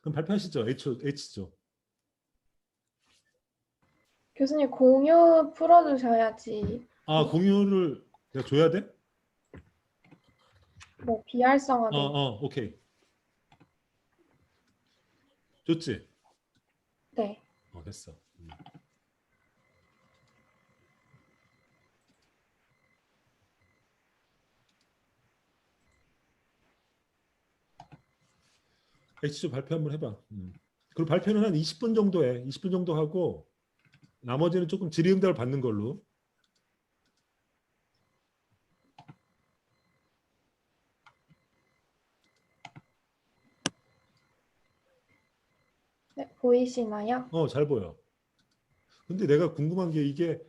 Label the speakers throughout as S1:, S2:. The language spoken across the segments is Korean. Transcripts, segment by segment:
S1: 그럼 발표하시죠. H죠.
S2: 교수님 공유 풀어주셔야지.
S1: 아, 공유를 내가 줘야 돼?
S2: 네, 비활성화돼.
S1: 오케이. 좋지?
S2: 네.
S1: 됐어. H조 발표 한번 해봐. 그리고 발표는 한 20분 정도 해. 20분 정도 하고 나머지는 조금 질의응답을 받는 걸로.
S2: 네, 보이시나요?
S1: 잘 보여. 근데 내가 궁금한 게 이게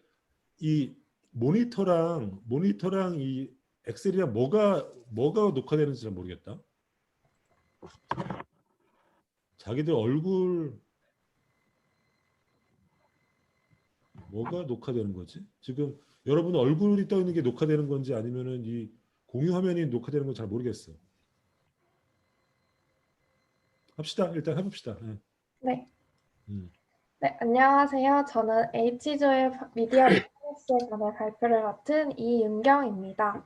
S1: 이 모니터랑 이 엑셀이랑 뭐가 녹화되는지 잘 모르겠다. 자기들 얼굴 뭐가 녹화되는 거지? 지금 여러분 얼굴이 떠 있는 게 녹화되는 건지 아니면은 이 공유 화면이 녹화되는 건 잘 모르겠어. 합시다. 일단 해봅시다. 네.
S2: 네.
S1: 음.
S2: 네, 안녕하세요. 저는 H조의 미디어 리터러시에 관한 발표를 맡은 이윤경입니다.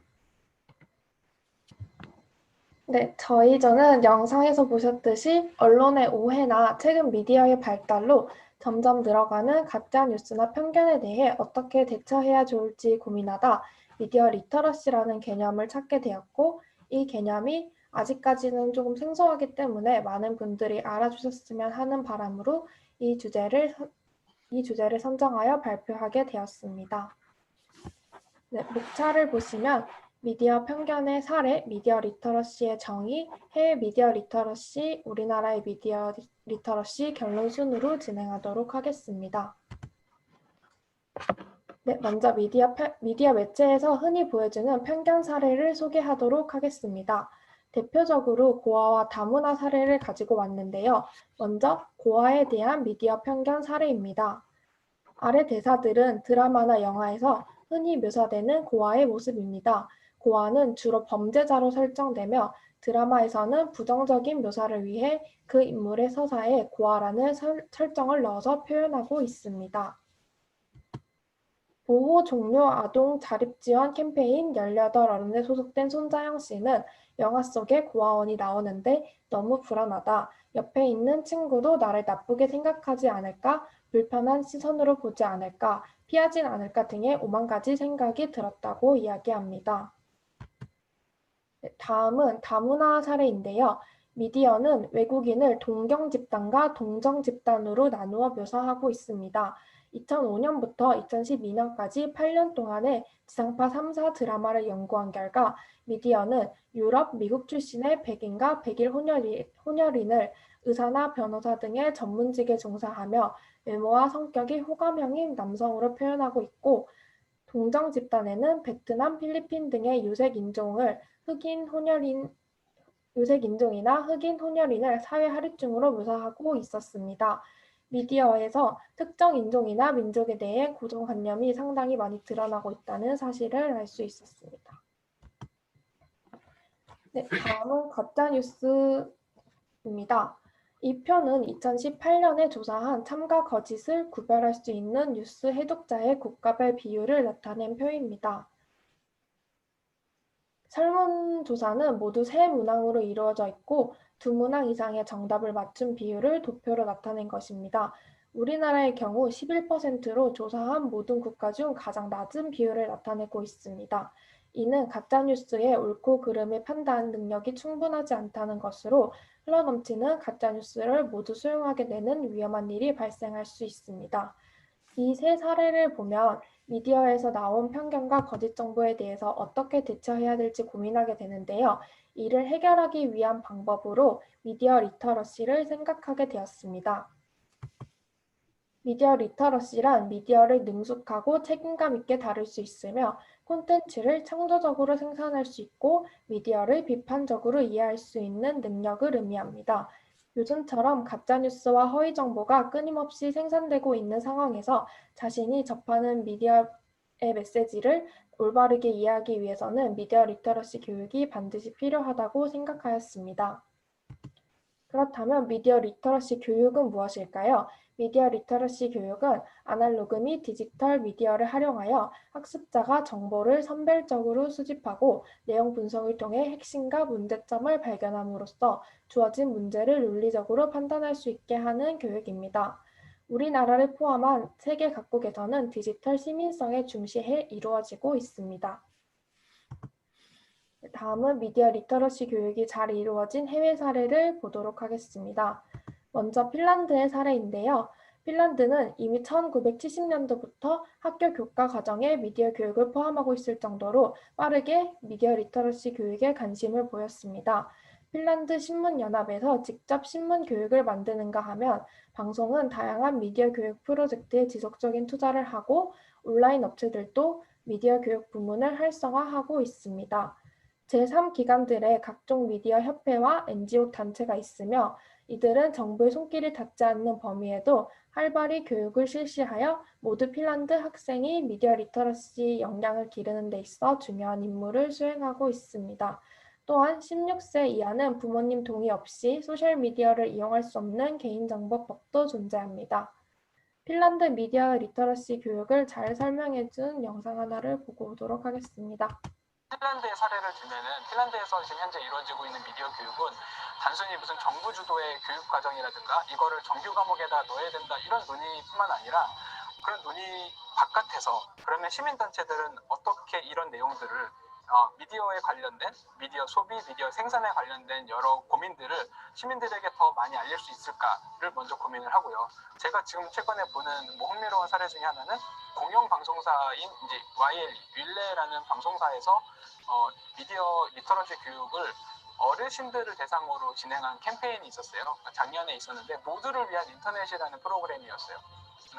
S2: 네, 저는 영상에서 보셨듯이 언론의 오해나 최근 미디어의 발달로 점점 늘어가는 가짜 뉴스나 편견에 대해 어떻게 대처해야 좋을지 고민하다 미디어 리터러시라는 개념을 찾게 되었고, 이 개념이 아직까지는 조금 생소하기 때문에 많은 분들이 알아주셨으면 하는 바람으로 이 주제를 선정하여 발표하게 되었습니다. 네, 목차를 보시면 미디어 편견의 사례, 미디어 리터러시의 정의, 해외 미디어 리터러시, 우리나라의 미디어 리터러시 결론 순으로 진행하도록 하겠습니다. 네, 먼저 미디어 매체에서 흔히 보여주는 편견 사례를 소개하도록 하겠습니다. 대표적으로 고아와 다문화 사례를 가지고 왔는데요. 먼저 고아에 대한 미디어 편견 사례입니다. 아래 대사들은 드라마나 영화에서 흔히 묘사되는 고아의 모습입니다. 고아는 주로 범죄자로 설정되며 드라마에서는 부정적인 묘사를 위해 그 인물의 서사에 고아라는 설정을 넣어서 표현하고 있습니다. 보호 종료 아동 자립 지원 캠페인 18 어른에 소속된 손자영 씨는 영화 속에 고아원이 나오는데 너무 불안하다. 옆에 있는 친구도 나를 나쁘게 생각하지 않을까? 불편한 시선으로 보지 않을까? 피하진 않을까 등의 5만 가지 생각이 들었다고 이야기합니다. 다음은 다문화 사례인데요. 미디어는 외국인을 동경 집단과 동정 집단으로 나누어 묘사하고 있습니다. 2005년부터 2012년까지 8년 동안의 지상파 3사 드라마를 연구한 결과 미디어는 유럽, 미국 출신의 백인과 백일 혼혈인을 의사나 변호사 등의 전문직에 종사하며 외모와 성격이 호감형인 남성으로 표현하고 있고, 동정 집단에는 베트남, 필리핀 등의 유색 인종이나 흑인 혼혈인을 사회 하류층으로 묘사하고 있었습니다. 미디어에서 특정 인종이나 민족에 대해 고정관념이 상당히 많이 드러나고 있다는 사실을 알 수 있었습니다. 네, 다음은 가짜뉴스입니다. 이 표는 2018년에 조사한 참과 거짓을 구별할 수 있는 뉴스 해독자의 국가별 비율을 나타낸 표입니다. 설문조사는 모두 세 문항으로 이루어져 있고 2문항 이상의 정답을 맞춘 비율을 도표로 나타낸 것입니다. 우리나라의 경우 11%로 조사한 모든 국가 중 가장 낮은 비율을 나타내고 있습니다. 이는 가짜뉴스의 옳고 그름의 판단 능력이 충분하지 않다는 것으로 흘러넘치는 가짜뉴스를 모두 수용하게 되는 위험한 일이 발생할 수 있습니다. 이 세 사례를 보면 미디어에서 나온 편견과 거짓 정보에 대해서 어떻게 대처해야 될지 고민하게 되는데요. 이를 해결하기 위한 방법으로 미디어 리터러시를 생각하게 되었습니다. 미디어 리터러시란 미디어를 능숙하고 책임감 있게 다룰 수 있으며 콘텐츠를 창조적으로 생산할 수 있고 미디어를 비판적으로 이해할 수 있는 능력을 의미합니다. 요즘처럼 가짜뉴스와 허위 정보가 끊임없이 생산되고 있는 상황에서 자신이 접하는 미디어의 메시지를 올바르게 이해하기 위해서는 미디어 리터러시 교육이 반드시 필요하다고 생각하였습니다. 그렇다면 미디어 리터러시 교육은 무엇일까요? 미디어 리터러시 교육은 아날로그 및 디지털 미디어를 활용하여 학습자가 정보를 선별적으로 수집하고 내용 분석을 통해 핵심과 문제점을 발견함으로써 주어진 문제를 논리적으로 판단할 수 있게 하는 교육입니다. 우리나라를 포함한 세계 각국에서는 디지털 시민성에 중시해 이루어지고 있습니다. 다음은 미디어 리터러시 교육이 잘 이루어진 해외 사례를 보도록 하겠습니다. 먼저 핀란드의 사례인데요. 핀란드는 이미 1970년도부터 학교 교과 과정에 미디어 교육을 포함하고 있을 정도로 빠르게 미디어 리터러시 교육에 관심을 보였습니다. 핀란드 신문연합에서 직접 신문 교육을 만드는가 하면 방송은 다양한 미디어 교육 프로젝트에 지속적인 투자를 하고 온라인 업체들도 미디어 교육 부문을 활성화하고 있습니다. 제3기관들의 각종 미디어 협회와 NGO 단체가 있으며 이들은 정부의 손길이 닿지 않는 범위에도 활발히 교육을 실시하여 모두 핀란드 학생이 미디어 리터러시 역량을 기르는 데 있어 중요한 임무를 수행하고 있습니다. 또한 16세 이하는 부모님 동의 없이 소셜미디어를 이용할 수 없는 개인정보법도 존재합니다. 핀란드 미디어 리터러시 교육을 잘 설명해준 영상 하나를 보고 오도록 하겠습니다.
S3: 핀란드의 사례를 들면은 핀란드에서 지금 현재 이루어지고 있는 미디어 교육은 단순히 무슨 정부 주도의 교육 과정이라든가 이거를 정규 과목에다 넣어야 된다 이런 논의뿐만 아니라 그런 논의 바깥에서 그러면 시민단체들은 어떻게 이런 내용들을 미디어에 관련된 미디어 소비, 미디어 생산에 관련된 여러 고민들을 시민들에게 더 많이 알릴 수 있을까를 먼저 고민을 하고요. 제가 지금 최근에 보는 흥미로운 사례 중에 하나는 공영 방송사인 이제 YL 윌레라는 방송사에서 미디어 리터러시 교육을 어르신들을 대상으로 진행한 캠페인이 있었어요. 작년에 있었는데 모두를 위한 인터넷이라는 프로그램이었어요.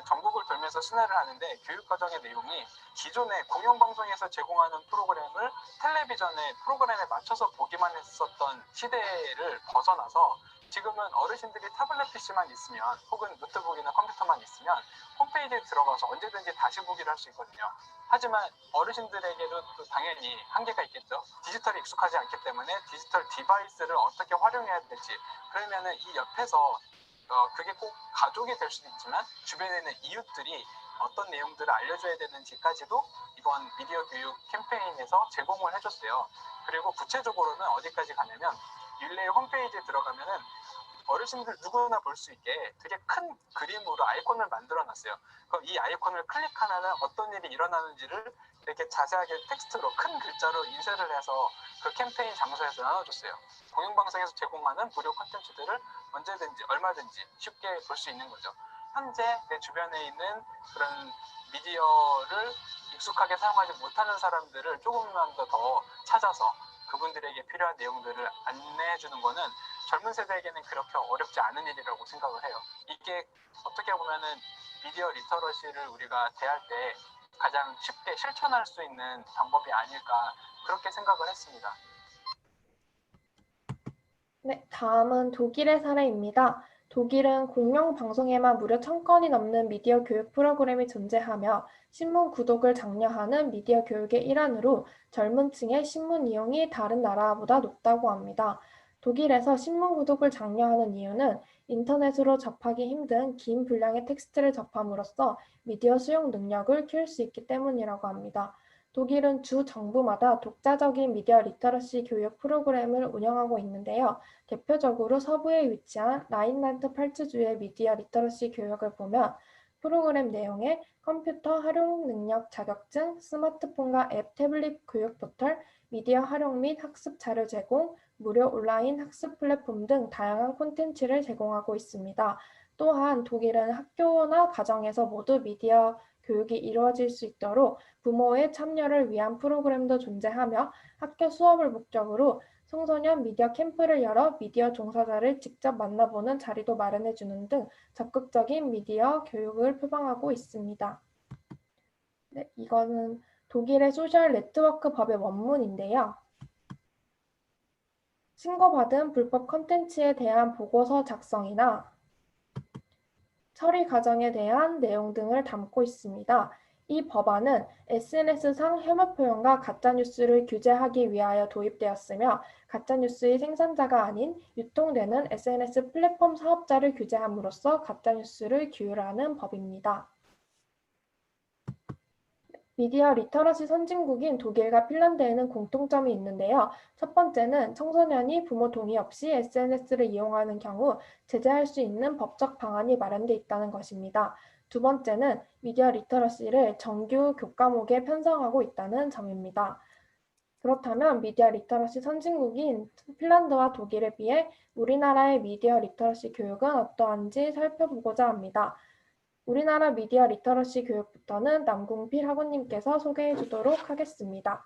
S3: 전국을 돌면서 순회를 하는데 교육과정의 내용이 기존의 공영방송에서 제공하는 프로그램을 텔레비전의 프로그램에 맞춰서 보기만 했었던 시대를 벗어나서 지금은 어르신들이 타블렛 PC만 있으면 혹은 노트북이나 컴퓨터만 있으면 홈페이지에 들어가서 언제든지 다시 보기를 할 수 있거든요. 하지만 어르신들에게도 또 당연히 한계가 있겠죠. 디지털이 익숙하지 않기 때문에 디지털 디바이스를 어떻게 활용해야 될지 그러면은 이 옆에서 그게 꼭 가족이 될 수도 있지만 주변에 있는 이웃들이 어떤 내용들을 알려줘야 되는지까지도 이번 미디어 교육 캠페인에서 제공을 해줬어요. 그리고 구체적으로는 어디까지 가냐면 율레의 홈페이지에 들어가면은 어르신들 누구나 볼 수 있게 되게 큰 그림으로 아이콘을 만들어 놨어요. 그럼 이 아이콘을 클릭하면 어떤 일이 일어나는지를 이렇게 자세하게 텍스트로 큰 글자로 인쇄를 해서 그 캠페인 장소에서 나눠줬어요. 공영방송에서 제공하는 무료 콘텐츠들을 언제든지 얼마든지 쉽게 볼 수 있는 거죠. 현재 내 주변에 있는 그런 미디어를 익숙하게 사용하지 못하는 사람들을 조금만 더 찾아서 그분들에게 필요한 내용들을 안내해 주는 거는 젊은 세대에게는 그렇게 어렵지 않은 일이라고 생각을 해요. 이게 어떻게 보면은 미디어 리터러시를 우리가 대할 때 가장 쉽게 실천할 수 있는 방법이 아닐까 그렇게 생각을 했습니다.
S2: 네, 다음은 독일의 사례입니다. 독일은 공영방송에만 무려 1000건이 넘는 미디어 교육 프로그램이 존재하며 신문 구독을 장려하는 미디어 교육의 일환으로 젊은 층의 신문 이용이 다른 나라보다 높다고 합니다. 독일에서 신문 구독을 장려하는 이유는 인터넷으로 접하기 힘든 긴 분량의 텍스트를 접함으로써 미디어 수용 능력을 키울 수 있기 때문이라고 합니다. 독일은 주 정부마다 독자적인 미디어 리터러시 교육 프로그램을 운영하고 있는데요. 대표적으로 서부에 위치한 라인란트 팔츠주의 미디어 리터러시 교육을 보면 프로그램 내용에 컴퓨터 활용 능력 자격증, 스마트폰과 앱, 태블릿 교육 포털, 미디어 활용 및 학습 자료 제공, 무료 온라인 학습 플랫폼 등 다양한 콘텐츠를 제공하고 있습니다. 또한 독일은 학교나 가정에서 모두 미디어 교육이 이루어질 수 있도록 부모의 참여를 위한 프로그램도 존재하며 학교 수업을 목적으로 청소년 미디어 캠프를 열어 미디어 종사자를 직접 만나보는 자리도 마련해주는 등 적극적인 미디어 교육을 표방하고 있습니다. 네, 이거는 독일의 소셜 네트워크 법의 원문인데요. 신고받은 불법 콘텐츠에 대한 보고서 작성이나 처리 과정에 대한 내용 등을 담고 있습니다. 이 법안은 SNS상 혐오 표현과 가짜뉴스를 규제하기 위하여 도입되었으며 가짜뉴스의 생산자가 아닌 유통되는 SNS 플랫폼 사업자를 규제함으로써 가짜뉴스를 규율하는 법입니다. 미디어 리터러시 선진국인 독일과 핀란드에는 공통점이 있는데요. 첫 번째는 청소년이 부모 동의 없이 SNS를 이용하는 경우 제재할 수 있는 법적 방안이 마련돼 있다는 것입니다. 두 번째는 미디어 리터러시를 정규 교과목에 편성하고 있다는 점입니다. 그렇다면 미디어 리터러시 선진국인 핀란드와 독일에 비해 우리나라의 미디어 리터러시 교육은 어떠한지 살펴보고자 합니다. 우리나라 미디어 리터러시 교육부터는 남궁필 학우님께서 소개해 주도록 하겠습니다.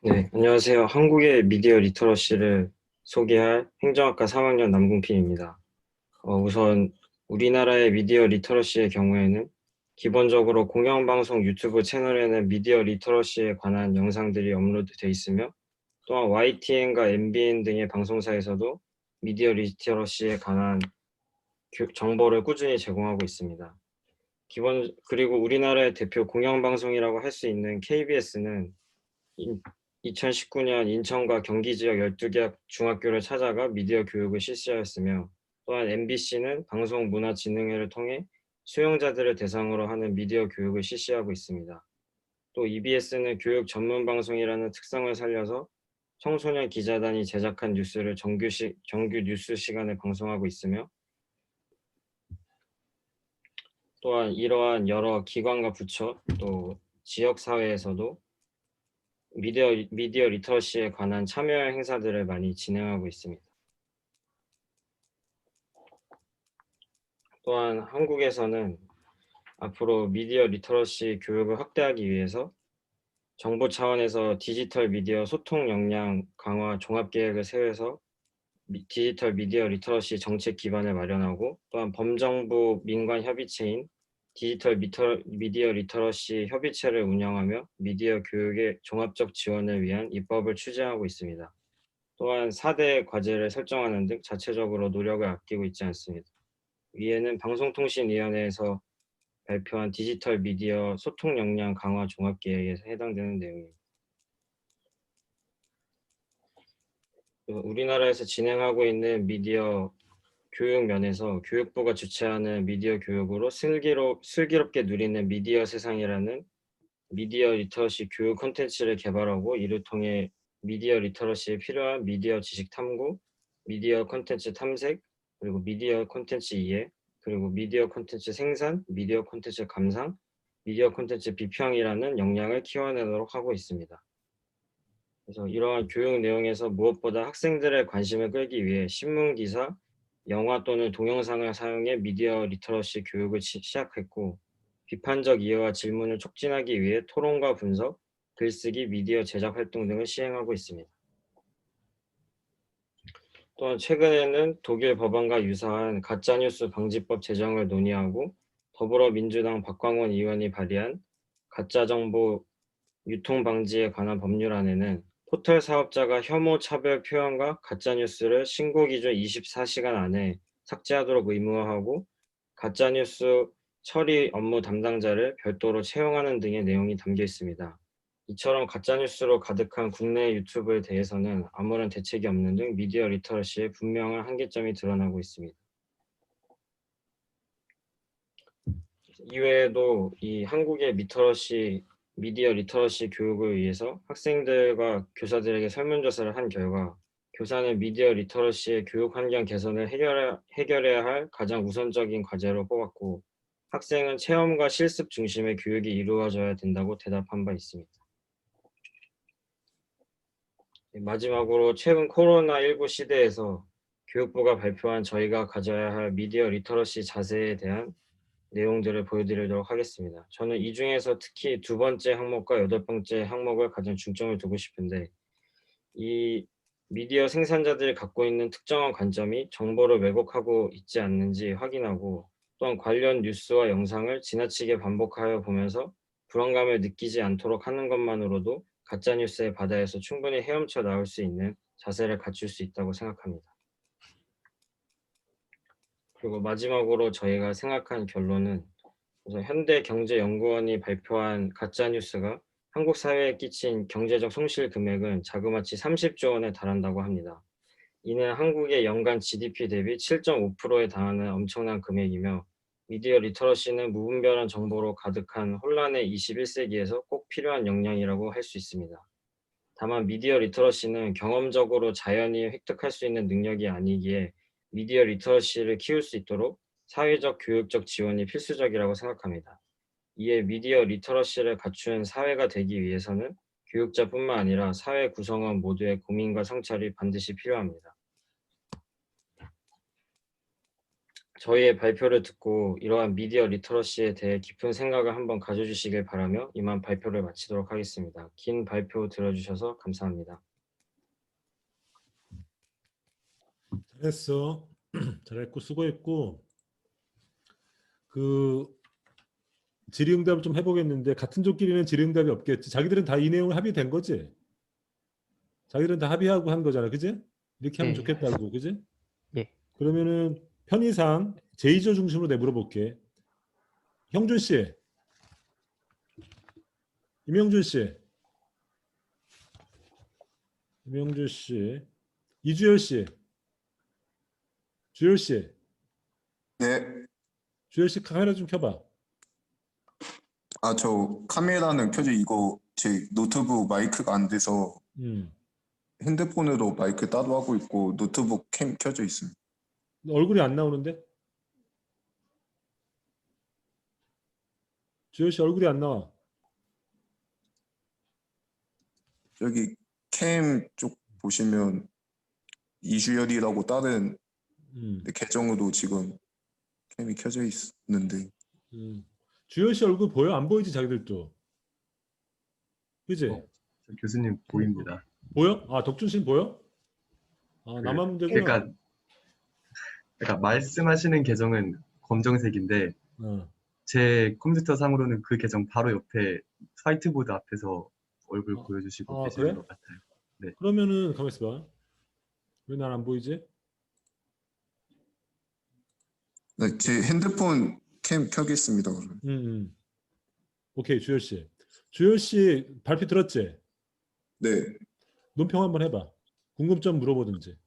S4: 네, 안녕하세요. 한국의 미디어 리터러시를 소개할 행정학과 3학년 남궁필입니다. 우선 우리나라의 미디어 리터러시의 경우에는 기본적으로 공영방송 유튜브 채널에는 미디어 리터러시에 관한 영상들이 업로드되어 있으며 또한 YTN과 MBN 등의 방송사에서도 미디어 리터러시에 관한 정보를 꾸준히 제공하고 있습니다. 그리고 우리나라의 대표 공영방송이라고 할 수 있는 KBS는 2019년 인천과 경기 지역 12개 중학교를 찾아가 미디어 교육을 실시하였으며 또한 MBC는 방송문화진흥회를 통해 수용자들을 대상으로 하는 미디어 교육을 실시하고 있습니다. 또 EBS는 교육 전문 방송이라는 특성을 살려서 청소년 기자단이 제작한 뉴스를 정규 뉴스 시간에 방송하고 있으며 또한 이러한 여러 기관과 부처 또 지역사회에서도 미디어 리터러시에 관한 참여 행사들을 많이 진행하고 있습니다. 또한 한국에서는 앞으로 미디어 리터러시 교육을 확대하기 위해서 정부 차원에서 디지털 미디어 소통 역량 강화 종합계획을 세워서 디지털 미디어 리터러시 정책 기반을 마련하고 또한 범정부 민관 협의체인 디지털 미디어 리터러시 협의체를 운영하며 미디어 교육의 종합적 지원을 위한 입법을 추진하고 있습니다. 또한 4대 과제를 설정하는 등 자체적으로 노력을 아끼고 있지 않습니다. 위에는 방송통신위원회에서 발표한 디지털 미디어 소통 역량 강화 종합계획에 해당되는 내용입니다. 우리나라에서 진행하고 있는 미디어 교육 면에서 교육부가 주최하는 미디어 교육으로 슬기롭게 누리는 미디어 세상이라는 미디어 리터러시 교육 콘텐츠를 개발하고 이를 통해 미디어 리터러시에 필요한 미디어 지식 탐구, 미디어 콘텐츠 탐색, 그리고 미디어 콘텐츠 이해, 그리고 미디어 콘텐츠 생산, 미디어 콘텐츠 감상, 미디어 콘텐츠 비평이라는 역량을 키워내도록 하고 있습니다. 그래서 이러한 교육 내용에서 무엇보다 학생들의 관심을 끌기 위해 신문기사, 영화 또는 동영상을 사용해 미디어 리터러시 교육을 시작했고 비판적 이해와 질문을 촉진하기 위해 토론과 분석, 글쓰기, 미디어 제작 활동 등을 시행하고 있습니다. 또한 최근에는 독일 법안과 유사한 가짜뉴스 방지법 제정을 논의하고 더불어민주당 박광원 의원이 발의한 가짜정보 유통 방지에 관한 법률안에는 포털 사업자가 혐오 차별 표현과 가짜뉴스를 신고 기준 24시간 안에 삭제하도록 의무화하고 가짜뉴스 처리 업무 담당자를 별도로 채용하는 등의 내용이 담겨 있습니다. 이처럼 가짜뉴스로 가득한 국내 유튜브에 대해서는 아무런 대책이 없는 등 미디어 리터러시의 분명한 한계점이 드러나고 있습니다. 이외에도 이 한국의 미디어 리터러시 교육을 위해서 학생들과 교사들에게 설문조사를 한 결과 교사는 미디어 리터러시의 교육 환경 개선을 해결해야 할 가장 우선적인 과제로 뽑았고 학생은 체험과 실습 중심의 교육이 이루어져야 된다고 대답한 바 있습니다. 마지막으로 최근 코로나19 시대에서 교육부가 발표한 저희가 가져야 할 미디어 리터러시 자세에 대한 내용들을 보여드리도록 하겠습니다. 저는 이 중에서 특히 2번째 항목과 8번째 항목을 가장 중점을 두고 싶은데 이 미디어 생산자들이 갖고 있는 특정한 관점이 정보를 왜곡하고 있지 않는지 확인하고 또한 관련 뉴스와 영상을 지나치게 반복하여 보면서 불안감을 느끼지 않도록 하는 것만으로도 가짜뉴스의 바다에서 충분히 헤엄쳐 나올 수 있는 자세를 갖출 수 있다고 생각합니다. 그리고 마지막으로 저희가 생각한 결론은 우선 현대경제연구원이 발표한 가짜뉴스가 한국 사회에 끼친 경제적 손실 금액은 자그마치 30조 원에 달한다고 합니다. 이는 한국의 연간 GDP 대비 7.5%에 달하는 엄청난 금액이며 미디어 리터러시는 무분별한 정보로 가득한 혼란의 21세기에서 꼭 필요한 역량이라고 할 수 있습니다. 다만 미디어 리터러시는 경험적으로 자연히 획득할 수 있는 능력이 아니기에 미디어 리터러시를 키울 수 있도록 사회적 교육적 지원이 필수적이라고 생각합니다. 이에 미디어 리터러시를 갖춘 사회가 되기 위해서는 교육자뿐만 아니라 사회 구성원 모두의 고민과 성찰이 반드시 필요합니다. 저희의 발표를 듣고 이러한 미디어 리터러시에 대해 깊은 생각을 한번 가져주시길 바라며 이만 발표를 마치도록 하겠습니다. 긴 발표 들어주셔서 감사합니다.
S1: 잘했어. 잘했고 수고했고 그 질의응답을 좀 해보겠는데 같은 조끼리는 질의응답이 없겠지. 자기들은 다 이 내용을 합의된 거지. 자기들은 다 합의하고 한 거잖아, 그지? 이렇게 하면
S5: 네.
S1: 좋겠다고, 그지?
S5: 예.
S1: 그러면은 편의상 제의조 중심으로 내 물어볼게. 형준 씨, 임영준 씨, 임영준 씨, 이주열 씨, 주열 씨,
S6: 네.
S1: 주열 씨 카메라 좀 켜봐.
S6: 아, 저 카메라는 켜져 이거 제 노트북 마이크가 안 돼서 핸드폰으로 마이크 따로 하고 있고 노트북 캠 켜져 있습니다.
S1: 얼굴이 안 나오는데? 주열 씨 얼굴이 안 나와.
S6: 여기 캠 쪽 보시면 이주열이라고 다른 계정으로 지금 캠이 켜져 있는데
S1: 주열 씨 얼굴 보여? 안 보이지 자기들도. 그지?
S7: 저 교수님 보입니다.
S1: 보여? 아 덕준 씨는 보여? 아 나만 문제구나.
S7: 그러니까 말씀하시는 계정은 검정색인데
S1: 어.
S7: 제 컴퓨터 상으로는 그 계정 바로 옆에 화이트보드 앞에서 얼굴
S1: 아,
S7: 보여주시고
S1: 아,
S7: 계시는
S1: 그래?
S7: 것 같아요. 네.
S1: 그러면은 가만 있어봐. 왜 난 안 보이지?
S6: 네, 제 핸드폰 캠 켜겠습니다. 그러면.
S1: 오케이 주열 씨. 주열 씨 발표 들었지?
S6: 네.
S1: 논평 한번 해봐. 궁금점 물어보든지.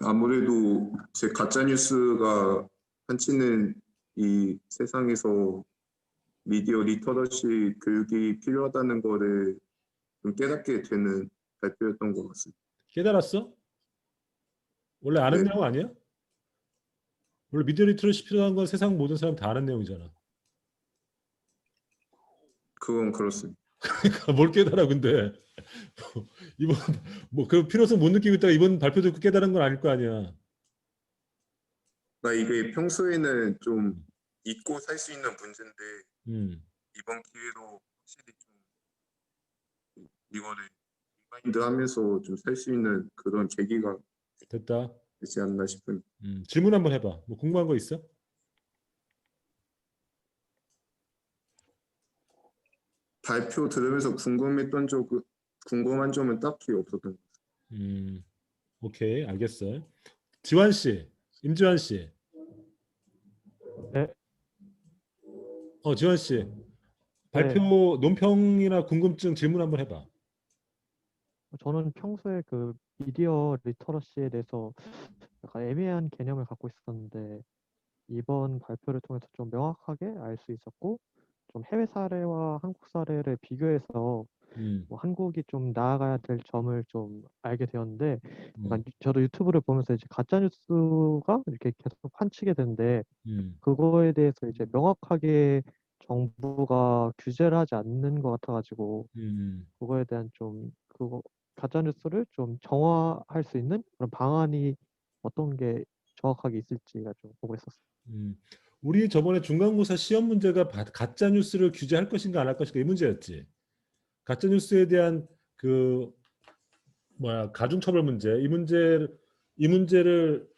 S6: 아무래도 제 가짜 뉴스가 한치는 이 세상에서 미디어 리터러시 교육이 필요하다는 거를 좀 깨닫게 되는 발표였던 것 같습니다.
S1: 깨달았어? 원래 아는
S6: 네.
S1: 내용 아니야? 원래 미디어 리터러시 필요한 건 세상 모든 사람 다 아는 내용이잖아.
S6: 그건 그렇습니다.
S1: 그러니까 뭘 깨달아 근데 이번 뭐 그 필요성 못 느끼고 있다가 이번 발표 듣고 깨달은 건 아닐 거 아니야.
S6: 그러니까 이게 평소에는 좀 잊고 살 수 있는 문제인데 이번 기회로 확실히 좀 이거를 리마인드하면서 좀 살 수 있는 그런 계기가
S1: 됐다.
S6: 되지 않나 싶은.
S1: 질문 한번 해봐. 뭐 궁금한 거 있어?
S6: 발표 들으면서 궁금한 점은 딱히 없었던 것 같아요.
S1: 오케이 알겠어요. 지환 씨, 임지환 씨.
S5: 네.
S1: 지환 씨. 발표
S5: 네.
S1: 논평이나 궁금증 질문 한번 해봐.
S5: 저는 평소에 그 미디어 리터러시에 대해서 약간 애매한 개념을 갖고 있었는데 이번 발표를 통해서 좀 명확하게 알 수 있었고 좀 해외 사례와 한국 사례를 비교해서
S1: 음,
S5: 뭐 한국이 좀 나아가야 될 점을 좀 알게 되었는데 약간
S1: 음,
S5: 저도 유튜브를 보면서 이제 가짜 뉴스가 이렇게 계속 판치게 되는데
S1: 음,
S5: 그거에 대해서 이제 명확하게 정부가 규제를 하지 않는 것 같아가지고
S1: 음,
S5: 그거에 대한 좀 그거 가짜 뉴스를 좀 정화할 수 있는 그런 방안이 어떤 게 정확하게 있을지가 좀 궁금했었어요.
S1: 음. 우리 저번에 중간고사 시험 문제가 가짜 뉴스를 규제할 것인가 안 할 것인가 이 문제였지. 가짜 뉴스에 대한 그 가중처벌 문제 이 문제를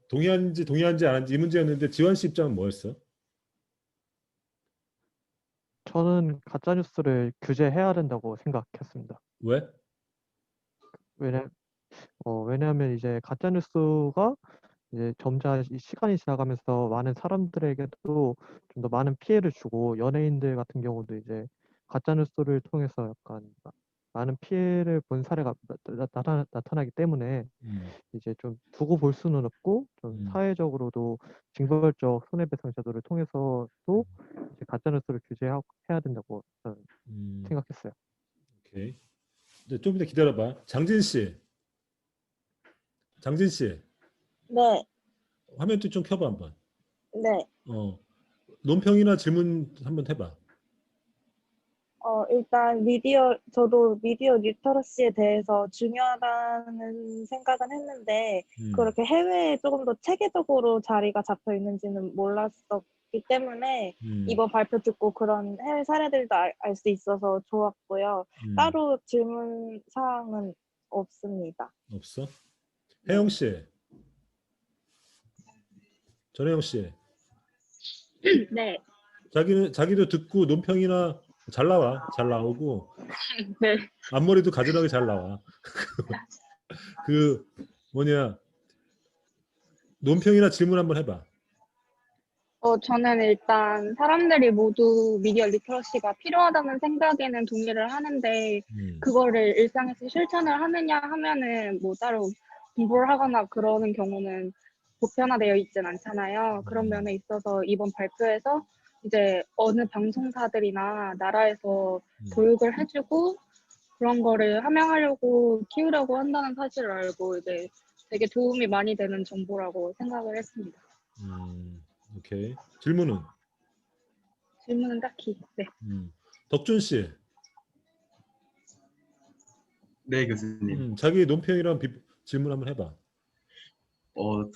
S1: 동의하는지 안 하는지 이 문제였는데 지원 씨 입장은 뭐였어?
S5: 저는 가짜 뉴스를 규제해야 된다고 생각했습니다.
S1: 왜?
S5: 왜냐 왜냐하면 이제 가짜 뉴스가 이제 점차 이 시간이 지나가면서 많은 사람들에게도 좀 더 많은 피해를 주고 연예인들 같은 경우도 이제 가짜 뉴스를 통해서 약간 많은 피해를 본 사례가 나타나기 때문에
S1: 음,
S5: 이제 좀 두고 볼 수는 없고 좀
S1: 음,
S5: 사회적으로도 징벌적 손해배상 제도를 통해서도 이제 가짜 뉴스를 규제해야 된다고 저는
S1: 음,
S5: 생각했어요.
S1: 오케이. 이제 좀 이따 기다려봐. 장진 씨,
S8: 네,
S1: 화면 좀 켜봐 한번.
S8: 네.
S1: 논평이나 질문 한번 해봐.
S8: 일단 저도 미디어 리터러시에 대해서 중요하다는 생각은 했는데,
S1: 음,
S8: 그렇게 해외에 조금 더 체계적으로 자리가 잡혀 있는지는 몰랐었기 때문에,
S1: 음,
S8: 이번 발표 듣고 그런 해외 사례들도 알 수 있어서 좋았고요.
S1: 음.
S8: 따로 질문 사항은 없습니다.
S1: 없어?
S8: 네.
S1: 혜영 씨, 전혜영 씨,
S9: 네,
S1: 자기도 듣고 논평이나 잘 나와, 잘 나오고
S9: 네.
S1: 앞머리도 가지런하게 잘 나와. 그 뭐냐 논평이나 질문 한번 해봐.
S9: 저는 일단 사람들이 모두 미디어 리터러시가 필요하다는 생각에는 동의를 하는데,
S1: 음,
S9: 그거를 일상에서 실천을 하느냐 하면은 뭐 따로 공부를 하거나 그러는 경우는 보편화되어 있진 않잖아요. 그런
S1: 음,
S9: 면에 있어서 이번 발표에서 이제 어느 방송사들이나 나라에서
S1: 음,
S9: 교육을 해주고 그런 거를 함양하려고 키우려고 한다는 사실을 알고 이제 되게 도움이 많이 되는 정보라고 생각을 했습니다.
S1: 오케이. 질문은
S9: 질문은 딱히, 네.
S1: 덕준 씨,
S7: 네, 교수님.
S1: 자기 논평이랑 질문 한번 해봐.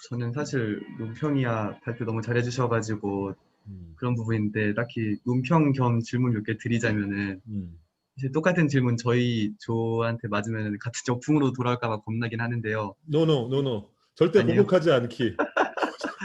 S7: 저는 사실 논평이야 발표 너무 잘해주셔가지고
S1: 음,
S7: 그런 부분인데 딱히 논평 겸 질문 몇 개 드리자면은
S1: 음.
S7: 사실 똑같은 질문 저희 조한테 맞으면 같은 적풍으로 돌아올까 봐 겁나긴 하는데요.
S1: 노. 절대
S7: 아니요.
S1: 보복하지 않기.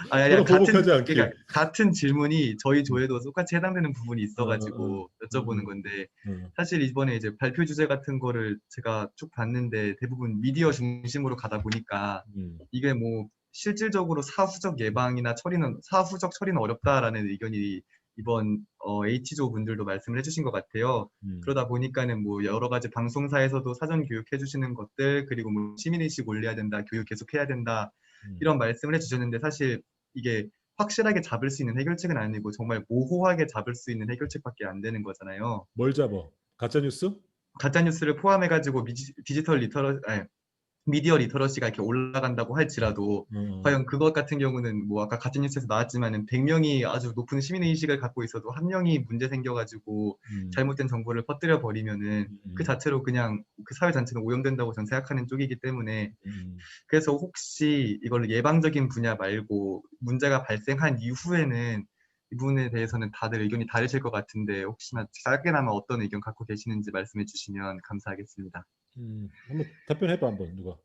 S7: 아니,
S1: 서로 보복하지 않기.
S7: 그러니까 같은 질문이 저희
S1: 음,
S7: 조에도 똑같이 해당되는 부분이
S1: 어, 어,
S7: 있어가지고 여쭤보는 건데
S1: 어.
S7: 사실 이번에 이제 발표 주제 같은 거를 제가 쭉 봤는데 대부분 미디어 중심으로 가다 보니까
S1: 음,
S7: 이게 뭐 실질적으로 사후적 처리는 어렵다라는 의견이 이번 H조 분들도 말씀을 해주신 것 같아요.
S1: 음,
S7: 그러다 보니까는 뭐 여러 가지 방송사에서도 사전 교육해 주시는 것들 그리고 뭐 시민의식 올려야 된다, 교육 계속해야 된다
S1: 음.
S7: 이런 말씀을 해주셨는데 사실 이게 확실하게 잡을 수 있는 해결책은 아니고 정말 모호하게 잡을 수 있는 해결책밖에 안 되는 거잖아요.
S1: 뭘 잡어? 가짜 뉴스?
S7: 가짜 뉴스를 포함해가지고 미디어 리터러시가 이렇게 올라간다고 할지라도
S1: 어,
S7: 과연 그것 같은 경우는 뭐 아까 가짜 뉴스에서 나왔지만은 100명이 아주 높은 시민 의식을 갖고 있어도 한 명이 문제 생겨가지고
S1: 음,
S7: 잘못된 정보를 퍼뜨려 버리면은 그
S1: 음,
S7: 자체로 그냥 그 사회 전체는 오염된다고 저는 생각하는 쪽이기 때문에
S1: 음,
S7: 그래서 혹시 이걸 예방적인 분야 말고 문제가 발생한 이후에는 이 부분에 대해서는 다들 의견이 다르실 것 같은데 혹시나 짧게나마 어떤 의견 갖고 계시는지 말씀해 주시면 감사하겠습니다.
S1: 한번 답변해봐 한번 누가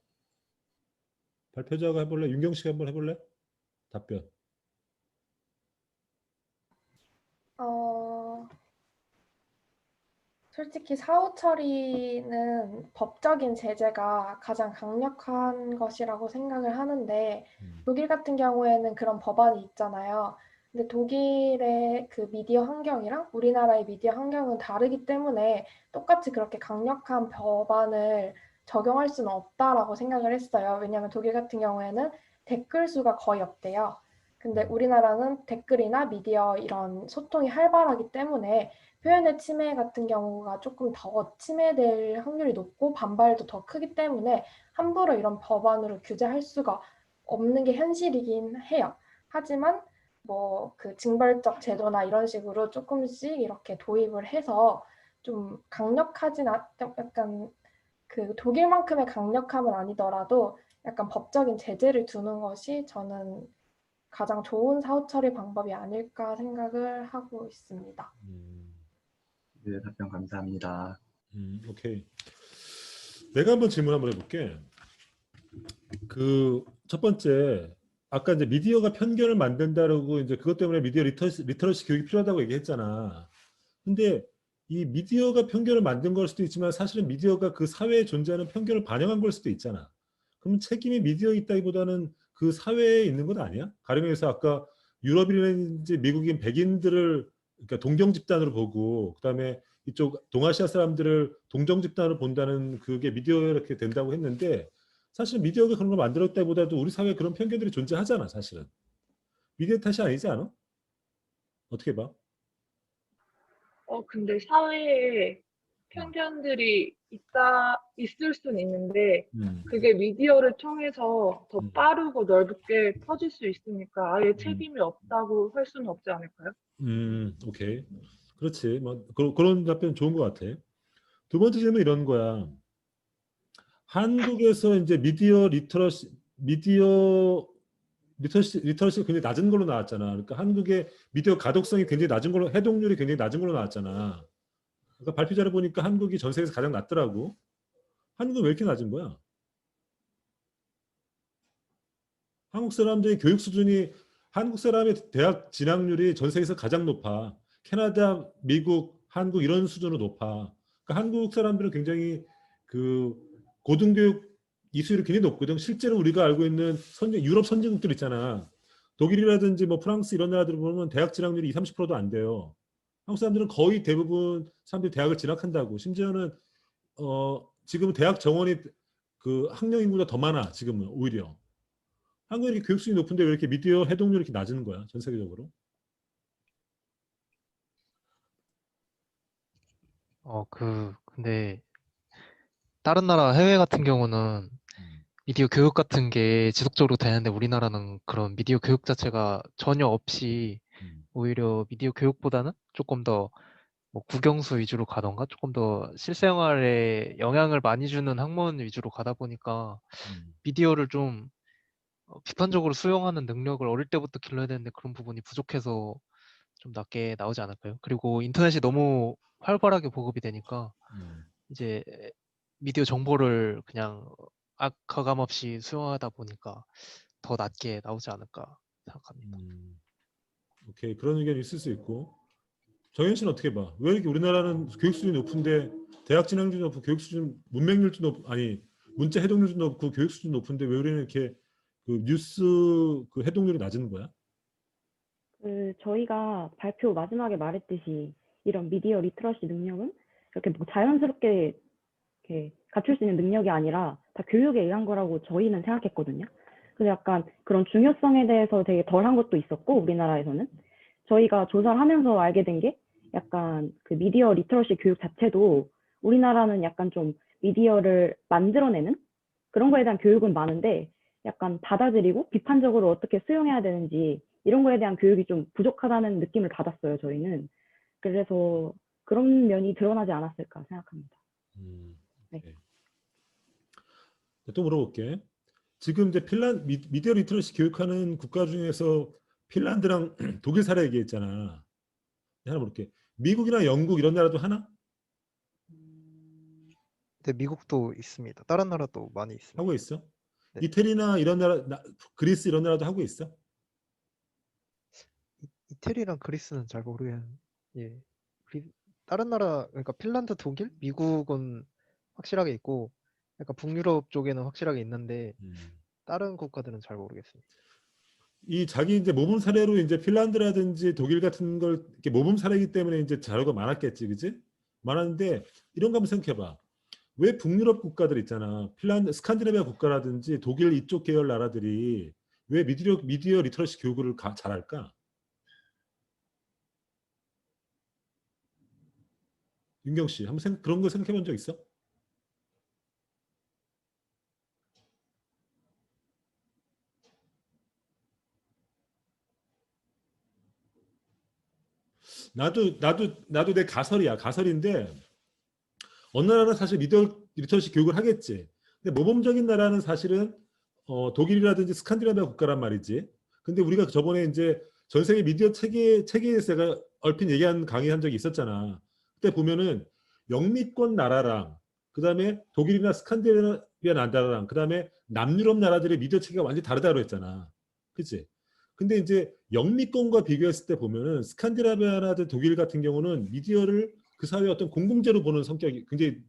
S1: 발표자가 해볼래? 윤경 씨가 한번 해볼래? 답변.
S2: 어, 솔직히 사후 처리는 법적인 제재가 가장 강력한 것이라고 생각을 하는데 독일 같은 경우에는 그런 법안이 있잖아요. 근데 독일의 그 미디어 환경이랑 우리나라의 미디어 환경은 다르기 때문에 똑같이 그렇게 강력한 법안을 적용할 수는 없다라고 생각을 했어요. 왜냐하면 독일 같은 경우에는 댓글 수가 거의 없대요. 근데 우리나라는 댓글이나 미디어 이런 소통이 활발하기 때문에 표현의 침해 같은 경우가 조금 더 침해될 확률이 높고 반발도 더 크기 때문에 함부로 이런 법안으로 규제할 수가 없는 게 현실이긴 해요. 하지만 뭐 그 징벌적 제도나 이런 식으로 조금씩 이렇게 도입을 해서 좀 약간 그 독일만큼의 강력함은 아니더라도 약간 법적인 제재를 두는 것이 저는 가장 좋은 사후 처리 방법이 아닐까 생각을 하고 있습니다.
S7: 네, 답변 감사합니다.
S1: 오케이. 내가 한번 질문 한번 해볼게. 그 첫 번째, 아까 이제 미디어가 편견을 만든다라고 이제 그것 때문에 미디어 리터러시 교육이 필요하다고 얘기했잖아. 근데 이 미디어가 편견을 만든 걸 수도 있지만 사실은 미디어가 그 사회에 존재하는 편견을 반영한 걸 수도 있잖아. 그럼 책임이 미디어에 있다기보다는 그 사회에 있는 것 아니야? 가령해서 아까 유럽이라든지 미국인 백인들을 그러니까 동정 집단으로 보고 그다음에 이쪽 동아시아 사람들을 동정 집단으로 본다는 그게 미디어에 이렇게 된다고 했는데 사실 미디어가 그런 걸 만들었다기보다도 우리 사회에 그런 편견들이 존재하잖아, 사실은. 미디어 탓이 아니지 않아? 어떻게 봐?
S10: 근데 사회에 편견들이 있을 수는 있는데,
S1: 음,
S10: 그게 미디어를 통해서 더
S1: 음,
S10: 빠르고 넓게 퍼질 수 있으니까 아예 책임이 없다고 할 수는 없지 않을까요?
S1: 오케이. 그렇지. 뭐 그런 답변 좋은 것 같아. 두 번째 질문 이런 거야. 한국에서 이제 리터러시가 굉장히 낮은 걸로 나왔잖아. 그러니까 한국의 미디어 가독성이 굉장히 낮은 걸로, 해독률이 굉장히 낮은 걸로 나왔잖아. 그러니까 발표자를 보니까 한국이 전 세계에서 가장 낮더라고. 한국은 왜 이렇게 낮은 거야? 한국 사람들의 교육 수준이 한국 사람의 대학 진학률이 전 세계에서 가장 높아. 캐나다, 미국, 한국 이런 수준으로 높아. 그러니까 한국 사람들은 굉장히 그 고등교육 이수율이 굉장히 높거든. 실제로 우리가 알고 있는 유럽 선진국들 있잖아. 독일이라든지 뭐 프랑스 이런 나라들 보면 대학 진학률이 20, 30%도 안 돼요. 한국 사람들은 거의 대부분 사람들이 대학을 진학한다고. 심지어는 지금 대학 정원이 그 학령 인구보다 더 많아. 지금은 오히려. 한국이 이렇게 교육 수준이 높은데 왜 이렇게 미디어 해독률이 이렇게 낮은 거야? 전 세계적으로?
S11: 근데 다른 나라 해외 같은 경우는
S1: 음,
S11: 미디어 교육 같은 게 지속적으로 되는데 우리나라는 그런 미디어 교육 자체가 전혀 없이
S1: 음,
S11: 오히려 미디어 교육보다는 조금 더 뭐 국영수 위주로 가던가 조금 더 실생활에 영향을 많이 주는 학문 위주로 가다 보니까
S1: 음,
S11: 미디어를 좀 비판적으로 수용하는 능력을 어릴 때부터 길러야 되는데 그런 부분이 부족해서 좀 낮게 나오지 않을까요? 그리고 인터넷이 너무 활발하게 보급이 되니까
S1: 음,
S11: 이제 미디어 정보를 그냥 가감 없이 수용하다 보니까 더 낮게 나오지 않을까 생각합니다.
S1: 오케이. 그런 의견이 있을 수 있고. 정현 씨는 어떻게 봐? 왜 이렇게 우리나라는 교육 수준이 높은데 대학 진학률도 높고 교육 수준 문맹률도 높 아니 문자 해독률도 높고 교육 수준 높은데 왜 우리는 이렇게 그 뉴스 그 해독률이 낮은 거야?
S12: 저희가 발표 마지막에 말했듯이 이런 미디어 리터러시 능력은 이렇게 뭐 자연스럽게 이렇게 갖출 수 있는 능력이 아니라 다 교육에 의한 거라고 저희는 생각했거든요. 그래서 약간 그런 중요성에 대해서 되게 덜한 것도 있었고, 우리나라에서는 저희가 조사를 하면서 알게 된 게 약간 그 미디어 리터러시 교육 자체도 우리나라는 약간 좀 미디어를 만들어내는 그런 거에 대한 교육은 많은데 약간 받아들이고 비판적으로 어떻게 수용해야 되는지 이런 거에 대한 교육이 좀 부족하다는 느낌을 받았어요, 저희는. 그래서 그런 면이 드러나지 않았을까 생각합니다. 네.
S1: 오케이. 또 물어볼게. 지금 이제 미디어 리터러시 교육하는 국가 중에서 핀란드랑 독일 사례 얘기했잖아. 하나 물을게. 미국이나 영국 이런 나라도 하나?
S13: 네, 미국도 있습니다. 다른 나라도 많이 있습니다.
S1: 하고 있어?
S13: 네.
S1: 이태리나 이런 나라, 그리스 이런 나라도 하고 있어?
S13: 이태리랑 그리스는 잘 모르겠는데, 예, 다른 나라 그러니까 핀란드, 독일, 미국은 확실하게 있고 약간 북유럽 쪽에는 확실하게 있는데 다른 국가들은 잘 모르겠습니다.
S1: 이 자기 이제 모범 사례로 이제 핀란드라든지 독일 같은 걸 이렇게 모범 사례이기 때문에 이제 자료가 많았겠지, 그지? 많았는데 이런 거 한번 생각해봐. 왜 북유럽 국가들 있잖아, 핀란드, 스칸디나비아 국가라든지 독일 이쪽 계열 나라들이 왜 미디어 리터러시 교육을 잘할까? 윤경 씨, 한번 그런 거 생각해 본 적 있어? 나도 내 가설인데 어느 나라는 사실 미디어 리터러시 교육을 하겠지. 근데 모범적인 나라는 사실은 독일이라든지 스칸디나비아 국가란 말이지. 근데 우리가 저번에 이제 전 세계 미디어 체계에서 제가 얼핏 얘기한 강의한 적이 있었잖아. 그때 보면은 영미권 나라랑 그다음에 독일이나 스칸디나비아 나라랑 그다음에 남유럽 나라들의 미디어 체계가 완전히 다르다고 했잖아. 그치? 근데 이제 영미권과 비교했을 때 보면은 스칸디나비아나 독일 같은 경우는 미디어를 그 사회의 어떤 공공재로 보는 성격이 굉장히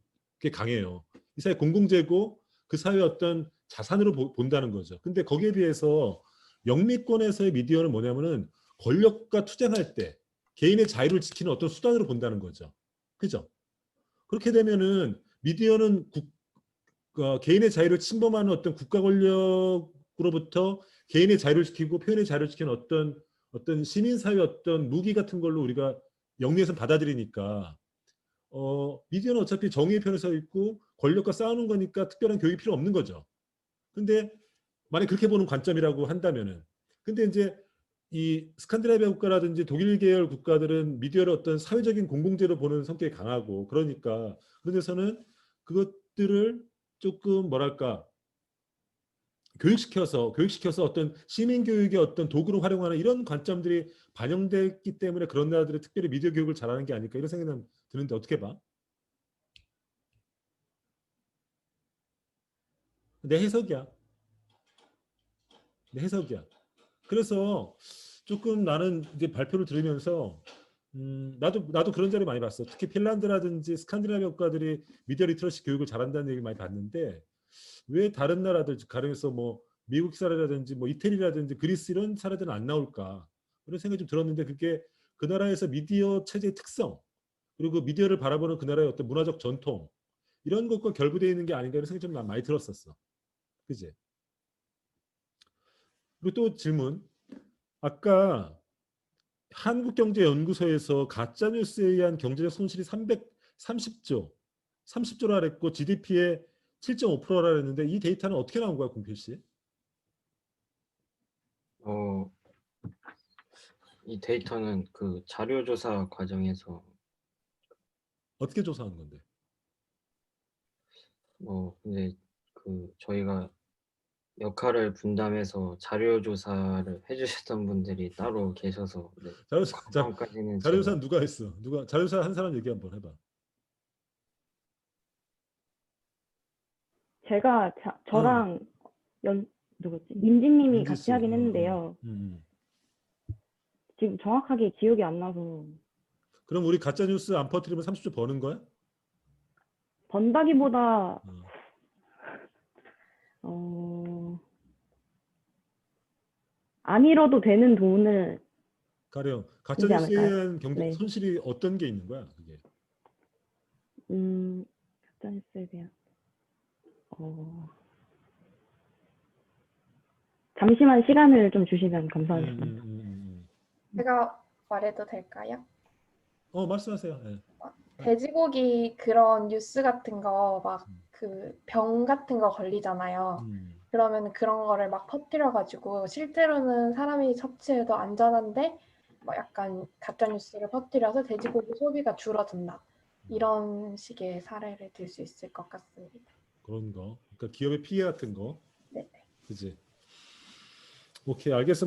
S1: 강해요. 이 사회 공공재고 그 사회의 어떤 자산으로 본다는 거죠. 근데 거기에 비해서 영미권에서의 미디어는 뭐냐면은 권력과 투쟁할 때 개인의 자유를 지키는 어떤 수단으로 본다는 거죠. 그죠? 그렇게 되면은 미디어는 개인의 자유를 침범하는 어떤 국가 권력으로부터 개인의 자유를 지키고 표현의 자유를 지키는 어떤 시민사회 어떤 무기 같은 걸로 우리가 영리에서 받아들이니까 미디어는 어차피 정의의 편에 서 있고 권력과 싸우는 거니까 특별한 교육이 필요 없는 거죠. 근데 만약 그렇게 보는 관점이라고 한다면은, 근데 이제 이 스칸디나비아 국가라든지 독일 계열 국가들은 미디어를 어떤 사회적인 공공재로 보는 성격이 강하고 그러니까 그런 데서는 그것들을 조금 뭐랄까 교육시켜서 어떤 시민교육의 어떤 도구로 활용하는 이런 관점들이 반영됐기 때문에 그런 나라들이 특별히 미디어 교육을 잘하는 게 아닐까 이런 생각이 드는데 어떻게 봐? 내 해석이야. 그래서 조금 나는 이제 발표를 들으면서 나도 그런 자료 많이 봤어. 특히 핀란드라든지 스칸디나비아 국가들이 미디어 리터러시 교육을 잘한다는 얘기 많이 봤는데 왜 다른 나라들, 가령해서 뭐 미국 사례라든지 뭐 이태리라든지 그리스 이런 사례들은 안 나올까? 그런 생각이 좀 들었는데 그게 그 나라에서 미디어 체제의 특성 그리고 미디어를 바라보는 그 나라의 어떤 문화적 전통 이런 것과 결부되어 있는 게 아닌가 이런 생각이 좀 많이 들었었어. 그지? 그리고 또 질문. 아까 한국경제연구소에서 가짜뉴스에 의한 경제적 손실이 30조라 그랬고 GDP의 7.5%라 그랬는데 이 데이터는 어떻게 나온 거야, 공필 씨?
S4: 이 데이터는 그 자료조사 과정에서
S1: 어떻게 조사한 건데?
S4: 근데 그 저희가 역할을 분담해서 자료조사를 해주셨던 분들이 따로 계셔서 네.
S1: 자료조사 누가 했어? 자료조사 한 사람 얘기 한번 해봐.
S12: 제가 저랑 누구지? 민지님이 같이 하긴 했는데요. 지금 정확하게 기억이 안 나서.
S1: 그럼 우리 가짜 뉴스 안 퍼뜨리면 30조 버는 거야?
S12: 번다기보다 안 잃어도 되는 돈을
S1: 가령 가짜 뉴스에 의한 경제 손실이 어떤 게 있는 거야, 그게?
S12: 가짜 뉴스에 대한 잠시만 시간을 좀 주시면 감사하겠습니다.
S2: 제가 말해도 될까요?
S1: 말씀하세요. 네.
S2: 돼지고기 그런 뉴스 같은 거 막 그 병 같은 거 걸리잖아요. 그러면 그런 거를 막 퍼뜨려가지고 실제로는 사람이 섭취해도 안전한데 뭐 약간 가짜 뉴스를 퍼뜨려서 돼지고기 소비가 줄어든다. 이런 식의 사례를 들 수 있을 것 같습니다.
S1: 그런 거. 그러니까 기업의 피해 같은 거.
S2: 네.
S1: 그지. 오케이, 알겠어.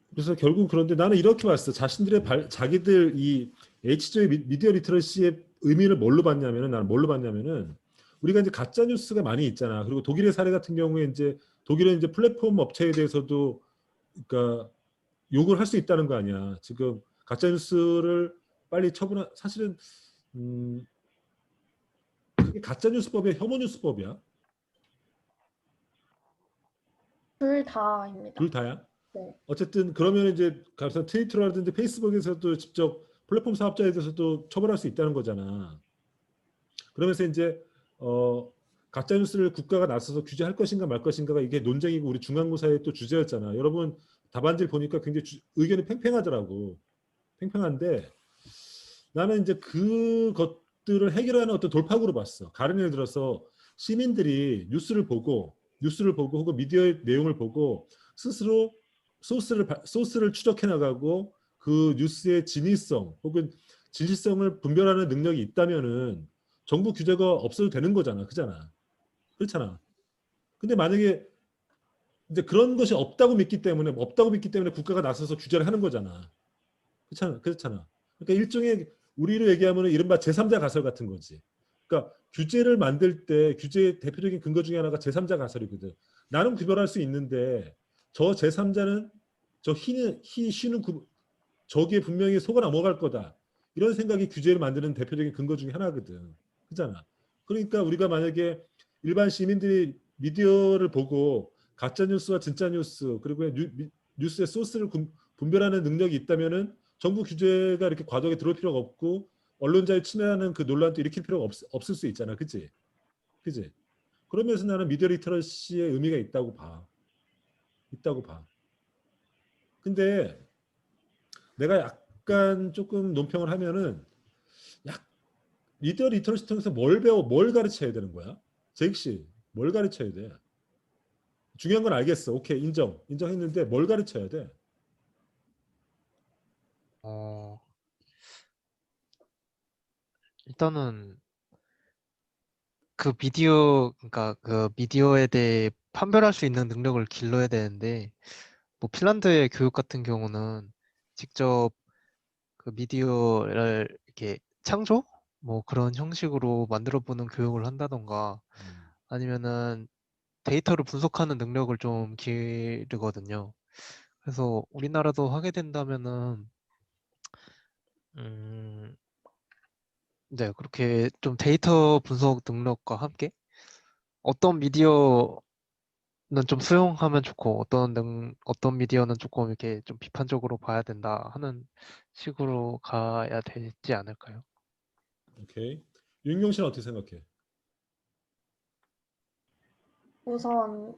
S1: 그래서 결국 그런데 나는 이렇게 봤어. 자기들 이 H조의 미디어 리터러시의 의미를 나는 뭘로 봤냐면은 우리가 이제 가짜 뉴스가 많이 있잖아. 그리고 독일의 사례 같은 경우에 독일은 이제 플랫폼 업체에 대해서도 그러니까 욕을 할 수 있다는 거 아니야. 지금 가짜 뉴스를 빨리 처분하 사실은 그게 가짜 뉴스법이야, 혐오 뉴스법이야?
S2: 둘 다입니다.
S1: 둘 다야?
S2: 네.
S1: 어쨌든 그러면 이제 가서 트위터라든지 페이스북에서도 직접 플랫폼 사업자에 대해서도 처벌할 수 있다는 거잖아. 그러면서 이제 가짜 뉴스를 국가가 나서서 규제할 것인가 말 것인가가 이게 논쟁이고 우리 중간고사의 또 주제였잖아. 여러분 답안지를 보니까 굉장히 의견이 팽팽하더라고. 팽팽한데 나는 이제 그것들을 해결하는 어떤 돌파구로 봤어. 다른 예를 들어서 시민들이 뉴스를 보고 혹은 미디어의 내용을 보고 스스로 소스를 추적해 나가고 그 뉴스의 진위성 혹은 진실성을 분별하는 능력이 있다면은 정부 규제가 없어도 되는 거잖아. 그렇잖아. 근데 만약에 이제 그런 것이 없다고 믿기 때문에 국가가 나서서 규제를 하는 거잖아. 그렇잖아. 그러니까 일종의 우리로 얘기하면 이른바 제3자 가설 같은 거지. 그러니까 규제를 만들 때 규제의 대표적인 근거 중에 하나가 제3자 가설이거든. 나는 구별할 수 있는데 저 제3자는 저 희는 저기에 분명히 속아 넘어갈 거다. 이런 생각이 규제를 만드는 대표적인 근거 중에 하나거든. 그렇잖아. 그러니까 우리가 만약에 일반 시민들이 미디어를 보고 가짜 뉴스와 진짜 뉴스 그리고 뉴스의 소스를 분별하는 능력이 있다면은 정부 규제가 이렇게 과도하게 들어올 필요가 없고 언론자유 침해하는 그 논란도 일으킬 필요가 없을 수 있잖아. 그치? 그러면서 나는 미디어 리터러시의 의미가 있다고 봐. 근데 내가 약간 조금 논평을 하면은 미디어 리터러시 통해서 뭘 가르쳐야 되는 거야? 제익 씨, 뭘 가르쳐야 돼? 중요한 건 알겠어. 오케이, 인정했는데 뭘 가르쳐야 돼?
S11: 일단은 그러니까 그 미디어에 대해 판별할 수 있는 능력을 길러야 되는데, 뭐 핀란드의 교육 같은 경우는 직접 그 미디어를 이렇게 창조? 뭐 그런 형식으로 만들어 보는 교육을 한다던가, 아니면은 데이터를 분석하는 능력을 좀 기르거든요. 그래서 우리나라도 하게 된다면은, 음, 네, 그렇게 좀 데이터 분석 능력과 함께 어떤 미디어는 좀 수용하면 좋고 어떤 미디어는 조금 이렇게 좀 비판적으로 봐야 된다 하는 식으로 가야 되지 않을까요?
S1: 오케이. 윤경 씨는 어떻게 생각해?
S2: 우선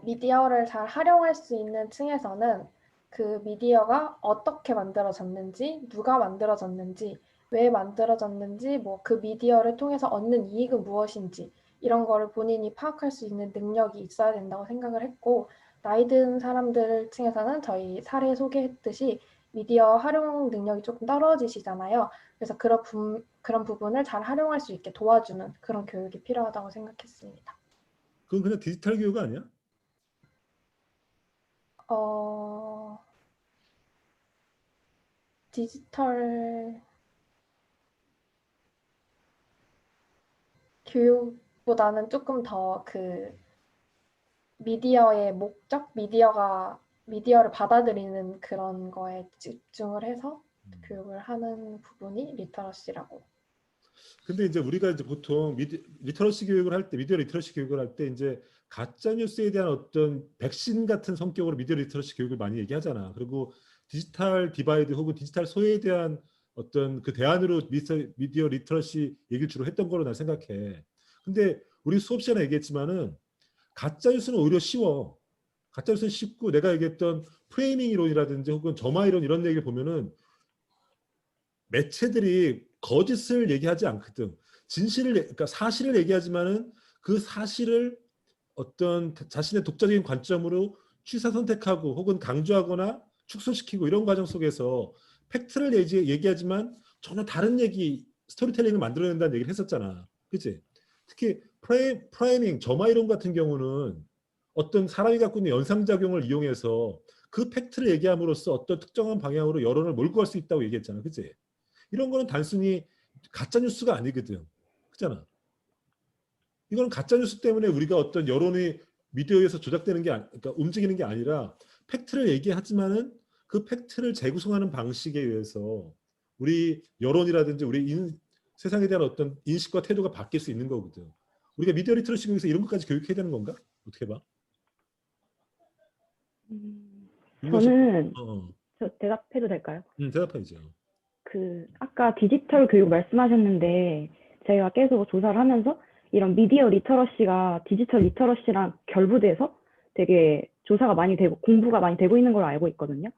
S2: 미디어를 잘 활용할 수 있는 층에서는 그 미디어가 어떻게 만들어졌는지, 누가 만들어졌는지, 왜 만들어졌는지, 뭐 그 미디어를 통해서 얻는 이익은 무엇인지 이런 거를 본인이 파악할 수 있는 능력이 있어야 된다고 생각을 했고, 나이 든 사람들 층에서는 저희 사례 소개했듯이 미디어 활용 능력이 조금 떨어지시잖아요. 그래서 그런 부분을 잘 활용할 수 있게 도와주는 그런 교육이 필요하다고 생각했습니다.
S1: 그건 그냥 디지털 교육 아니야?
S2: 디지털 교육보다는 조금 더 그 미디어의 목적, 미디어를 받아들이는 그런 거에 집중을 해서 교육을 하는 부분이 리터러시라고.
S1: 근데 이제 우리가 이제 보통 미디어 리터러시 교육을 할 때 이제 가짜 뉴스에 대한 어떤 백신 같은 성격으로 미디어 리터러시 교육을 많이 얘기하잖아. 그리고 디지털 디바이드 혹은 디지털 소외에 대한 어떤 그 대안으로 미디어 리터러시 얘기를 주로 했던 거로 난 생각해. 근데 우리 수업 시간에 얘기했지만은 가짜 뉴스는 오히려 쉬워. 가짜 뉴스는 쉽고 내가 얘기했던 프레이밍 이론이라든지 혹은 점화 이론 이런 얘기를 보면은 매체들이 거짓을 얘기하지 않거든. 그러니까 사실을 얘기하지만은 그 사실을 어떤 자신의 독자적인 관점으로 취사 선택하고 혹은 강조하거나 축소시키고 이런 과정 속에서 팩트를 얘기하지만 전혀 다른 스토리텔링을 만들어낸다는 얘기를 했었잖아. 그치? 특히 프레이밍, 점화 이론 같은 경우는 어떤 사람이 갖고 있는 연상작용을 이용해서 그 팩트를 얘기함으로써 어떤 특정한 방향으로 여론을 몰고 갈 수 있다고 얘기했잖아. 그치? 이런 거는 단순히 가짜 뉴스가 아니거든. 그렇잖아. 이거는 가짜 뉴스 때문에 우리가 어떤 여론이 미디어에서 조작되는 게 그러니까 움직이는 게 아니라 팩트를 얘기하지만은 그 팩트를 재구성하는 방식에 의해서 우리 여론이라든지 세상에 대한 어떤 인식과 태도가 바뀔 수 있는 거거든. 우리가 미디어 리터러시 교육에서 이런 것까지 교육해야 되는 건가? 어떻게 봐?
S12: 저는
S1: 어,
S12: 저 대답해도 될까요?
S1: 대답해야죠.
S12: 아까 디지털 교육 말씀하셨는데 제가 계속 조사를 하면서 이런 미디어 리터러시가 디지털 리터러시랑 결부돼서 되게 조사가 많이 되고 공부가 많이 되고 있는 걸로 알고 있거든요.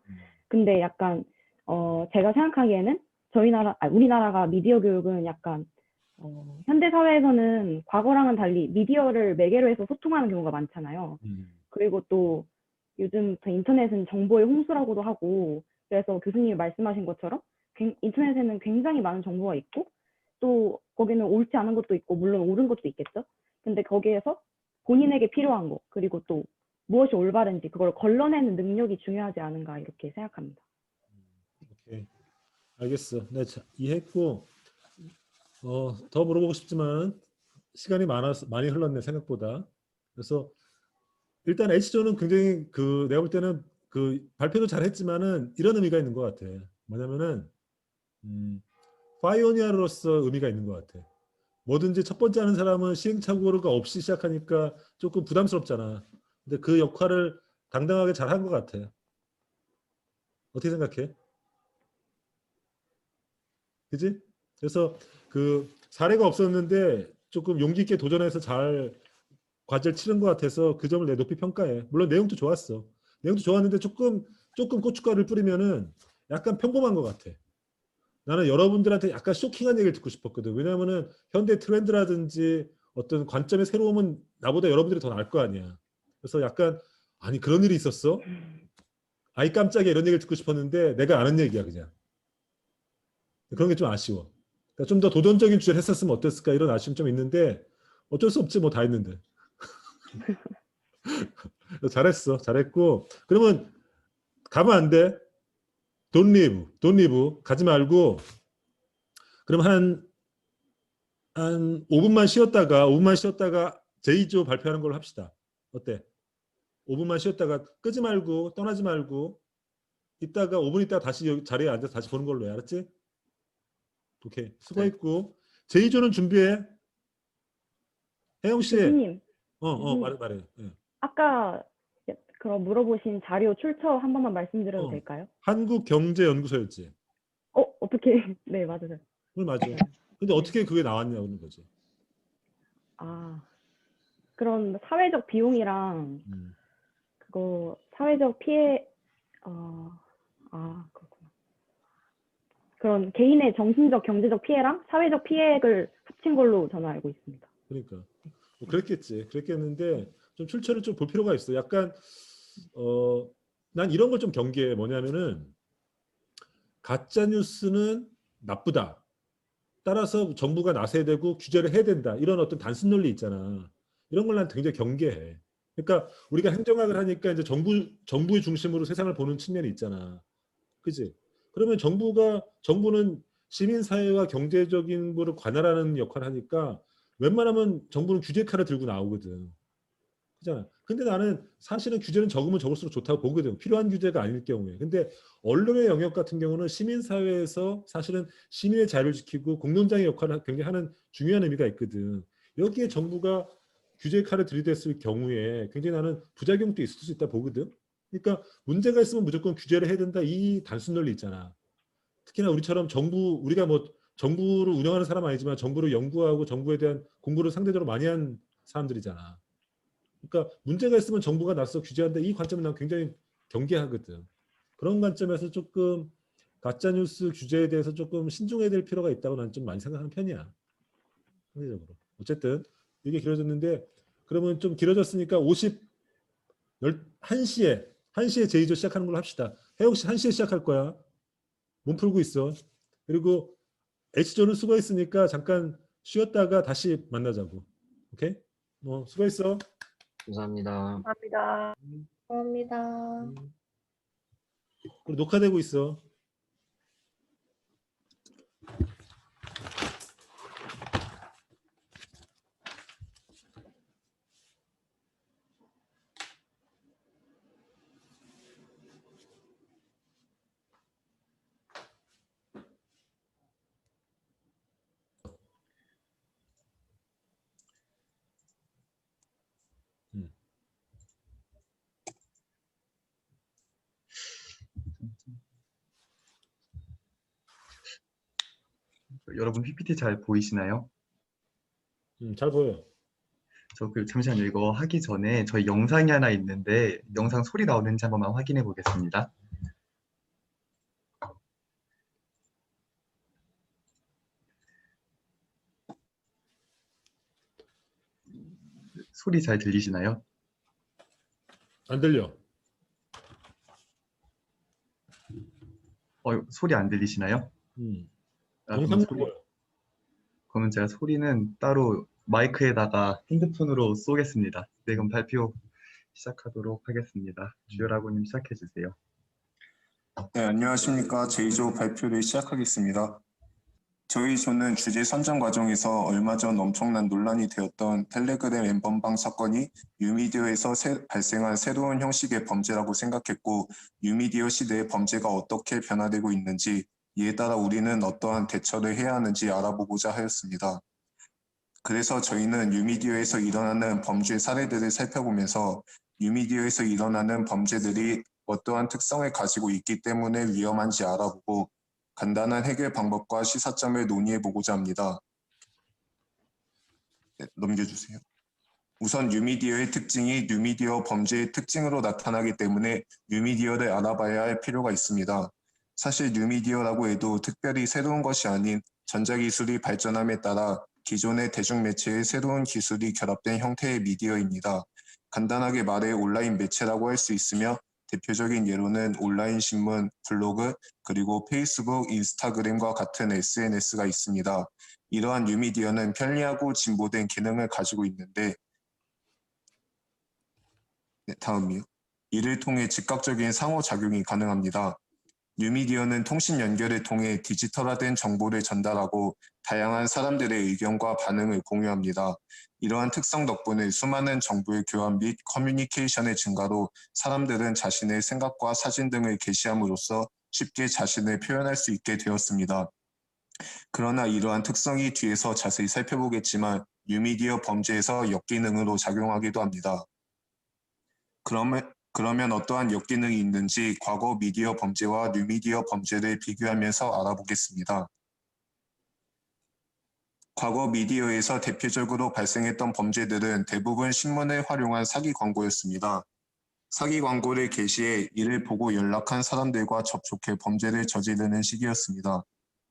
S12: 근데 약간 제가 생각하기에는 우리나라가 미디어 교육은 약간 현대 사회에서는 과거랑은 달리 미디어를 매개로 해서 소통하는 경우가 많잖아요. 그리고 또 요즘 인터넷은 정보의 홍수라고도 하고, 그래서 교수님이 말씀하신 것처럼 인터넷에는 굉장히 많은 정보가 있고 또 거기는 옳지 않은 것도 있고 물론 옳은 것도 있겠죠. 근데 거기에서 본인에게 필요한 거 그리고 또 무엇이 올바른지 그걸 걸러내는 능력이 중요하지 않은가 이렇게 생각합니다.
S1: 오케이. 알겠어. 네, 이해했고 더 물어보고 싶지만 시간이 많이 흘렀네 생각보다. 그래서 일단 H조는 굉장히 내가 볼 때는 발표도 잘했지만은 이런 의미가 있는 것 같아. 뭐냐면은 파이오니어로서 의미가 있는 것 같아. 뭐든지 첫 번째 하는 사람은 시행착오가 없이 시작하니까 조금 부담스럽잖아. 근데 그 역할을 당당하게 잘한 것 같아. 어떻게 생각해? 그지? 그래서 사례가 없었는데 조금 용기 있게 도전해서 잘 과제를 치른 것 같아서 그 점을 내 높이 평가해. 물론 내용도 좋았어. 내용도 좋았는데 조금 고춧가루를 뿌리면은 약간 평범한 것 같아. 나는 여러분들한테 약간 쇼킹한 얘기를 듣고 싶었거든. 왜냐하면은 현대 트렌드라든지 어떤 관점의 새로움은 나보다 여러분들이 더 나을 거 아니야. 그래서 약간 아니 그런 일이 있었어? 아이 깜짝이야 이런 얘기를 듣고 싶었는데 내가 아는 얘기야 그냥. 그런 게 좀 아쉬워. 그러니까 좀 더 도전적인 주제를 했었으면 어땠을까 이런 아쉬움 좀 있는데 어쩔 수 없지 뭐 다 했는데. 잘했어. 잘했고 그러면 가면 안 돼. Don't leave. Don't leave. 가지 말고 그럼 한 5분만 쉬었다가 제2조 발표하는 걸로 합시다. 어때? 5분만 쉬었다가 끄지 말고 떠나지 말고 이따가 5분 있다가 다시 여기 자리에 앉아서 다시 보는 걸로 해. 알았지? 오케이. 수고했고 제2조는 준비해. 혜영 씨.
S12: 교수님,
S1: 말해. 예.
S12: 아까 그럼 물어보신 자료 출처 한 번만 말씀드려도 될까요?
S1: 한국경제연구소였지.
S12: 어떻게? 네, 맞아요.
S1: 맞아. 근데 어떻게 그게 나왔냐는 거지.
S12: 그런 사회적 비용이랑 그거 사회적 피해 그렇구나. 그런 개인의 정신적 경제적 피해랑 사회적 피해를 합친 걸로 저는 알고 있습니다.
S1: 그러니까 뭐 그랬겠는데 좀 출처를 좀 볼 필요가 있어. 약간 난 이런 걸 좀 경계해. 뭐냐면은 가짜 뉴스는 나쁘다. 따라서 정부가 나서야 되고 규제를 해야 된다. 이런 어떤 단순 논리 있잖아. 이런 걸 난 굉장히 경계해. 그러니까 우리가 행정학을 하니까 이제 정부의 중심으로 세상을 보는 측면이 있잖아. 그지? 그러면 정부는 시민사회와 경제적인 거를 관할하는 역할을 하니까 웬만하면 정부는 규제 칼을 들고 나오거든. 그잖아. 근데 나는 사실은 규제는 적으면 적을수록 좋다고 보거든. 필요한 규제가 아닐 경우에. 근데 언론의 영역 같은 경우는 시민사회에서 사실은 시민의 자유를 지키고 공론장의 역할을 굉장히 하는 중요한 의미가 있거든. 여기에 정부가 규제 칼을 들이댔을 경우에 굉장히 나는 부작용도 있을 수 있다 보거든. 그러니까 문제가 있으면 무조건 규제를 해야 된다. 이 단순 논리 있잖아. 특히나 우리처럼 우리가 뭐 정부를 운영하는 사람 아니지만 정부를 연구하고 정부에 대한 공부를 상대적으로 많이 한 사람들이잖아. 그러니까 문제가 있으면 정부가 나서 규제한다. 이 관점은 난 굉장히 경계하거든. 그런 관점에서 조금 가짜뉴스 규제에 대해서 조금 신중해야 될 필요가 있다고 나는 좀 많이 생각하는 편이야. 상대적으로. 어쨌든 이게 길어졌는데 그러면 좀 길어졌으니까 1시에 제2조 시작하는 걸로 합시다. 혜영 씨 1시에 시작할 거야. 몸 풀고 있어. 그리고 H조는 수고했으니까 잠깐 쉬었다가 다시 만나자고. 오케이? 수고했어.
S4: 감사합니다.
S10: 감사합니다.
S2: 감사합니다.
S1: 그리고 녹화되고 있어.
S7: 여러분 PPT 잘 보이시나요?
S1: 잘 보여요.
S7: 잠시만요. 이거 하기 전에 저희 영상이 하나 있는데 영상 소리 나오는지 한 번만 확인해 보겠습니다. 소리 잘 들리시나요?
S1: 안 들려.
S7: 소리 안 들리시나요? 그럼
S1: 영상 보여.
S7: 그러면 제가 소리는 따로 마이크에다가 핸드폰으로 쏘겠습니다. 네, 그럼 발표 시작하도록 하겠습니다. 주열아고님 시작해 주세요.
S6: 네, 안녕하십니까. 제2조 발표를 시작하겠습니다. 저희 조는 주제 선정 과정에서 얼마 전 엄청난 논란이 되었던 텔레그램 엠번방 사건이 뉴미디어에서 발생한 새로운 형식의 범죄라고 생각했고, 뉴미디어 시대의 범죄가 어떻게 변화되고 있는지, 이에 따라 우리는 어떠한 대처를 해야 하는지 알아보고자 하였습니다. 그래서 저희는 뉴미디어에서 일어나는 범죄 사례들을 살펴보면서 뉴미디어에서 일어나는 범죄들이 어떠한 특성을 가지고 있기 때문에 위험한지 알아보고 간단한 해결 방법과 시사점을 논의해보고자 합니다. 네, 넘겨주세요. 우선 뉴미디어의 특징이 뉴미디어 범죄의 특징으로 나타나기 때문에 뉴미디어를 알아봐야 할 필요가 있습니다. 사실 뉴미디어라고 해도 특별히 새로운 것이 아닌 전자기술이 발전함에 따라 기존의 대중매체의 새로운 기술이 결합된 형태의 미디어입니다. 간단하게 말해 온라인 매체라고 할 수 있으며 대표적인 예로는 온라인 신문, 블로그, 그리고 페이스북, 인스타그램과 같은 SNS가 있습니다. 이러한 뉴미디어는 편리하고 진보된 기능을 가지고 있는데, 네, 다음이요. 이를 통해 즉각적인 상호작용이 가능합니다. 뉴미디어는 통신 연결을 통해 디지털화된 정보를 전달하고 다양한 사람들의 의견과 반응을 공유합니다. 이러한 특성 덕분에 수많은 정보의 교환 및 커뮤니케이션의 증가로 사람들은 자신의 생각과 사진 등을 게시함으로써 쉽게 자신을 표현할 수 있게 되었습니다. 그러나 이러한 특성이 뒤에서 자세히 살펴보겠지만 뉴미디어 범죄에서 역기능으로 작용하기도 합니다. 그러면 어떠한 역기능이 있는지 과거 미디어 범죄와 뉴미디어 범죄를 비교하면서 알아보겠습니다. 과거 미디어에서 대표적으로 발생했던 범죄들은 대부분 신문을 활용한 사기 광고였습니다. 사기 광고를 게시해 이를 보고 연락한 사람들과 접촉해 범죄를 저지르는 시기였습니다.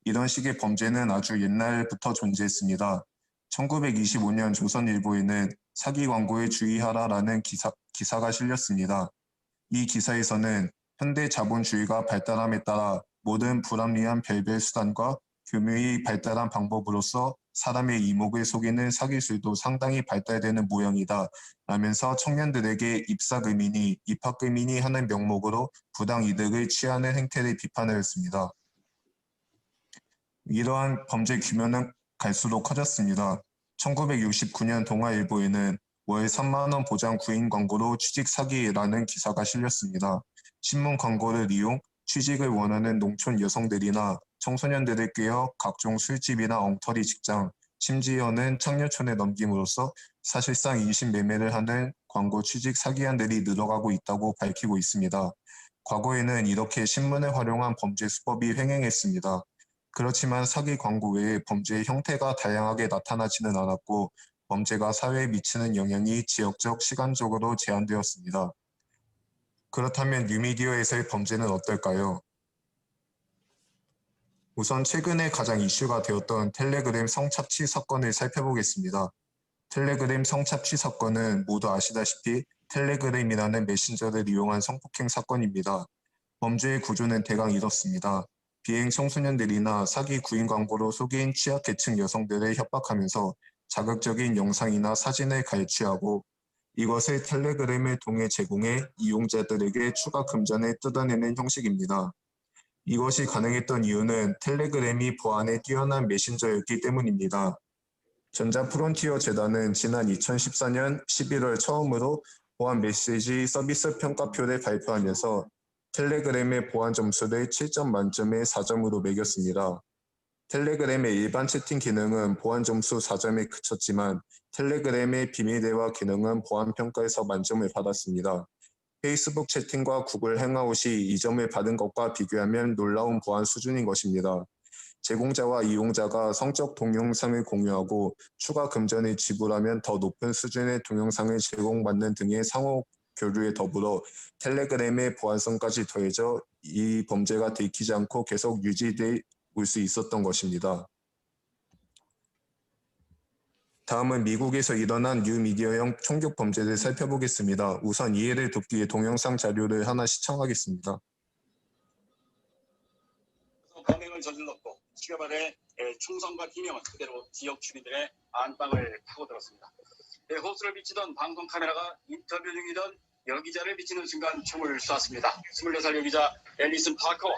S6: 이런 식의 범죄는 아주 옛날부터 존재했습니다. 1925년 조선일보에는 사기 광고에 주의하라라는 기사가 실렸습니다. 이 기사에서는 현대 자본주의가 발달함에 따라 모든 불합리한 별별 수단과 교묘히 발달한 방법으로서 사람의 이목을 속이는 사기술도 상당히 발달되는 모양이다 라면서 청년들에게 입학금이니 하는 명목으로 부당 이득을 취하는 행태를 비판하였습니다. 이러한 범죄 규모는 갈수록 커졌습니다. 1969년 동아일보에는 월 3만 원 보장 구인 광고로 취직 사기라는 기사가 실렸습니다. 신문 광고를 이용 취직을 원하는 농촌 여성들이나 청소년들을 꿰어 각종 술집이나 엉터리 직장, 심지어는 창녀촌에 넘김으로써 사실상 인신매매를 하는 광고 취직 사기犯들이 늘어가고 있다고 밝히고 있습니다. 과거에는 이렇게 신문을 활용한 범죄 수법이 횡행했습니다. 그렇지만 사기 광고 외에 범죄의 형태가 다양하게 나타나지는 않았고 범죄가 사회에 미치는 영향이 지역적, 시간적으로 제한되었습니다. 그렇다면 뉴미디어에서의 범죄는 어떨까요? 우선 최근에 가장 이슈가 되었던 텔레그램 성착취 사건을 살펴보겠습니다. 텔레그램 성착취 사건은 모두 아시다시피 텔레그램이라는 메신저를 이용한 성폭행 사건입니다. 범죄의 구조는 대강 이렇습니다. 비행 청소년들이나 사기 구인 광고로 속인 취약계층 여성들을 협박하면서 자극적인 영상이나 사진을 갈취하고 이것을 텔레그램을 통해 제공해 이용자들에게 추가 금전을 뜯어내는 형식입니다. 이것이 가능했던 이유는 텔레그램이 보안에 뛰어난 메신저였기 때문입니다. 전자프론티어 재단은 지난 2014년 11월 처음으로 보안 메시지 서비스 평가표를 발표하면서 텔레그램의 보안 점수를 7점 만점에 4점으로 매겼습니다. 텔레그램의 일반 채팅 기능은 보안 점수 4점에 그쳤지만 텔레그램의 비밀 대화 기능은 보안 평가에서 만점을 받았습니다. 페이스북 채팅과 구글 행아웃이 이 점을 받은 것과 비교하면 놀라운 보안 수준인 것입니다. 제공자와 이용자가 성적 동영상을 공유하고 추가 금전을 지불하면 더 높은 수준의 동영상을 제공받는 등의 상호 교류에 더불어 텔레그램의 보안성까지 더해져 이 범죄가 들키지 않고 계속 유지돼 올 수 있었던 것입니다. 다음은 미국에서 일어난 뉴미디어형 총격 범죄를 살펴보겠습니다. 우선 이해를 돕기 위해 동영상 자료를 하나 시청하겠습니다.
S14: 범행을 저질렀고 시가발의 충성과 희명은 그대로 지역 주민들의 안방을 파고들었습니다. 호수를 비치던 방송 카메라가 인터뷰 중이던 여기자를 비치는 순간 총을 쏘았습니다. 26살 여기자 앨리슨 파커와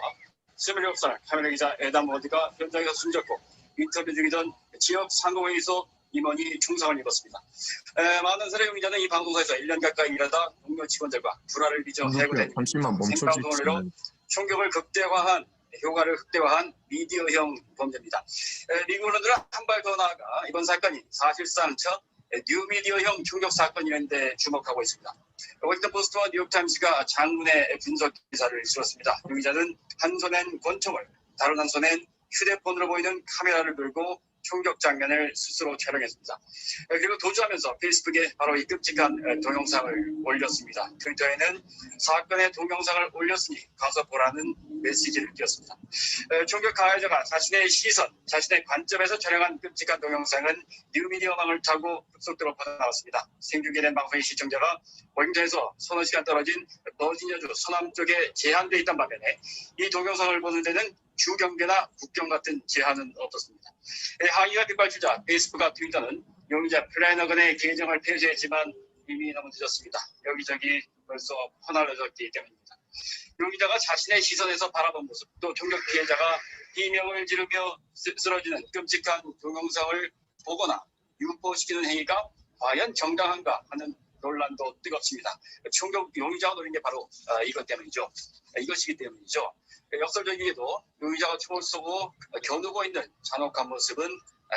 S14: 27살 카메라 기자 에담 워드가 현장에서 숨졌고 인터뷰 중이던 지역 상공회의소 임원이 중상을 입었습니다. 많은 사례 용의자는 이 방송사에서 1년 가까이 일하다 동료 직원들과 불화를 빚어 해고된 생방송으로 총격을 효과를 극대화한 미디어형 범죄입니다. 미국 언론들은 한 발 더 나아가 이번 사건이 사실상 첫 뉴미디어형 총격 사건이라는데 주목하고 있습니다. 워싱턴 포스트와 뉴욕타임스가 장문의 분석 기사를 실었습니다. 용의자는 한 손엔 권총을, 다른 한 손엔 휴대폰으로 보이는 카메라를 들고 총격 장면을 스스로 촬영했습니다. 그리고 도주하면서 페이스북에 바로 이 끔찍한 동영상을 올렸습니다. 트위터에는 사건의 동영상을 올렸으니 가서 보라는 메시지를 띄웠습니다. 총격 가해자가 자신의 시선, 자신의 관점에서 촬영한 끔찍한 동영상은 뉴미디어망을 타고 급속도로 퍼져나왔습니다. 생중계된 방송의 시청자가 워싱턴에서 서너 시간 떨어진 버지니아주 서남쪽에 제한돼 있던 반면에 이 동영상을 보는 데는 주경계나 국경 같은 제한은 없었습니다. 항의가 빗발치자 페이스북과 트위터는 용의자 플래너건의 계정을 폐쇄했지만 이미 너무 늦었습니다. 여기저기 벌써 퍼날려졌기 때문입니다. 용의자가 자신의 시선에서 바라본 모습, 또 총격 피해자가 비명을 지르며 쓰러지는 끔찍한 동영상을 보거나 유포시키는 행위가 과연 정당한가 하는 논란도 뜨겁습니다. 총격 용의자가 노린 게 바로 이것이기 때문이죠. 역설적이게도 용의자가 총을 쏘고 겨누고 있는 잔혹한 모습은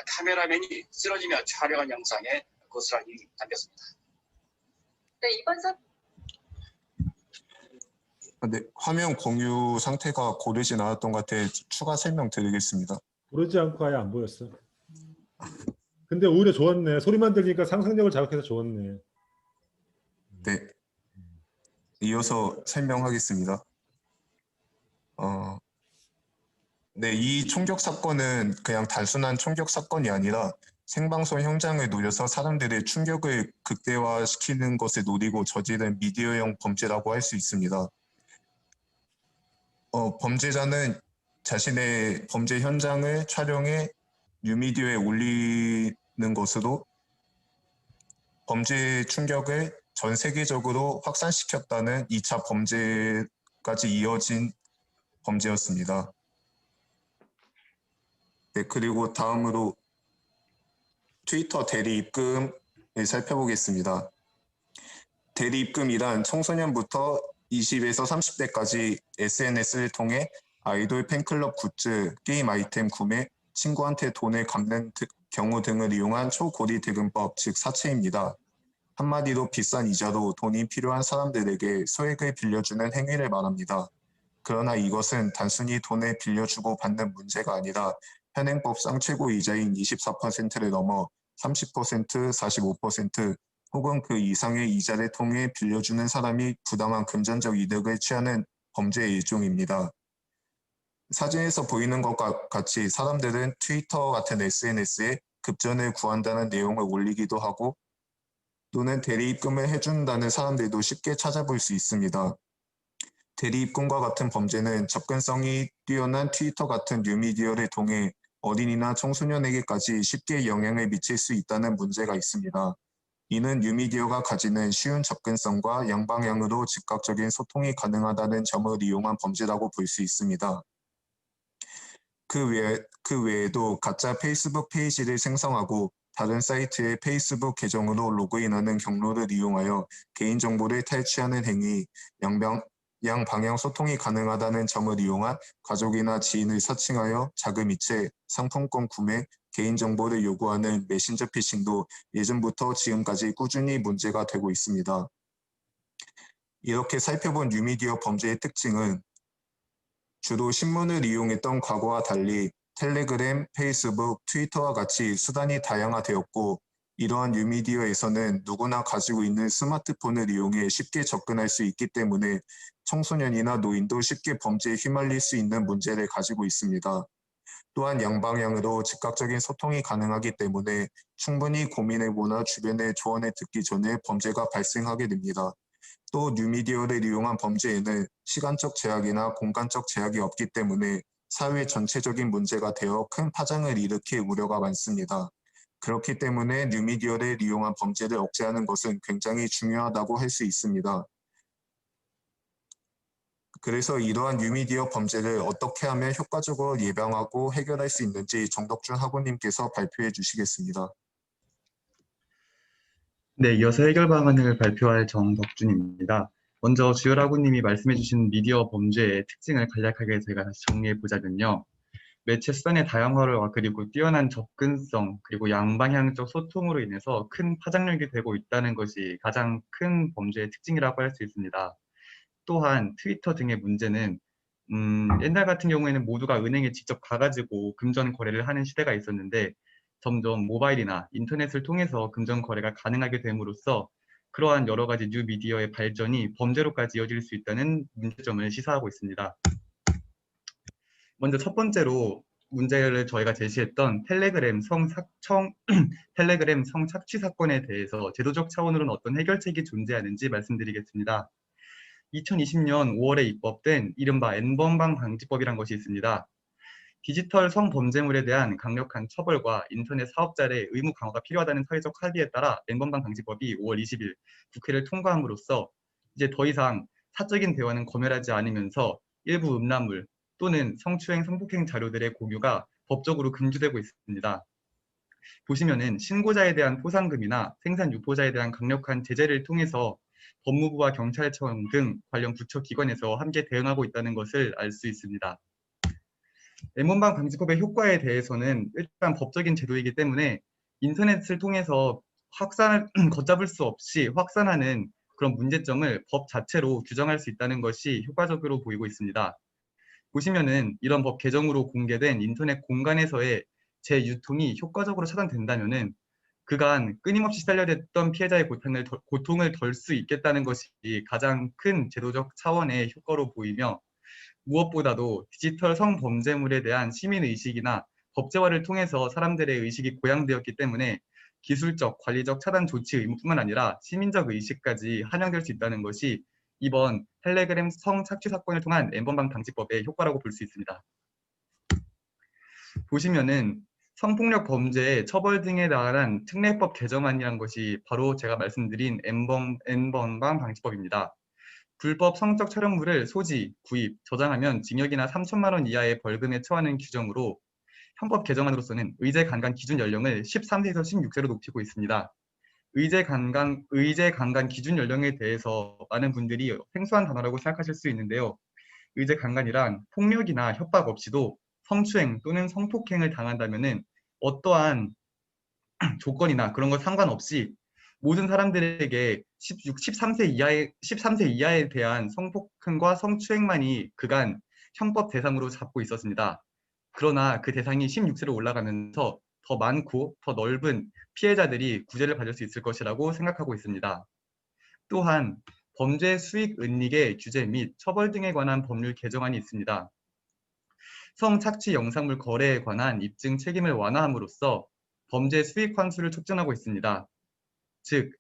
S14: 카메라맨이 쓰러지며 촬영한 영상에 고스란히 담겼습니다.
S15: 네, 이번 사건
S6: 네, 화면 공유 상태가 고르진 않았던 것 같아 추가 설명 드리겠습니다.
S1: 고르지 않고 아예 안 보였어. 근데 오히려 좋았네. 소리만 들리니까 상상력을 자극해서 좋았네.
S6: 네, 이어서 설명하겠습니다. 네, 이 총격 사건은 그냥 단순한 총격 사건이 아니라 생방송 현장을 노려서 사람들의 충격을 극대화시키는 것을 노리고 저지른 미디어형 범죄라고 할 수 있습니다. 범죄자는 자신의 범죄 현장을 촬영해 뉴미디어에 올리는 것으로 범죄 충격을 전 세계적으로 확산시켰다는 2차 범죄까지 이어진 범죄였습니다. 네, 그리고 다음으로 트위터 대리 입금을 살펴보겠습니다. 대리 입금이란 청소년부터 20에서 30대까지 SNS를 통해 아이돌 팬클럽 굿즈, 게임 아이템 구매, 친구한테 돈을 갚는 경우 등을 이용한 초고리 대금법, 즉 사채입니다. 한마디로 비싼 이자로 돈이 필요한 사람들에게 소액을 빌려주는 행위를 말합니다. 그러나 이것은 단순히 돈을 빌려주고 받는 문제가 아니라 현행법상 최고 이자인 24%를 넘어 30%, 45% 혹은 그 이상의 이자를 통해 빌려주는 사람이 부당한 금전적 이득을 취하는 범죄의 일종입니다. 사진에서 보이는 것과 같이 사람들은 트위터 같은 SNS에 급전을 구한다는 내용을 올리기도 하고 또는 대리입금을 해준다는 사람들도 쉽게 찾아볼 수 있습니다. 대리입금과 같은 범죄는 접근성이 뛰어난 트위터 같은 뉴미디어를 통해 어린이나 청소년에게까지 쉽게 영향을 미칠 수 있다는 문제가 있습니다. 이는 뉴미디어가 가지는 쉬운 접근성과 양방향으로 즉각적인 소통이 가능하다는 점을 이용한 범죄라고 볼 수 있습니다. 그 외에도 가짜 페이스북 페이지를 생성하고 다른 사이트의 페이스북 계정으로 로그인하는 경로를 이용하여 개인정보를 탈취하는 행위, 양방향 소통이 가능하다는 점을 이용한 가족이나 지인을 사칭하여 자금 이체, 상품권 구매, 개인정보를 요구하는 메신저 피싱도 예전부터 지금까지 꾸준히 문제가 되고 있습니다. 이렇게 살펴본 뉴미디어 범죄의 특징은 주로 신문을 이용했던 과거와 달리 텔레그램, 페이스북, 트위터와 같이 수단이 다양화되었고 이러한 뉴미디어에서는 누구나 가지고 있는 스마트폰을 이용해 쉽게 접근할 수 있기 때문에 청소년이나 노인도 쉽게 범죄에 휘말릴 수 있는 문제를 가지고 있습니다. 또한 양방향으로 즉각적인 소통이 가능하기 때문에 충분히 고민해보나 주변의 조언을 듣기 전에 범죄가 발생하게 됩니다. 또 뉴미디어를 이용한 범죄에는 시간적 제약이나 공간적 제약이 없기 때문에 사회 전체적인 문제가 되어 큰 파장을 일으킬 우려가 많습니다. 그렇기 때문에 뉴미디어를 이용한 범죄를 억제하는 것은 굉장히 중요하다고 할 수 있습니다. 그래서 이러한 뉴미디어 범죄를 어떻게 하면 효과적으로 예방하고 해결할 수 있는지 정덕준 학우님께서 발표해 주시겠습니다.
S7: 네, 이어서 해결 방안을 발표할 정덕준입니다. 먼저 주열 학우님이 말씀해 주신 미디어 범죄의 특징을 간략하게 제가 다시 정리해 보자면요. 매체 수단의 다양화와 그리고 뛰어난 접근성 그리고 양방향적 소통으로 인해서 큰 파장력이 되고 있다는 것이 가장 큰 범죄의 특징이라고 할 수 있습니다. 또한 트위터 등의 문제는 옛날 같은 경우에는 모두가 은행에 직접 가가지고 금전 거래를 하는 시대가 있었는데 점점 모바일이나 인터넷을 통해서 금전 거래가 가능하게 됨으로써 그러한 여러 가지 뉴미디어의 발전이 범죄로까지 이어질 수 있다는 문제점을 시사하고 있습니다. 먼저 첫 번째로 문제를 저희가 제시했던 텔레그램 성착취 사건에 대해서 제도적 차원으로는 어떤 해결책이 존재하는지 말씀드리겠습니다. 2020년 5월에 입법된 이른바 N번방 방지법이란 것이 있습니다. 디지털 성범죄물에 대한 강력한 처벌과 인터넷 사업자의 의무 강화가 필요하다는 사회적 합의에 따라 N번방 방지법이 5월 20일 국회를 통과함으로써 이제 더 이상 사적인 대화는 검열하지 않으면서 일부 음란물 또는 성추행, 성폭행 자료들의 공유가 법적으로 금지되고 있습니다. 보시면은 신고자에 대한 포상금이나 생산 유포자에 대한 강력한 제재를 통해서 법무부와 경찰청 등 관련 부처 기관에서 함께 대응하고 있다는 것을 알 수 있습니다. N번방 방지법의 효과에 대해서는 일단 법적인 제도이기 때문에 인터넷을 통해서 걷잡을 수 없이 확산하는 그런 문제점을 법 자체로 규정할 수 있다는 것이 효과적으로 보이고 있습니다. 보시면은 이런 법 개정으로 공개된 인터넷 공간에서의 재유통이 효과적으로 차단된다면은 그간 끊임없이 시달려댔던 피해자의 고통을 덜 수 있겠다는 것이 가장 큰 제도적 차원의 효과로 보이며 무엇보다도 디지털 성범죄물에 대한 시민의식이나 법제화를 통해서 사람들의 의식이 고양되었기 때문에 기술적, 관리적 차단 조치 의무뿐만 아니라 시민적 의식까지 반영될 수 있다는 것이 이번 텔레그램 성착취 사건을 통한 N번방 방지법의 효과라고 볼 수 있습니다. 보시면은 성폭력 범죄의 처벌 등에 관한 특례법 개정안이란 것이 바로 제가 말씀드린 N번방 방지법입니다. 불법 성적 촬영물을 소지, 구입, 저장하면 징역이나 3천만 원 이하의 벌금에 처하는 규정으로 형법 개정안으로서는 의제 강간 기준 연령을 13세에서 16세로 높이고 있습니다. 의제 강간 기준 연령에 대해서 많은 분들이 생소한 단어라고 생각하실 수 있는데요. 의제 강간이란 폭력이나 협박 없이도 성추행 또는 성폭행을 당한다면은 어떠한 조건이나 그런 것 상관없이 모든 사람들에게 13세 이하에 대한 성폭행과 성추행만이 그간 형법 대상으로 잡고 있었습니다. 그러나 그 대상이 16세로 올라가면서 더 많고 더 넓은 피해자들이 구제를 받을 수 있을 것이라고 생각하고 있습니다. 또한 범죄 수익 은닉의 규제 및 처벌 등에 관한 법률 개정안이 있습니다. 성착취 영상물 거래에 관한 입증 책임을 완화함으로써 범죄 수익 환수를 촉진하고 있습니다. 즉,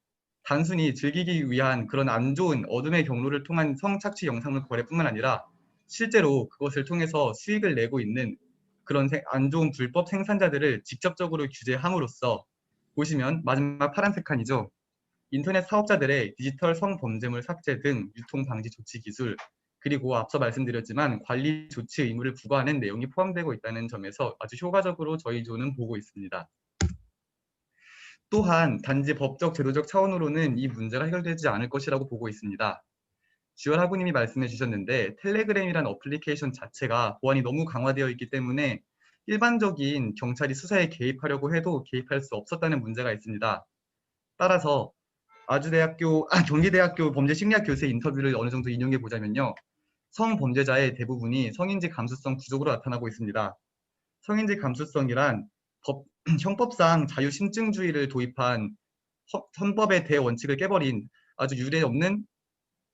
S7: 단순히 즐기기 위한 그런 안 좋은 어둠의 경로를 통한 성착취 영상물 거래뿐만 아니라 실제로 그것을 통해서 수익을 내고 있는 그런 안 좋은 불법 생산자들을 직접적으로 규제함으로써 보시면 마지막 파란색 칸이죠. 인터넷 사업자들의 디지털 성범죄물 삭제 등 유통 방지 조치 기술 그리고 앞서 말씀드렸지만 관리 조치 의무를 부과하는 내용이 포함되고 있다는 점에서 아주 효과적으로 저희 조는 보고 있습니다. 또한 단지 법적 제도적 차원으로는 이 문제가 해결되지 않을 것이라고 보고 있습니다. 주열 학우님이 말씀해 주셨는데 텔레그램이란 어플리케이션 자체가 보안이 너무 강화되어 있기 때문에 일반적인 경찰이 수사에 개입하려고 해도 개입할 수 없었다는 문제가 있습니다. 따라서 경기대학교 범죄심리학 교수의 인터뷰를 어느 정도 인용해 보자면요. 성범죄자의 대부분이 성인지 감수성 부족으로 나타나고 있습니다. 성인지 감수성이란 형법상 자유심증주의를 도입한 헌법의 대원칙을 깨버린 아주 유례 없는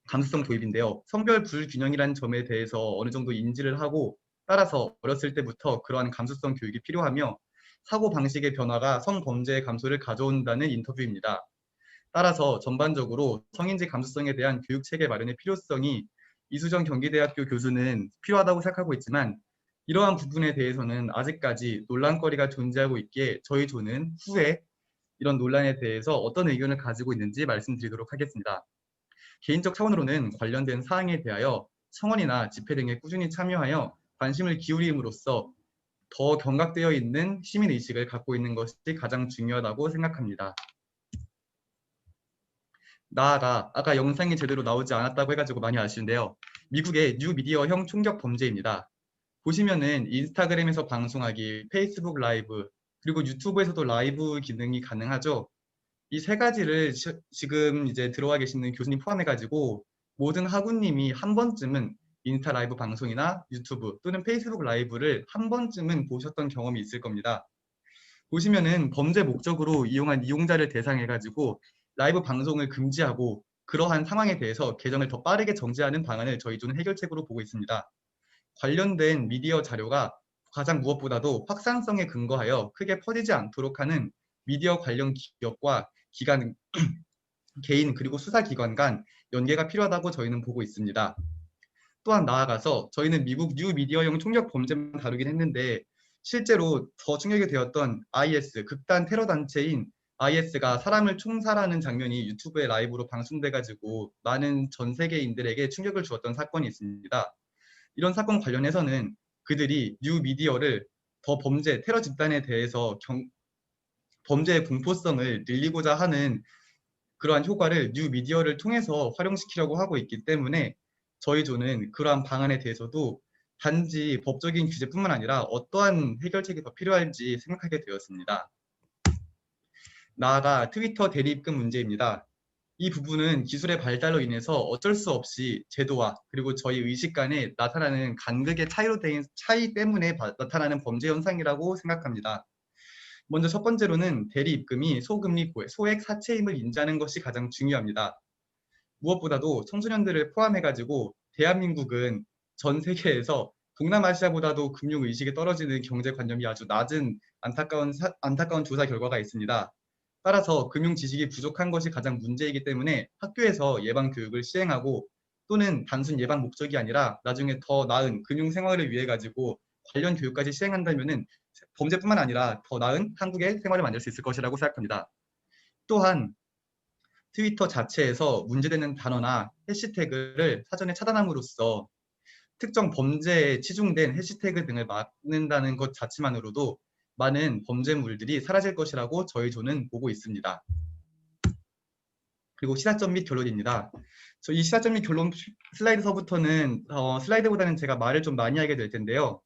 S7: 감수성 도입인데요. 성별 불균형이라는 점에 대해서 어느 정도 인지를 하고 따라서 어렸을 때부터 그러한 감수성 교육이 필요하며 사고 방식의 변화가 성범죄의 감소를 가져온다는 인터뷰입니다. 따라서 전반적으로 성인지 감수성에 대한 교육 체계 마련의 필요성이 이수정 경기대학교 교수는 필요하다고 생각하고 있지만 이러한 부분에 대해서는 아직까지 논란거리가 존재하고 있기에 저희 조는 후에 이런 논란에 대해서 어떤 의견을 가지고 있는지 말씀드리도록 하겠습니다. 개인적 차원으로는 관련된 사항에 대하여 청원이나 집회 등에 꾸준히 참여하여 관심을 기울임으로써 더 경각되어 있는 시민의식을 갖고 있는 것이 가장 중요하다고 생각합니다. 나아가 아까 영상이 제대로 나오지 않았다고 해가지고 많이 아쉬운데요. 미국의 뉴미디어형 총격 범죄입니다. 보시면은 인스타그램에서 방송하기, 페이스북 라이브, 그리고 유튜브에서도 라이브 기능이 가능하죠. 이 세 가지를 지금 이제 들어와 계시는 교수님 포함해가지고 모든 학우님이 한 번쯤은 인스타 라이브 방송이나 유튜브 또는 페이스북 라이브를 한 번쯤은 보셨던 경험이 있을 겁니다. 보시면은 범죄 목적으로 이용한 이용자를 대상해가지고 라이브 방송을 금지하고 그러한 상황에 대해서 계정을 더 빠르게 정지하는 방안을 저희 조는 해결책으로 보고 있습니다. 관련된 미디어 자료가 가장 무엇보다도 확산성에 근거하여 크게 퍼지지 않도록 하는 미디어 관련 기업과 기관, 개인 그리고 수사기관 간 연계가 필요하다고 저희는 보고 있습니다. 또한 나아가서 저희는 미국 뉴미디어형 총격 범죄만 다루긴 했는데 실제로 더 충격이 되었던 IS, 극단 테러 단체인 IS가 사람을 총살하는 장면이 유튜브에 라이브로 방송돼가지고 많은 전 세계인들에게 충격을 주었던 사건이 있습니다. 이런 사건 관련해서는 그들이 뉴미디어를 더 범죄, 테러 집단에 대해서 범죄의 공포성을 늘리고자 하는 그러한 효과를 뉴미디어를 통해서 활용시키려고 하고 있기 때문에 저희 조는 그러한 방안에 대해서도 단지 법적인 규제뿐만 아니라 어떠한 해결책이 더 필요할지 생각하게 되었습니다. 나아가 트위터 대리입금 문제입니다. 이 부분은 기술의 발달로 인해서 어쩔 수 없이 제도와 그리고 저희 의식 간에 나타나는 간극의 차이 때문에 나타나는 범죄 현상이라고 생각합니다. 먼저 첫 번째로는 대리입금이 소금리 소액 사채임을 인지하는 것이 가장 중요합니다. 무엇보다도 청소년들을 포함해가지고 대한민국은 전 세계에서 동남아시아보다도 금융의식이 떨어지는 경제관념이 아주 낮은 안타까운 조사 결과가 있습니다. 따라서 금융지식이 부족한 것이 가장 문제이기 때문에 학교에서 예방교육을 시행하고 또는 단순 예방 목적이 아니라 나중에 더 나은 금융생활을 위해 가지고 관련 교육까지 시행한다면 범죄뿐만 아니라 더 나은 한국의 생활을 만들 수 있을 것이라고 생각합니다. 또한 트위터 자체에서 문제되는 단어나 해시태그를 사전에 차단함으로써 특정 범죄에 치중된 해시태그 등을 막는다는 것 자체만으로도 많은 범죄물들이 사라질 것이라고 저희 조는 보고 있습니다. 그리고 시사점 및 결론입니다. 이 시사점 및 결론 슬라이드서부터는 슬라이드보다는 제가 말을 좀 많이 하게 될 텐데요.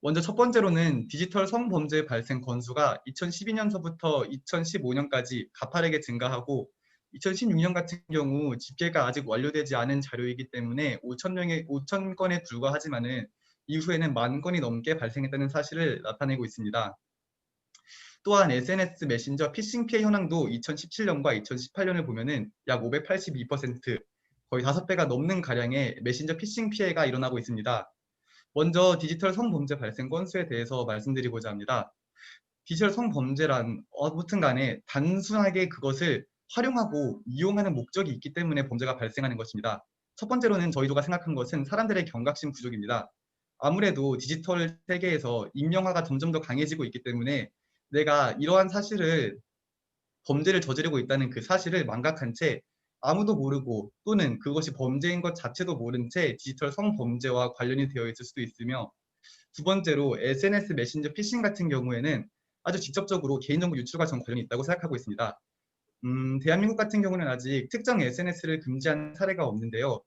S7: 먼저 첫 번째로는 디지털 성범죄 발생 건수가 2012년서부터 2015년까지 가파르게 증가하고 2016년 같은 경우 집계가 아직 완료되지 않은 자료이기 때문에 5천 건에 불과하지만은 이후에는 10,000건이 넘게 발생했다는 사실을 나타내고 있습니다. 또한 SNS 메신저 피싱 피해 현황도 2017년과 2018년을 보면은 약 582%, 거의 5배가 넘는 가량의 메신저 피싱 피해가 일어나고 있습니다. 먼저 디지털 성범죄 발생 건수에 대해서 말씀드리고자 합니다. 디지털 성범죄란 아무튼 간에 단순하게 그것을 활용하고 이용하는 목적이 있기 때문에 범죄가 발생하는 것입니다. 첫 번째로는 저희도가 생각한 것은 사람들의 경각심 부족입니다. 아무래도 디지털 세계에서 익명화가 점점 더 강해지고 있기 때문에 내가 이러한 사실을 범죄를 저지르고 있다는 그 사실을 망각한 채 아무도 모르고 또는 그것이 범죄인 것 자체도 모른 채 디지털 성범죄와 관련이 되어 있을 수도 있으며 두 번째로 SNS 메신저 피싱 같은 경우에는 아주 직접적으로 개인정보 유출과 전 관련이 있다고 생각하고 있습니다. 대한민국 같은 경우는 아직 특정 SNS를 금지한 사례가 없는데요.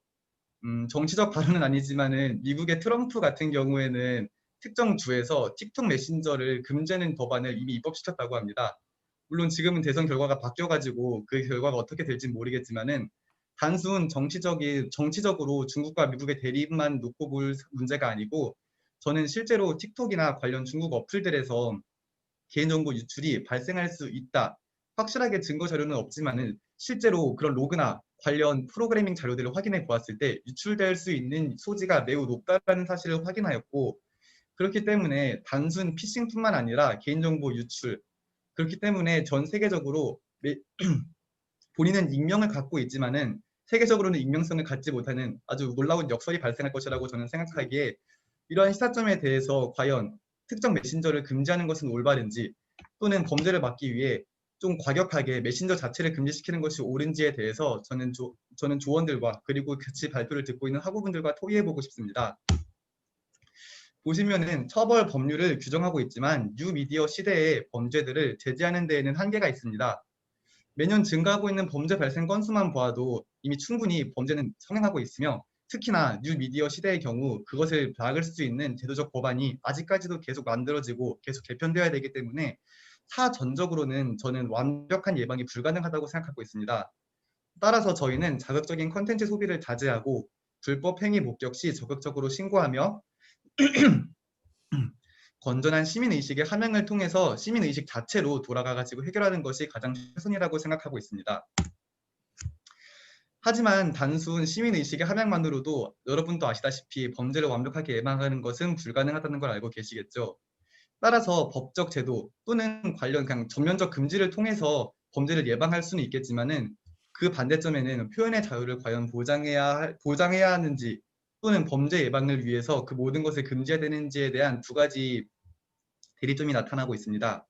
S7: 정치적 발언은 아니지만은 미국의 트럼프 같은 경우에는 특정 주에서 틱톡 메신저를 금지하는 법안을 이미 입법시켰다고 합니다. 물론 지금은 대선 결과가 바뀌어가지고 그 결과가 어떻게 될지 모르겠지만은 단순 정치적으로 중국과 미국의 대립만 놓고 볼 문제가 아니고 저는 실제로 틱톡이나 관련 중국 어플들에서 개인정보 유출이 발생할 수 있다. 확실하게 증거 자료는 없지만은 실제로 그런 로그나 관련 프로그래밍 자료들을 확인해 보았을 때 유출될 수 있는 소지가 매우 높다는 사실을 확인하였고, 그렇기 때문에 단순 피싱뿐만 아니라 개인정보 유출, 그렇기 때문에 전 세계적으로 본인은 익명을 갖고 있지만은 세계적으로는 익명성을 갖지 못하는 아주 놀라운 역설이 발생할 것이라고 저는 생각하기에, 이러한 시사점에 대해서 과연 특정 메신저를 금지하는 것은 올바른지, 또는 범죄를 막기 위해 좀 과격하게 메신저 자체를 금지시키는 것이 옳은지에 대해서 저는 조원들과 그리고 같이 발표를 듣고 있는 학우분들과 토의해보고 싶습니다. 보시면은 처벌 법률을 규정하고 있지만 뉴미디어 시대의 범죄들을 제재하는 데에는 한계가 있습니다. 매년 증가하고 있는 범죄 발생 건수만 보아도 이미 충분히 범죄는 성행하고 있으며, 특히나 뉴미디어 시대의 경우 그것을 막을 수 있는 제도적 법안이 아직까지도 계속 만들어지고 계속 개편되어야 되기 때문에 사전적으로는 저는 완벽한 예방이 불가능하다고 생각하고 있습니다. 따라서 저희는 자극적인 콘텐츠 소비를 자제하고 불법 행위 목격 시 적극적으로 신고하며 건전한 시민의식의 함양을 통해서 시민의식 자체로 돌아가가지고 해결하는 것이 가장 최선이라고 생각하고 있습니다. 하지만 단순 시민의식의 함양만으로도 여러분도 아시다시피 범죄를 완벽하게 예방하는 것은 불가능하다는 걸 알고 계시겠죠. 따라서 법적 제도 또는 관련 그냥 전면적 금지를 통해서 범죄를 예방할 수는 있겠지만은, 그 반대점에는 표현의 자유를 과연 보장해야 하는지, 또는 범죄 예방을 위해서 그 모든 것을 금지해야 되는지에 대한 두 가지 대리점이 나타나고 있습니다.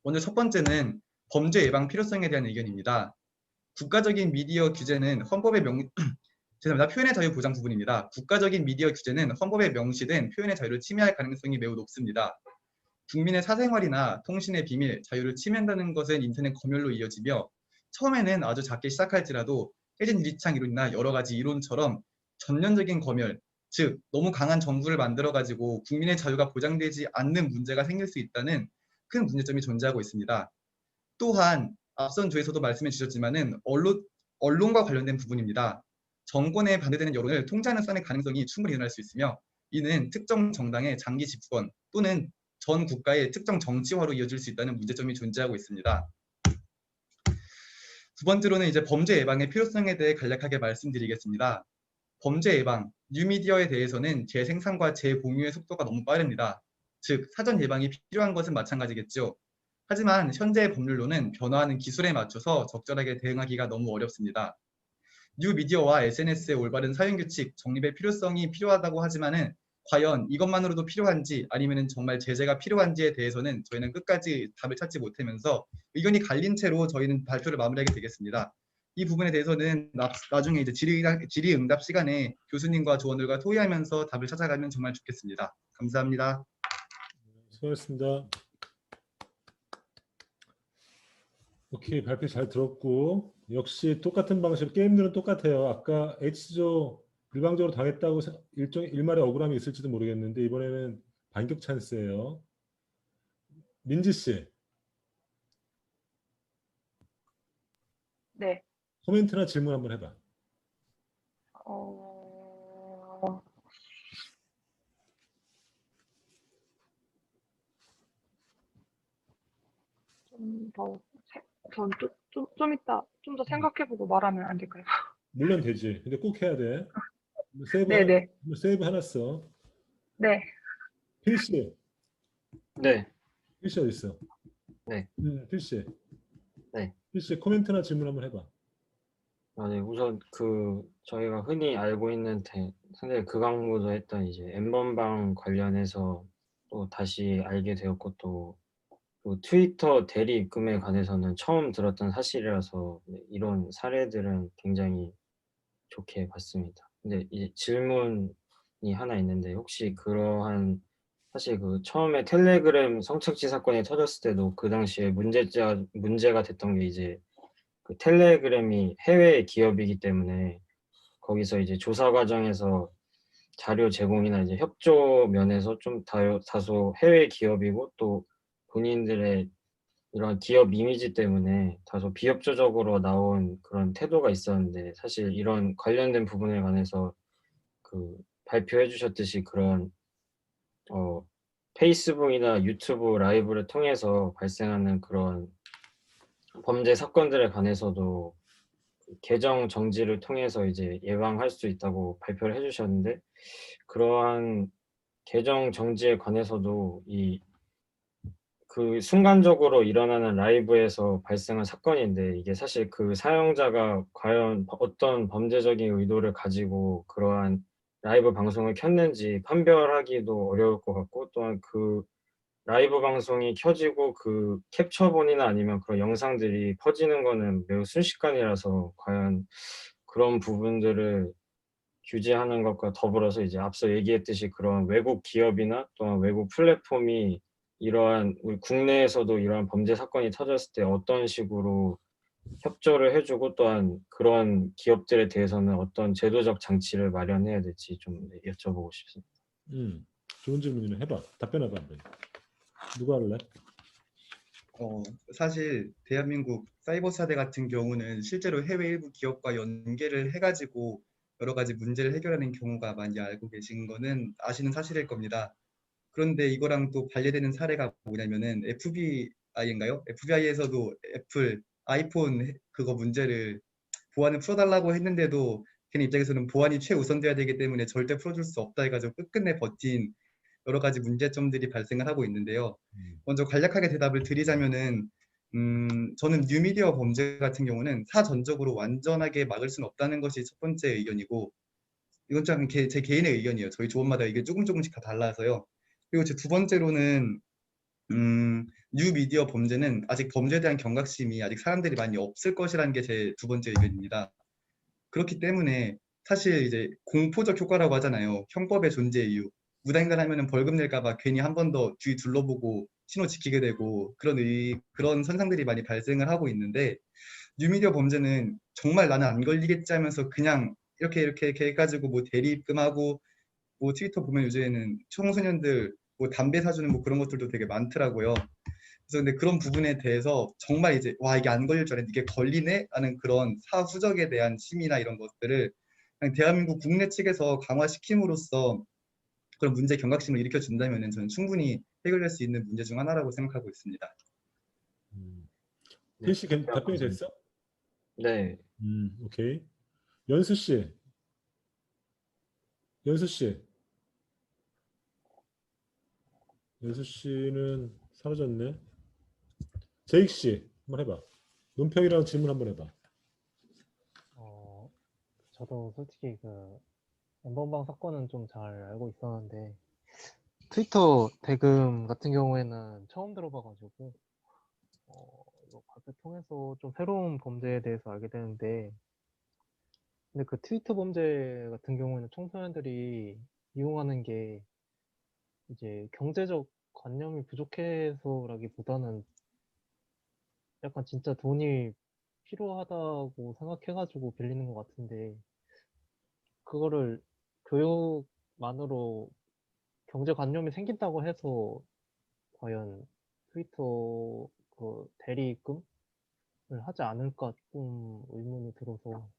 S7: 먼저 첫 번째는 범죄 예방 필요성에 대한 의견입니다. 국가적인 미디어 규제는 헌법에 죄송합니다. 표현의 자유 보장 부분입니다. 국가적인 미디어 규제는 헌법에 명시된 표현의 자유를 침해할 가능성이 매우 높습니다. 국민의 사생활이나 통신의 비밀, 자유를 침해한다는 것은 인터넷 검열로 이어지며, 처음에는 아주 작게 시작할지라도 혜진 유리창 이론이나 여러 가지 이론처럼 전면적인 검열, 즉 너무 강한 정부를 만들어가지고 국민의 자유가 보장되지 않는 문제가 생길 수 있다는 큰 문제점이 존재하고 있습니다. 또한 앞선 주에서도 말씀해 주셨지만은 언론과 관련된 부분입니다. 정권에 반대되는 여론을 통제하는 수단의 가능성이 충분히 일어날 수 있으며, 이는 특정 정당의 장기 집권 또는 전 국가의 특정 정치화로 이어질 수 있다는 문제점이 존재하고 있습니다. 두 번째로는 이제 범죄 예방의 필요성에 대해 간략하게 말씀드리겠습니다. 범죄 예방, 뉴미디어에 대해서는 재생산과 재공유의 속도가 너무 빠릅니다. 즉 사전 예방이 필요한 것은 마찬가지겠죠. 하지만 현재의 법률로는 변화하는 기술에 맞춰서 적절하게 대응하기가 너무 어렵습니다. 뉴미디어와 SNS의 올바른 사용규칙, 정립의 필요성이 필요하다고 하지만은 과연 이것만으로도 필요한지 아니면 정말 제재가 필요한지에 대해서는 저희는 끝까지 답을 찾지 못하면서 의견이 갈린 채로 저희는 발표를 마무리하게 되겠습니다. 이 부분에 대해서는 나중에 이제 질의응답 시간에 교수님과 조원들과 토의하면서 답을 찾아가면 정말 좋겠습니다. 감사합니다.
S1: 수고하셨습니다. 오케이, 발표 잘 들었고, 역시 똑같은 방식, 게임들은 똑같아요. 아까 H조 일방적으로 당했다고 일말의 억울함이 있을지도 모르겠는데 이번에는 반격 찬스예요. 민지 씨.
S10: 네.
S1: 코멘트나 질문 한번 해봐.
S10: 좀 이따 좀 더 생각해보고 말하면 안 될까요?
S1: 물론 되지. 근데 꼭 해야 돼.
S10: 네네.
S1: 세이브 해놨어.
S10: 네.
S1: 필씨.
S4: 네.
S1: 필씨 어디 있어?
S4: 네.
S1: 필씨.
S4: 네.
S1: 필씨 코멘트나 질문 한번 해봐.
S4: 네. 우선 저희가 흔히 알고 있는 상당히 극악무도했던 이제 N번방 관련해서 또 다시 알게 되었고, 또 트위터 대리 입금에 관해서는 처음 들었던 사실이라서 이런 사례들은 굉장히 좋게 봤습니다. 근데 이제 질문이 하나 있는데, 혹시 그러한 사실 처음에 텔레그램 성착취 사건이 터졌을 때도 그 당시에 문제가 됐던 게 이제 텔레그램이 해외 기업이기 때문에 거기서 이제 조사 과정에서 자료 제공이나 이제 협조 면에서 좀 다소 해외 기업이고, 또 본인들의 이런 기업 이미지 때문에 다소 비협조적으로 나온 그런 태도가 있었는데, 사실 이런 관련된 부분에 관해서 발표해 주셨듯이 그런 페이스북이나 유튜브 라이브를 통해서 발생하는 그런 범죄 사건들에 관해서도 계정 정지를 통해서 이제 예방할 수 있다고 발표를 해주셨는데, 그러한 계정 정지에 관해서도 그 순간적으로 일어나는 라이브에서 발생한 사건인데, 이게 사실 그 사용자가 과연 어떤 범죄적인 의도를 가지고 그러한 라이브 방송을 켰는지 판별하기도 어려울 것 같고, 또한 그 라이브 방송이 켜지고 그 캡처본이나 아니면 그런 영상들이 퍼지는 거는 매우 순식간이라서, 과연 그런 부분들을 규제하는 것과 더불어서 이제 앞서 얘기했듯이 그런 외국 기업이나 또한 외국 플랫폼이 이러한 우리 국내에서도 이러한 범죄 사건이 터졌을 때 어떤 식으로 협조를 해주고, 또한 그런 기업들에 대해서는 어떤 제도적 장치를 마련해야 될지 좀 여쭤보고 싶습니다.
S1: 좋은 질문이네. 해봐. 답변해봐 한번. 누가 할래?
S7: 사실 대한민국 사이버 사대 같은 경우는 실제로 해외 일부 기업과 연계를 해가지고 여러 가지 문제를 해결하는 경우가 많이 알고 계신 거는 아시는 사실일 겁니다. 그런데 이거랑 또 반대되는 사례가 뭐냐면은 FBI인가요? FBI에서도 애플 아이폰 그거 문제를 보안을 풀어달라고 했는데도 걔네 입장에서는 보안이 최우선돼야 되기 때문에 절대 풀어줄 수 없다 해가지고 끝끝내 버틴 여러 가지 문제점들이 발생을 하고 있는데요. 먼저 간략하게 대답을 드리자면은 저는 뉴미디어 범죄 같은 경우는 사전적으로 완전하게 막을 수는 없다는 것이 첫 번째 의견이고, 이건 좀 제 개인의 의견이에요. 저희 조원마다 이게 조금씩 다 달라서요. 그리고 제 두 번째로는 뉴미디어 범죄는 아직 범죄에 대한 경각심이 아직 사람들이 많이 없을 것이라는 게 제 두 번째 의견입니다. 그렇기 때문에 사실 이제 공포적 효과라고 하잖아요. 형법의 존재 이유. 무단횡단하면 벌금 낼까봐 괜히 한 번 더 뒤 둘러보고 신호 지키게 되고 그런 현상들이 많이 발생을 하고 있는데, 뉴미디어 범죄는 정말 나는 안 걸리겠지 하면서 그냥 이렇게 해가지고 뭐 대리 입금하고, 뭐 트위터 보면 요즘에는 청소년들 뭐 담배 사주는 뭐 그런 것들도 되게 많더라고요. 그래서 근데 그런 부분에 대해서 정말 이제 와 이게 안 걸릴 줄 알았는데 이게 걸리네? 라는 그런 사후적에 대한 심의나 이런 것들을 그냥 대한민국 국내 측에서 강화시킴으로써 그런 문제 경각심을 일으켜준다면 저는 충분히 해결될 수 있는 문제 중 하나라고 생각하고 있습니다.
S1: 태희 씨 답변이 됐어?
S4: 네.
S1: 오케이. 연수 씨. 연수 씨는 사라졌네. 제익 씨 한번 해봐. 논평이라는 질문 한번 해봐.
S5: 저도 솔직히 그 엠번방 사건은 좀 잘 알고 있었는데 트위터 대금 같은 경우에는 처음 들어봐가지고 이거 발표 통해서 좀 새로운 범죄에 대해서 알게 되는데, 근데 그 트위터 범죄 같은 경우에는 청소년들이 이용하는 게 이제 경제적 관념이 부족해서라기보다는 약간 진짜 돈이 필요하다고 생각해가지고 빌리는 것 같은데, 그거를 교육만으로 경제관념이 생긴다고 해서 과연 트위터 그 대리입금을 하지 않을까 좀 의문이 들어서.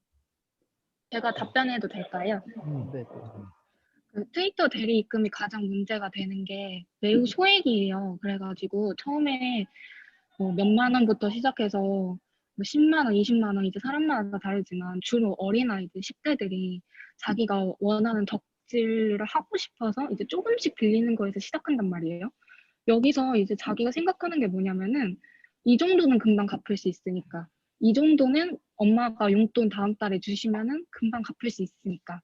S9: 제가 답변해도 될까요?
S5: 네.
S9: 그 트위터 대리 입금이 가장 문제가 되는 게 매우 소액이에요. 그래가지고 처음에 뭐 몇만 원부터 시작해서 뭐 10만 원, 20만 원, 이제 사람마다 다르지만 주로 어린아이들, 10대들이 자기가 원하는 덕질을 하고 싶어서 이제 조금씩 빌리는 거에서 시작한단 말이에요. 여기서 이제 자기가 생각하는 게 뭐냐면은 이 정도는 금방 갚을 수 있으니까, 이 정도는 엄마가 용돈 다음 달에 주시면은 금방 갚을 수 있으니까,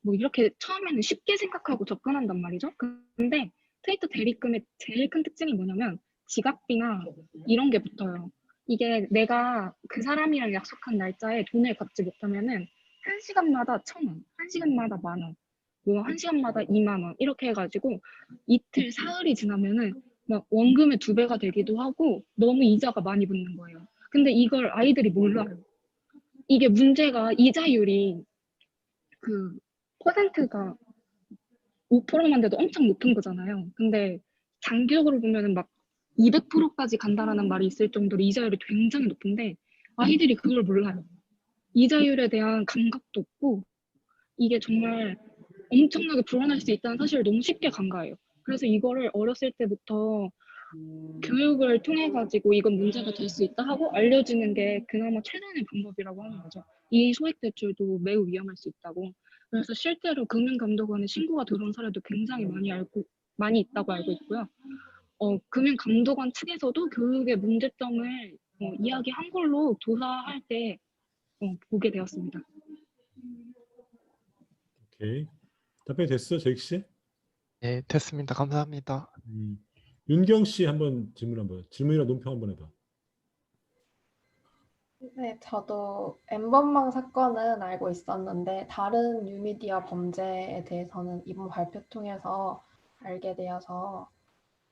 S9: 뭐 이렇게 처음에는 쉽게 생각하고 접근한단 말이죠. 근데 트위터 대리금의 제일 큰 특징이 뭐냐면 지각비나 이런 게 붙어요. 이게 내가 그 사람이랑 약속한 날짜에 돈을 갚지 못하면은 1시간마다 1,000원, 1시간마다 10,000원, 뭐 1시간마다 2만 원 이렇게 해가지고 이틀, 사흘이 지나면은 막 원금의 2배가 되기도 하고 너무 이자가 많이 붙는 거예요. 근데 이걸 아이들이 몰라요. 이게 문제가 이자율이 그 퍼센트가 5%만 돼도 엄청 높은 거잖아요. 근데 장기적으로 보면은 막 200%까지 간다라는 말이 있을 정도로 이자율이 굉장히 높은데 아이들이 그걸 몰라요. 이자율에 대한 감각도 없고 이게 정말 엄청나게 불어날 수 있다는 사실을 너무 쉽게 간과해요. 그래서 이거를 어렸을 때부터 교육을 통해 가지고 이건 문제가 될 수 있다 하고 알려주는 게 그나마 최선의 방법이라고 하는 거죠. 이 소액 대출도 매우 위험할 수 있다고. 그래서 실제로 금융감독원에 신고가 들어온 사례도 굉장히 많이 있다고 알고 있고요. 금융감독원 측에서도 교육의 문제점을 이야기한 걸로 조사할 때 보게 되었습니다.
S1: 오케이. 답변이 됐어, 제익 씨?
S11: 네, 됐습니다. 감사합니다.
S1: 윤경 씨 한번 질문이나 논평 한번 해봐.
S2: 네, 저도 N번방 사건은 알고 있었는데 다른 뉴미디어 범죄에 대해서는 이번 발표 통해서 알게 되어서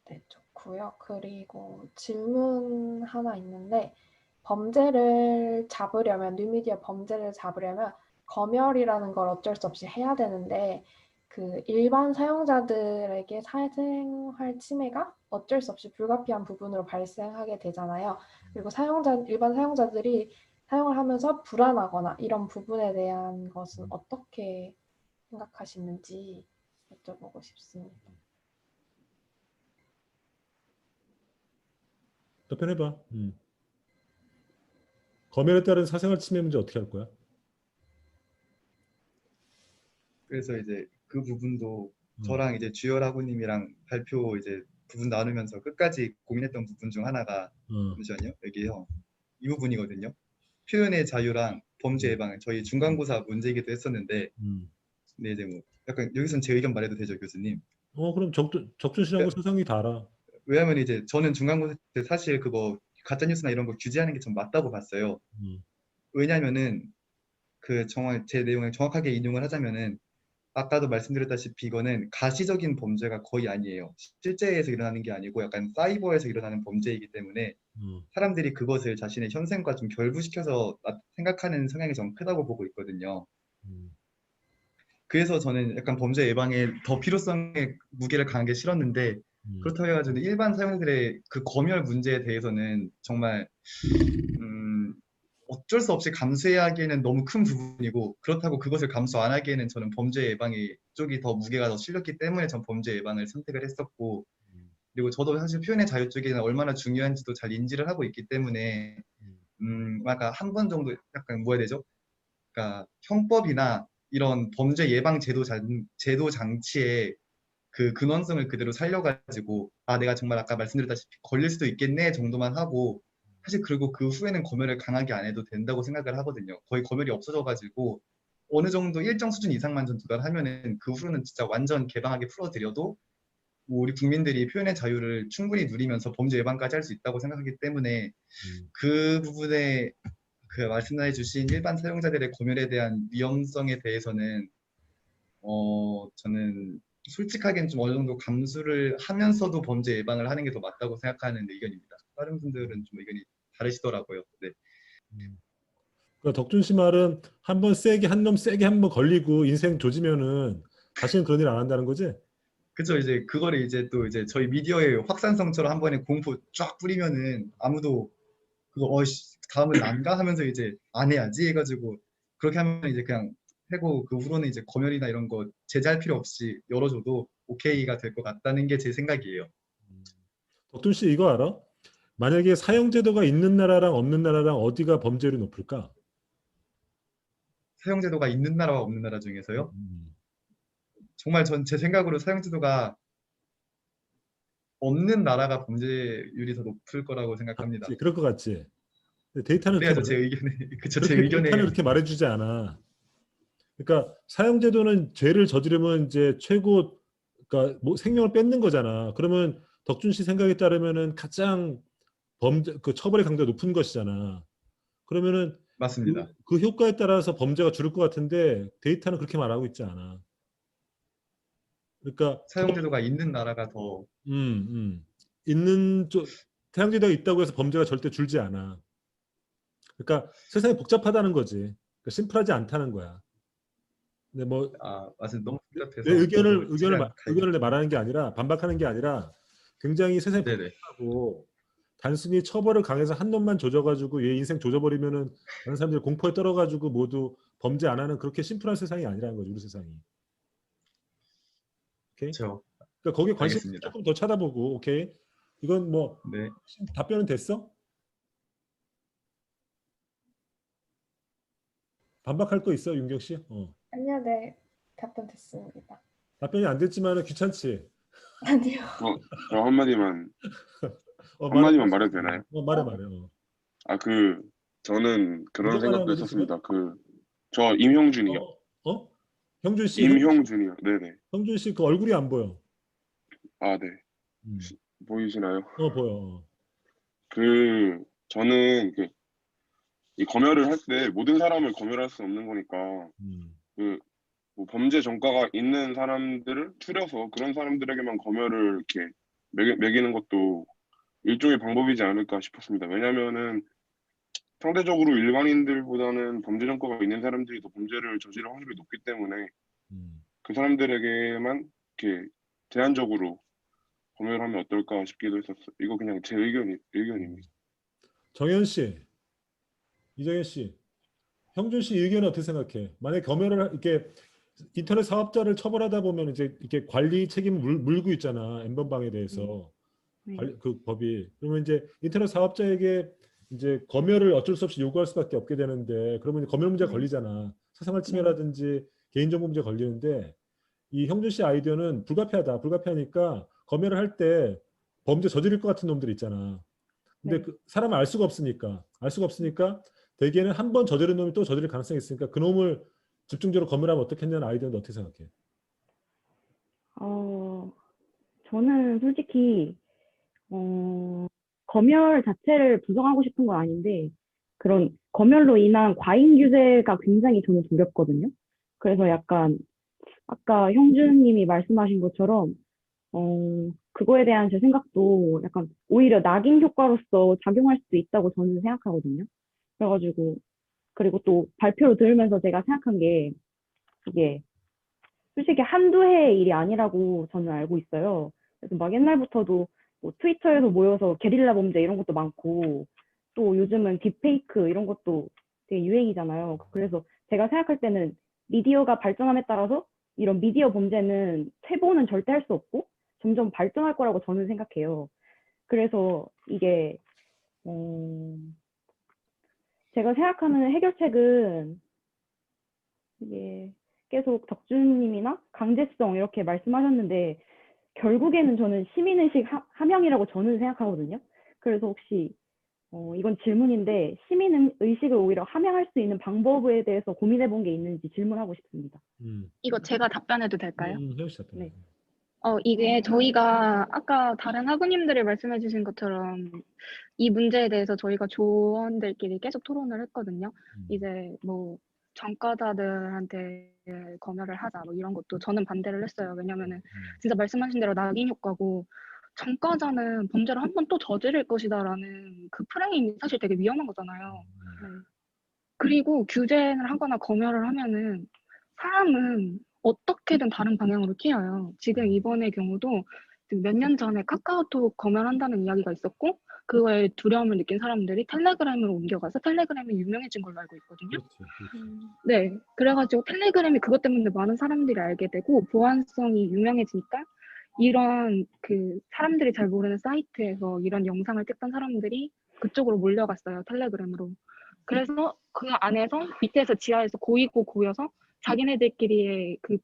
S2: 네, 좋고요. 그리고 질문 하나 있는데 범죄를 잡으려면 뉴미디어 범죄를 잡으려면 검열이라는 걸 어쩔 수 없이 해야 되는데 그 일반 사용자들에게 사생활 침해가 어쩔 수 없이 불가피한 부분으로 발생하게 되잖아요. 그리고 일반 사용자들이 사용을 하면서 불안하거나 이런 부분에 대한 것은 어떻게 생각하시는지 여쭤보고 싶습니다.
S1: 답변해봐. 검열에 따른 사생활 침해 문제 어떻게 할 거야?
S7: 그래서 이제 그 부분도 저랑 이제 주열하고님이랑 발표 이제 부분 나누면서 끝까지 고민했던 부분 중 하나가 잠시만요. 여기요. 이 부분이거든요. 표현의 자유랑 범죄 예방 저희 중간고사 문제이기도 했었는데 근데 이제 뭐 약간 여기선 제 의견 말해도 되죠, 교수님?
S1: 그럼 적준 씨하고 세상이 다 알아.
S7: 왜냐면 이제 저는 중간고사 때 사실 그거 가짜뉴스나 이런 거 규제하는 게 좀 맞다고 봤어요. 왜냐면은 그 제 내용을 정확하게 인용을 하자면은 아까도 말씀드렸다시피 이거는 가시적인 범죄가 거의 아니에요. 실제에서 일어나는 게 아니고 약간 사이버에서 일어나는 범죄이기 때문에 사람들이 그것을 자신의 현생과 좀 결부시켜서 생각하는 성향이 좀 크다고 보고 있거든요. 그래서 저는 약간 범죄 예방에 더 필요성의 무게를 가는 게 싫었는데 그렇다고 해가지고 일반 사용자들의 그 검열 문제에 대해서는 정말 어쩔 수 없이 감수해야 하기에는 너무 큰 부분이고 그렇다고 그것을 감수 안 하기에는 저는 범죄 예방이 쪽이 더 무게가 더 실렸기 때문에 전 범죄 예방을 선택을 했었고 그리고 저도 사실 표현의 자유 쪽에는 얼마나 중요한지도 잘 인지를 하고 있기 때문에 약간 한 번 정도 약간 뭐 해야 되죠? 그러니까 형법이나 이런 범죄 예방 제도 장치에 그 근원성을 그대로 살려가지고 내가 정말 아까 말씀드렸다시피 걸릴 수도 있겠네 정도만 하고 사실 그리고 그 후에는 검열을 강하게 안 해도 된다고 생각을 하거든요. 거의 검열이 없어져가지고 어느 정도 일정 수준 이상만 좀 도달하면은 그 후로는 진짜 완전 개방하게 풀어드려도 뭐 우리 국민들이 표현의 자유를 충분히 누리면서 범죄 예방까지 할 수 있다고 생각하기 때문에 그 부분에 그 말씀해 주신 일반 사용자들의 검열에 대한 위험성에 대해서는 저는 솔직하게는 좀 어느 정도 감수를 하면서도 범죄 예방을 하는 게 더 맞다고 생각하는 의견입니다. 다른 분들은 좀 의견이 다르시더라고요. 네.
S1: 그러니까 덕준 씨 말은 한 놈 세게 한 번 걸리고 인생 조지면은 다시는 그런 일 안 한다는 거지?
S7: 그죠. 이제 그거를 이제 또 이제 저희 미디어의 확산성처럼 한 번에 공포 쫙 뿌리면은 아무도 그거 다음은 난가 하면서 이제 안 해야지 해가지고 그렇게 하면 이제 그냥 하고 그 후로는 이제 검열이나 이런 거 제재할 필요 없이 열어줘도 오케이가 될 것 같다는 게 제 생각이에요.
S1: 덕준 씨 이거 알아? 만약에 사형제도가 있는 나라랑 없는 나라랑 어디가 범죄율이 높을까?
S7: 사형제도가 있는 나라와 없는 나라 중에서요? 정말 제 생각으로 사형제도가 없는 나라가 범죄율이 더 높을 거라고 생각합니다.
S1: 그럴 것 같지. 데이터는
S7: 그래야죠 제 의견에 그쵸 제
S1: 데이터는
S7: 의견에
S1: 그렇게 말해주지 않아. 그러니까 사형제도는 죄를 저지르면 이제 최고 그러니까 뭐 생명을 뺏는 거잖아. 그러면 덕준 씨 생각에 따르면은 가장 그 처벌의 강도가 높은 것이잖아. 그러면은
S7: 맞습니다.
S1: 그 효과에 따라서 범죄가 줄을 것 같은데 데이터는 그렇게 말하고 있지 않아. 그러니까
S7: 사형제도가 있는 나라가 더
S1: 있는 사형제도가 있다고 해서 범죄가 절대 줄지 않아. 그러니까 세상이 복잡하다는 거지. 그러니까 심플하지 않다는 거야. 근데 뭐
S7: 맞아요. 너무 복잡해서
S1: 내 의견을 말하는 게 아니라 반박하는 게 아니라 굉장히 세상이 복잡하고 단순히 처벌을 강해서 한 놈만 조져가지고 얘 인생 조져버리면은 다른 사람들이 공포에 떨어가지고 모두 범죄 안 하는 그렇게 심플한 세상이 아니라는 거죠. 우리 세상이. 오케이?
S7: 그렇죠.
S1: 그러니까 거기에 관심
S7: 알겠습니다.
S1: 조금 더 찾아보고 오케이. 이건 뭐
S7: 네.
S1: 답변은 됐어? 반박할 거 있어, 윤경 씨?
S2: 아니요, 네. 답변 됐습니다.
S1: 답변이 안 됐지만은 귀찮지.
S2: 아니요.
S16: 저 한마디만
S1: 말해.
S16: 한마디만 말해도 되나요?
S1: 말해.
S16: 저는 그런
S1: 누가
S16: 생각도
S1: 말하는 거지,
S16: 했었습니다. 저 임형준이요.
S1: 형준 씨.
S16: 임형준이요. 네네.
S1: 형준 씨 그 얼굴이 안 보여.
S16: 아, 네. 보이시나요?
S1: 보여.
S16: 저는 이 검열을 할 때 모든 사람을 검열할 수 없는 거니까 뭐 범죄 전과가 있는 사람들을 추려서 그런 사람들에게만 검열을 이렇게 매기는 것도 일종의 방법이지 않을까 싶었습니다. 왜냐면은 상대적으로 일반인들보다는 범죄 전과가 있는 사람들이 더 범죄를 저지를 확률이 높기 때문에 그 사람들에게만 이렇게 제한적으로 검열하면 어떨까 싶기도 했었어요. 이거 그냥 제 의견입니다.
S1: 정현 씨, 이정현 씨, 형준 씨 의견은 어떻게 생각해? 만약 검열을 이렇게 인터넷 사업자를 처벌하다 보면 이제 이렇게 관리 책임을 물고 있잖아. N번방에 대해서 그 법이. 그러면 이제 인터넷 사업자에게 이제 검열을 어쩔 수 없이 요구할 수밖에 없게 되는데 그러면 이제 검열 문제가 걸리잖아. 사생활 침해라든지 개인정보 문제 걸리는데 이 형준 씨 아이디어는 불가피하다. 불가피하니까 검열을 할 때 범죄 저지를 것 같은 놈들 있잖아. 근데 그 사람을 알 수가 없으니까 대개는 한 번 저지른 놈이 또 저지를 가능성이 있으니까 그 놈을 집중적으로 검열하면 어떻겠냐는 아이디어는 어떻게 생각해?
S12: 저는 솔직히 검열 자체를 부정하고 싶은 건 아닌데 그런 검열로 인한 과잉 규제가 굉장히 저는 두렵거든요. 그래서 약간 아까 형준님이 말씀하신 것처럼 그거에 대한 제 생각도 약간 오히려 낙인 효과로서 작용할 수도 있다고 저는 생각하거든요. 그래가지고 그리고 또 발표를 들으면서 제가 생각한 게 이게 솔직히 한두 해의 일이 아니라고 저는 알고 있어요. 그래서 막 옛날부터도 뭐 트위터에서 모여서 게릴라 범죄 이런 것도 많고 또 요즘은 딥페이크 이런 것도 되게 유행이잖아요. 그래서 제가 생각할 때는 미디어가 발전함에 따라서 이런 미디어 범죄는 퇴보는 절대 할 수 없고 점점 발전할 거라고 저는 생각해요. 그래서 이게 제가 생각하는 해결책은 이게 계속 덕준님이나 강제성 이렇게 말씀하셨는데 결국에는 저는 시민의식 함양이라고 저는 생각하거든요. 그래서 혹시 이건 질문인데 시민의식을 오히려 함양할 수 있는 방법에 대해서 고민해 본 게 있는지 질문하고 싶습니다.
S9: 이거 제가 답변해도 될까요?
S1: 네.
S9: 이게 저희가 아까 다른 학우님들이 말씀해 주신 것처럼 이 문제에 대해서 저희가 조원들끼리 계속 토론을 했거든요. 이제 뭐 전과자들한테 검열을 하자 뭐 이런 것도 저는 반대를 했어요. 왜냐면은 진짜 말씀하신 대로 낙인 효과고 전과자는 범죄를 한 번 또 저지를 것이다라는 그 프레임이 사실 되게 위험한 거잖아요. 그리고 규제를 하거나 검열을 하면은 사람은 어떻게든 다른 방향으로 튀어요. 지금 이번의 경우도 몇 년 전에 카카오톡 검열한다는 이야기가 있었고 그거에 두려움을 느낀 사람들이 텔레그램으로 옮겨가서 텔레그램이 유명해진 걸로 알고 있거든요. 네, 그래가지고 텔레그램이 그것 때문에 많은 사람들이 알게 되고 보안성이 유명해지니까 이런 그 사람들이 잘 모르는 사이트에서 이런 영상을 찍던 사람들이 그쪽으로 몰려갔어요. 텔레그램으로. 그래서 그 안에서 밑에서 지하에서 고이고 고여서 자기네들끼리의 그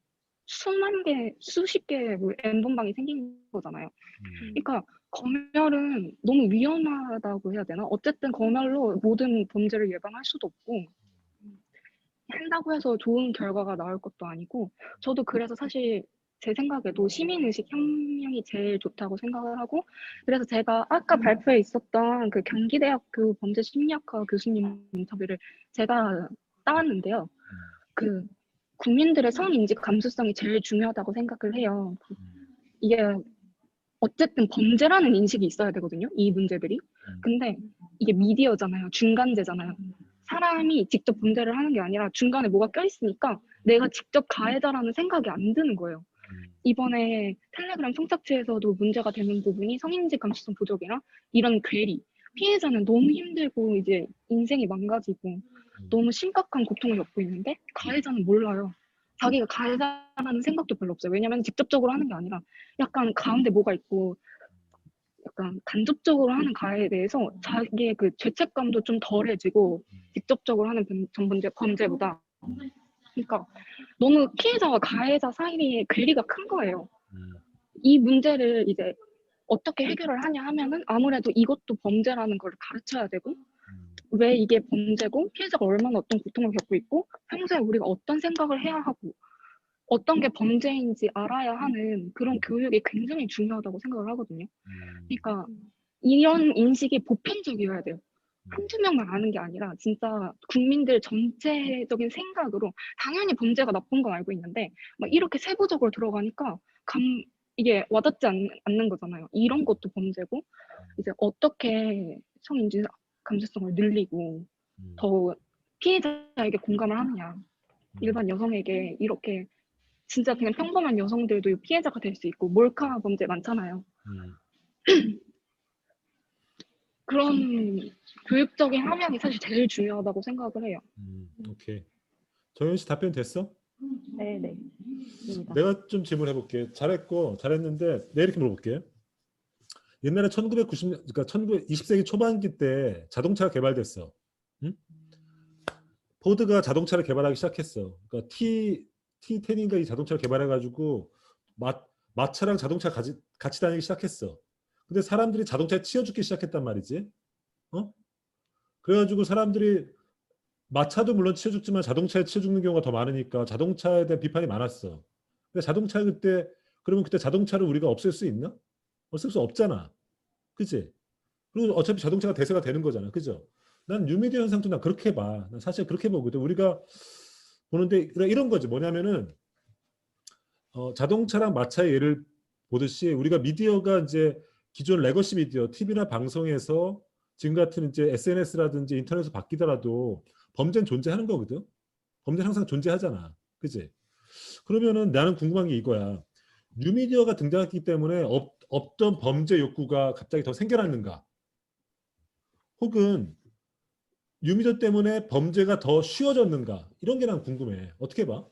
S9: 수만 개, 수십 개의 뭐 N번방이 생긴 거잖아요. 그러니까 검열은 너무 위험하다고 해야 되나? 어쨌든 검열로 모든 범죄를 예방할 수도 없고 한다고 해서 좋은 결과가 나올 것도 아니고 저도 그래서 사실 제 생각에도 시민의식 혁명이 제일 좋다고 생각을 하고 그래서 제가 아까 발표에 있었던 그 경기대학교 범죄심리학과 교수님 인터뷰를 제가 따왔는데요. 그 국민들의 성인지 감수성이 제일 중요하다고 생각을 해요. 이게 어쨌든 범죄라는 인식이 있어야 되거든요. 이 문제들이. 근데 이게 미디어잖아요. 중간재잖아요. 사람이 직접 범죄를 하는 게 아니라 중간에 뭐가 껴있으니까 내가 직접 가해자라는 생각이 안 드는 거예요. 이번에 텔레그램 성착취에서도 문제가 되는 부분이 성인지 감수성 부족이랑 이런 괴리. 피해자는 너무 힘들고 이제 인생이 망가지고 너무 심각한 고통을 겪고 있는데 가해자는 몰라요. 자기가 가해자라는 생각도 별로 없어요. 왜냐면 직접적으로 하는 게 아니라 약간 가운데 뭐가 있고 약간 간접적으로 하는 가해에 대해서 자기의 그 죄책감도 좀 덜해지고 직접적으로 하는 범죄보다. 그러니까 너무 피해자와 가해자 사이의 괴리가 큰 거예요. 이 문제를 이제 어떻게 해결을 하냐 하면은 아무래도 이것도 범죄라는 걸 가르쳐야 되고 왜 이게 범죄고 피해자가 얼마나 어떤 고통을 겪고 있고 평소에 우리가 어떤 생각을 해야 하고 어떤 게 범죄인지 알아야 하는 그런 교육이 굉장히 중요하다고 생각을 하거든요. 그러니까 이런 인식이 보편적이어야 돼요. 한두 명만 아는 게 아니라 진짜 국민들 전체적인 생각으로 당연히 범죄가 나쁜 건 알고 있는데 막 이렇게 세부적으로 들어가니까 이게 와닿지 않는 거잖아요. 이런 것도 범죄고 이제 어떻게 성인지 감수성을 늘리고 더 피해자에게 공감을 하느냐. 일반 여성에게 이렇게 진짜 그냥 평범한 여성들도 피해자가 될 수 있고 몰카 범죄 많잖아요. 그런 교육적인 함량이 사실 제일 중요하다고 생각을 해요.
S1: 오케이. 정현 씨 답변 됐어?
S12: 네네.
S1: 내가 좀 질문해 볼게. 잘했는데 내가 이렇게 물어볼게. 옛날에 20세기 초반기 때 자동차가 개발됐어. 응? 포드가 자동차를 개발하기 시작했어. 그러니까 T10인가 이 자동차를 개발해가지고 마차랑 자동차 같이 다니기 시작했어. 근데 사람들이 자동차에 치여 죽기 시작했단 말이지. 그래가지고 사람들이 마차도 물론 치여 죽지만 자동차에 치여 죽는 경우가 더 많으니까 자동차에 대한 비판이 많았어. 근데 그러면 그때 자동차를 우리가 없앨 수 있나? 없앨 수 없잖아. 그치? 그리고 어차피 자동차가 대세가 되는 거잖아. 그죠? 난 뉴미디어 현상도 난 그렇게 봐. 난 사실 그렇게 보거든. 우리가 보는데 이런 거지. 뭐냐면은 자동차랑 마차의 예를 보듯이 우리가 미디어가 이제 기존 레거시 미디어, TV나 방송에서 지금 같은 이제 SNS라든지 인터넷에서 바뀌더라도 범죄는 존재하는 거거든. 범죄는 항상 존재하잖아. 그치? 그러면은 나는 궁금한 게 이거야. 뉴미디어가 등장했기 때문에 없던 범죄 욕구가 갑자기 더 생겨났는가? 혹은 뉴미디어 때문에 범죄가 더 쉬워졌는가? 이런 게 난 궁금해. 어떻게 봐?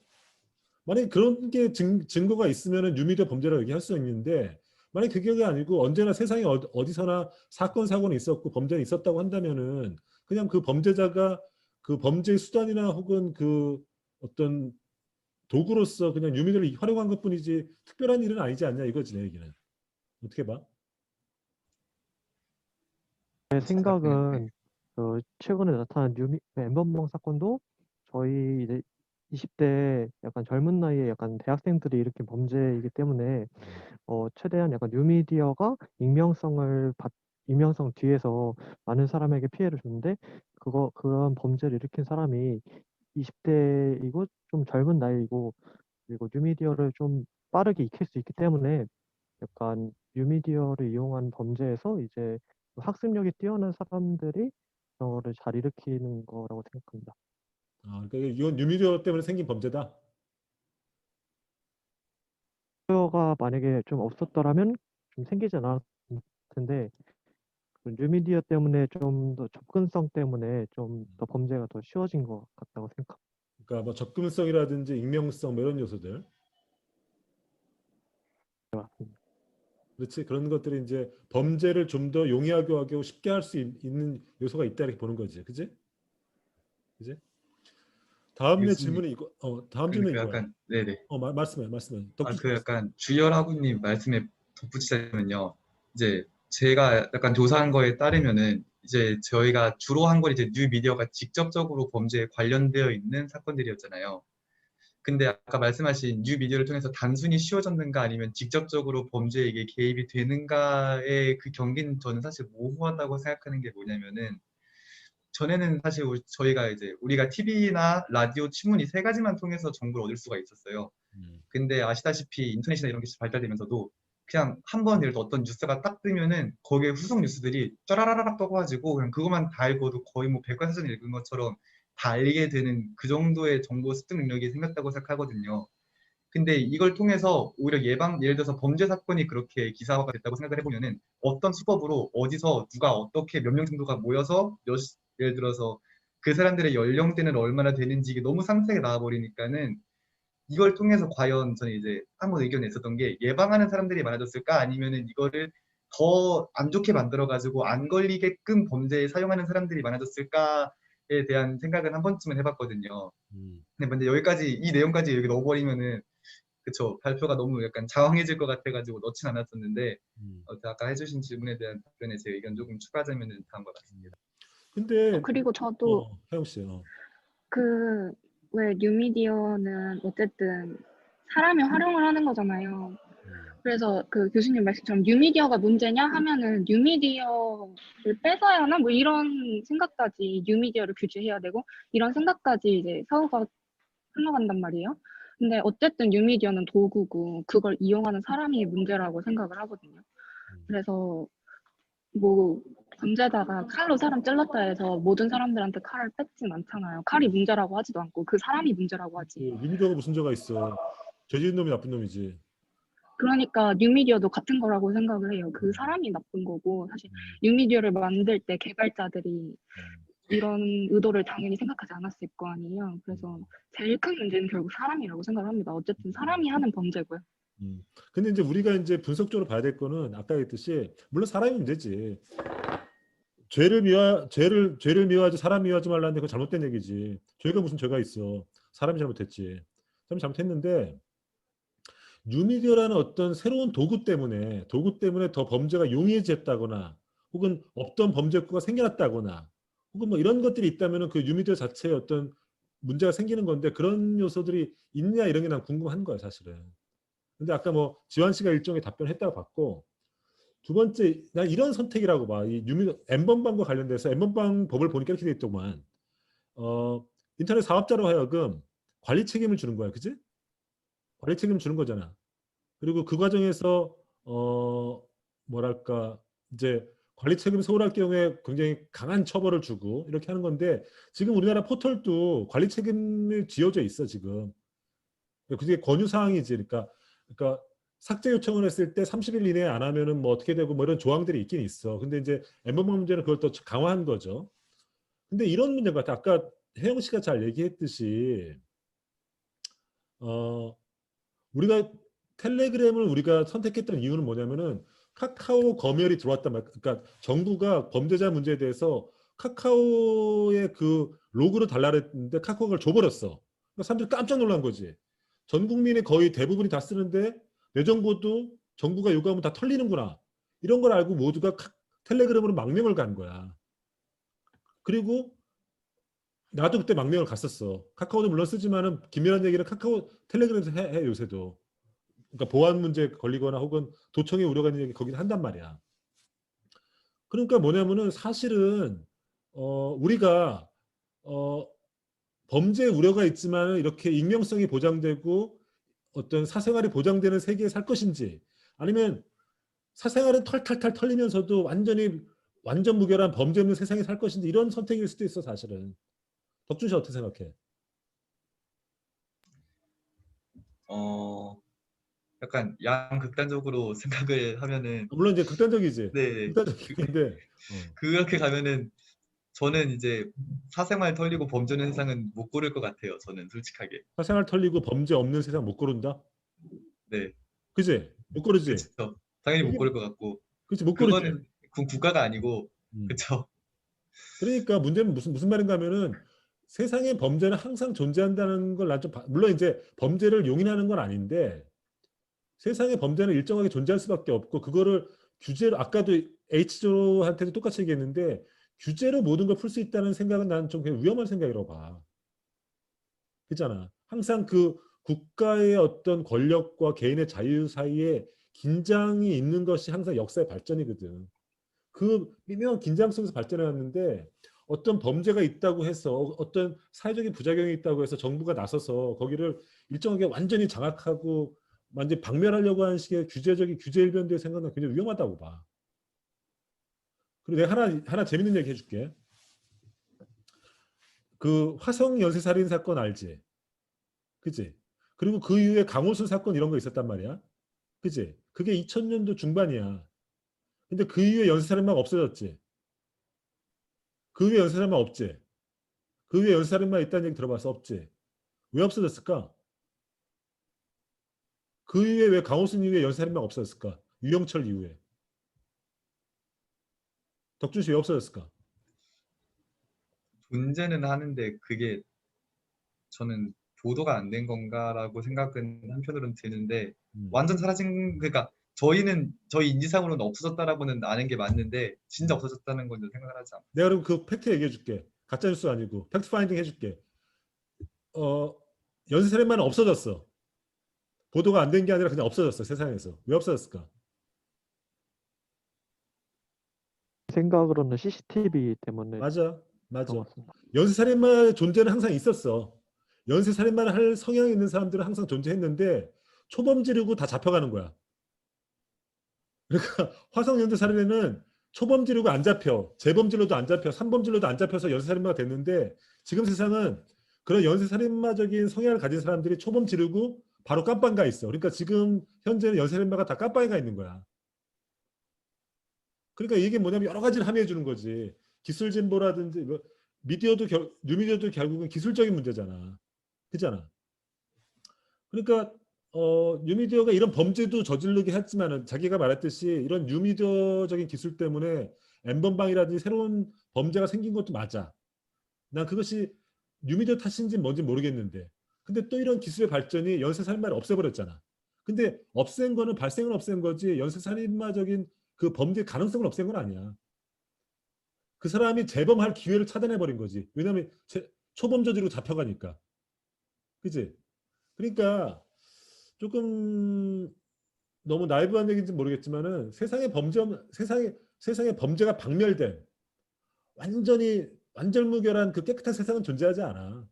S1: 만약에 그런 게 증거가 있으면 뉴미디어 범죄라고 얘기할 수 있는데 만약에 그게 아니고 언제나 세상에 어디서나 사건 사고는 있었고 범죄는 있었다고 한다면은 그냥 그 범죄자가 그 범죄의 수단이나 혹은 그 어떤 도구로서 그냥 뉴미디어를 활용한 것뿐이지 특별한 일은 아니지 않냐 이거지 내 얘기는. 어떻게 봐?
S5: 제 생각은 최근에 나타난 엠번방 사건도 저희 이제 20대 약간 젊은 나이에 약간 대학생들이 일으킨 범죄이기 때문에 최대한 약간 뉴미디어가 익명성 뒤에서 많은 사람에게 피해를 주는데 그런 범죄를 일으킨 사람이 20대이고 좀 젊은 나이이고 그리고 뉴미디어를 좀 빠르게 익힐 수 있기 때문에 약간 뉴미디어를 이용한 범죄에서 이제 학습력이 뛰어난 사람들이 그거를 잘 일으키는 거라고 생각합니다.
S1: 그러니까 이건 뉴미디어 때문에 생긴 범죄다.
S5: 뉴미디어가 만약에 좀 없었더라면 좀 생기지 않았을 텐데 그 뉴미디어 때문에 좀 더 접근성 때문에 좀 더 범죄가 더 쉬워진 것 같다고 생각합니다.
S1: 그러니까 뭐 접근성이라든지 익명성 뭐 이런 요소들. 그렇지. 그런 것들이 이제 범죄를 좀 더 용이하게 하고 쉽게 할 수 있는 요소가 있다 이렇게 보는 거지. 그지? 그지? 다음 내
S7: 교수님,
S1: 질문이 이거 다음 질문이 이거야.
S7: 약간 네네.
S1: 말씀해.
S7: 그 약간 주열하구님 말씀에 덧붙이자면요. 이제 제가 약간 조사한 거에 따르면은 이제 저희가 주로 한 건 이제 뉴미디어가 직접적으로 범죄에 관련되어 있는 사건들이었잖아요. 근데 아까 말씀하신 뉴미디어를 통해서 단순히 쉬워졌는가 아니면 직접적으로 범죄에 이게 개입이 되는가의 그 경계는 저는 사실 모호하다고 생각하는 게 뭐냐면은 전에는 사실 저희가 이제 우리가 TV나 라디오, 신문 이 세 가지만 통해서 정보를 얻을 수가 있었어요. 근데 아시다시피 인터넷이나 이런 게 발달되면서도 그냥 한번 예를 들어 어떤 뉴스가 딱 뜨면은 거기에 후속 뉴스들이 쫘라라락 떠가지고 그냥 그것만 다 읽어도 거의 뭐 백과사전 읽은 것처럼 다 알게 되는 그 정도의 정보 습득 능력이 생겼다고 생각하거든요. 근데 이걸 통해서 오히려 예를 들어서 범죄 사건이 그렇게 기사화가 됐다고 생각을 해보면은 어떤 수법으로 어디서 누가 어떻게 몇 명 정도가 모여서 예를 들어서 그 사람들의 연령대는 얼마나 되는지 이게 너무 상세하게 나와버리니까는 이걸 통해서 과연 저는 이제 한번 의견을 냈었던 게 예방하는 사람들이 많아졌을까 아니면은 이거를 더 안 좋게 만들어가지고 안 걸리게끔 범죄에 사용하는 사람들이 많아졌을까에 대한 생각은 한 번쯤은 해봤거든요. 근데 먼저 여기까지 이 내용까지 여기 넣어버리면은 그쵸 발표가 너무 약간 장황해질 것 같아가지고 넣진 않았었는데 아까 해주신 질문에 대한 답변에 제 의견 조금 추가하자면은 다음과 같습니다.
S1: 근데
S9: 그리고 저도
S1: 혜영 씨,
S9: 그 왜 뉴미디어는 어쨌든 사람이 활용을 하는 거잖아요. 그래서 그 교수님 말씀처럼 뉴미디어가 문제냐 하면은 뉴미디어를 뺏어야 하나 뭐 이런 생각까지 뉴미디어를 규제해야 되고 이런 생각까지 이제 사고가 흘러간단 말이에요. 근데 어쨌든 뉴미디어는 도구고 그걸 이용하는 사람이 문제라고 생각을 하거든요. 그래서 뭐 범죄자가 칼로 사람 찔렀다 해서 모든 사람들한테 칼을 뺏진 않잖아요. 칼이 문제라고 하지도 않고 그 사람이 문제라고 하지.
S1: 뉴미디어가 무슨 죄가 있어? 죄 지은 놈이 나쁜 놈이지.
S9: 그러니까 뉴미디어도 같은 거라고 생각을 해요. 그 사람이 나쁜 거고 사실 뉴미디어를 만들 때 개발자들이 이런 의도를 당연히 생각하지 않았을 거 아니에요. 그래서 제일 큰 문제는 결국 사람이라고 생각합니다. 어쨌든 사람이 하는 범죄고요.
S1: 근데 이제 우리가 이제 분석적으로 봐야 될 거는 아까 했듯이 물론 사람이 문제지. 죄를 미워하지 사람 미워하지 말라는데 그거 잘못된 얘기지. 죄가 무슨 죄가 있어. 사람이 잘못했지. 사람이 잘못했는데 뉴미디어라는 어떤 새로운 도구 때문에 더 범죄가 용이해졌다거나 혹은 없던 범죄구가 생겨났다거나 혹은 뭐 이런 것들이 있다면은 그 뉴미디어 자체에 어떤 문제가 생기는 건데 그런 요소들이 있냐 이런 게 난 궁금한 거야 사실은. 근데 아까 뭐 지환 씨가 일종의 답변했다고 봤고 두 번째 난 이런 선택이라고 봐. 이 N번방과 관련돼서 N번방 법을 보니까 이렇게 돼 있더만 인터넷 사업자로 하여금 관리 책임을 주는 거야, 그지? 관리 책임을 주는 거잖아. 그리고 그 과정에서 뭐랄까 이제 관리 책임을 소홀할 경우에 굉장히 강한 처벌을 주고 이렇게 하는 건데 지금 우리나라 포털도 관리 책임이 지어져 있어 지금. 그게 권유 사항이지. 그러니까 삭제 요청을 했을 때 30일 이내에 안 하면은 뭐 어떻게 되고 뭐 이런 조항들이 있긴 있어. 근데 이제 N번방 문제는 그걸 또 강화한 거죠. 근데 이런 문제 같아. 아까 혜영 씨가 잘 얘기했듯이 우리가 텔레그램을 우리가 선택했던 이유는 뭐냐면은 카카오 검열이 들어왔단 말이야. 그러니까 정부가 범죄자 문제에 대해서 카카오의 그 로그를 달라 그랬는데 카카오가 그걸 줘버렸어. 그러니까 사람들이 깜짝 놀란 거지. 전 국민의 거의 대부분이 다 쓰는데 내 정보도 정부가 요구하면 다 털리는구나. 이런 걸 알고 모두가 텔레그램으로 망명을 간 거야. 그리고 나도 그때 망명을 갔었어. 카카오도 물론 쓰지만은 긴밀한 얘기는 카카오 텔레그램에서 해 요새도. 그러니까 보안 문제 걸리거나 혹은 도청에 우려가 있는 얘기 거긴 한단 말이야. 그러니까 뭐냐면은 사실은 우리가 범죄 우려가 있지만 이렇게 익명성이 보장되고 어떤 사생활이 보장되는 세계에 살 것인지 아니면 사생활은 털털털 털리면서도 완전 무결한 범죄 없는 세상에 살 것인지 이런 선택일 수도 있어 사실은. 덕준 씨 어떻게 생각해?
S7: 약간 양극단적으로 생각을 하면은
S1: 물론 이제 극단적이지.
S7: 네.
S1: 극단적인데
S7: 그렇게 가면은 저는 이제 사생활 털리고 범죄 없는 세상은 못 고를 것 같아요. 저는 솔직하게.
S1: 사생활 털리고 범죄 없는 세상 못 고른다?
S7: 네.
S1: 그지? 못 고르지?
S7: 그렇죠. 당연히 못 고를 것 같고.
S1: 그렇지 못 고르지.
S7: 그거는 국가가 아니고 그렇죠.
S1: 그러니까 문제는 무슨 말인가 하면은 세상에 범죄는 항상 존재한다는 걸 난 좀 물론 이제 범죄를 용인하는 건 아닌데 세상에 범죄는 일정하게 존재할 수밖에 없고 그거를 규제로 아까도 H조한테도 똑같이 얘기했는데 규제로 모든 걸 풀 수 있다는 생각은 난 좀 위험한 생각이라고 봐. 그렇잖아. 항상 그 국가의 어떤 권력과 개인의 자유 사이에 긴장이 있는 것이 항상 역사의 발전이거든. 그 미묘한 긴장 속에서 발전해왔는데 어떤 범죄가 있다고 해서 어떤 사회적인 부작용이 있다고 해서 정부가 나서서 거기를 일정하게 완전히 장악하고 완전히 박멸하려고 하는 식의 규제 일변도의 생각은 굉장히 위험하다고 봐. 그리고 내가 하나 재밌는 얘기 해줄게. 그 화성 연쇄살인 사건 알지? 그치? 그리고 그 이후에 강호순 사건 이런 거 있었단 말이야. 그치? 그게 2000년도 중반이야. 근데 그 이후에 연쇄살인마가 없어졌지. 그 후에 연쇄살인마 없지. 그 후에 연쇄살인마 있다는 얘기 들어봐서 없지. 왜 없어졌을까? 그 이후에 왜 강호순 이후에 연쇄살인마가 없어졌을까? 유영철 이후에. 덕준 씨 왜 없어졌을까?
S7: 존재는 하는데 그게 저는 보도가 안 된 건가라고 생각은 한편으로는 드는데 완전 사라진 그러니까 저희 인지상으로는 없어졌다라고는 아는 게 맞는데 진짜 없어졌다는 건 생각을 하지 않아요.
S1: 내가 그럼 그 팩트 얘기해 줄게. 가짜 뉴스 아니고 팩트 파인딩 해줄게. 연쇄살인마는 없어졌어. 보도가 안 된 게 아니라 그냥 없어졌어. 세상에서. 왜 없어졌을까?
S5: 생각으로는 CCTV 때문에
S1: 맞아.
S5: 그런 것 같습니다.
S1: 연쇄살인마의 존재는 항상 있었어. 연쇄살인마를 할 성향이 있는 사람들은 항상 존재했는데 초범지르고 다 잡혀가는 거야. 그러니까 화성연쇄살인에는 초범지르고 안 잡혀. 재범질러도 안 잡혀. 삼범질러도 안 잡혀서 연쇄살인마가 됐는데 지금 세상은 그런 연쇄살인마적인 성향을 가진 사람들이 초범지르고 바로 깜빵 가 있어. 그러니까 지금 현재는 연쇄살인마가 다 깜빵에 가 있는 거야. 그러니까 이게 뭐냐면 여러 가지를 함의해 주는 거지. 기술 진보라든지 뉴미디어도 결국은 기술적인 문제잖아. 그잖아. 그러니까 뉴미디어가 이런 범죄도 저지르게 했지만은 자기가 말했듯이 이런 뉴미디어적인 기술 때문에 N번방이라든지 새로운 범죄가 생긴 것도 맞아. 난 그것이 뉴미디어 탓인지 뭔지 모르겠는데. 근데 또 이런 기술의 발전이 연쇄살인마를 없애버렸잖아. 근데 없앤 거는 발생을 없앤 거지 연쇄살인마적인 그 범죄 가능성을 없앤 건 아니야. 그 사람이 재범할 기회를 차단해버린 거지. 왜냐하면 초범 저지르고 잡혀가니까. 그치? 그러니까 조금 너무 나이브한 얘기인지 모르겠지만은 세상의 범죄가 박멸된 완전히 완전무결한 그 깨끗한 세상은 존재하지 않아.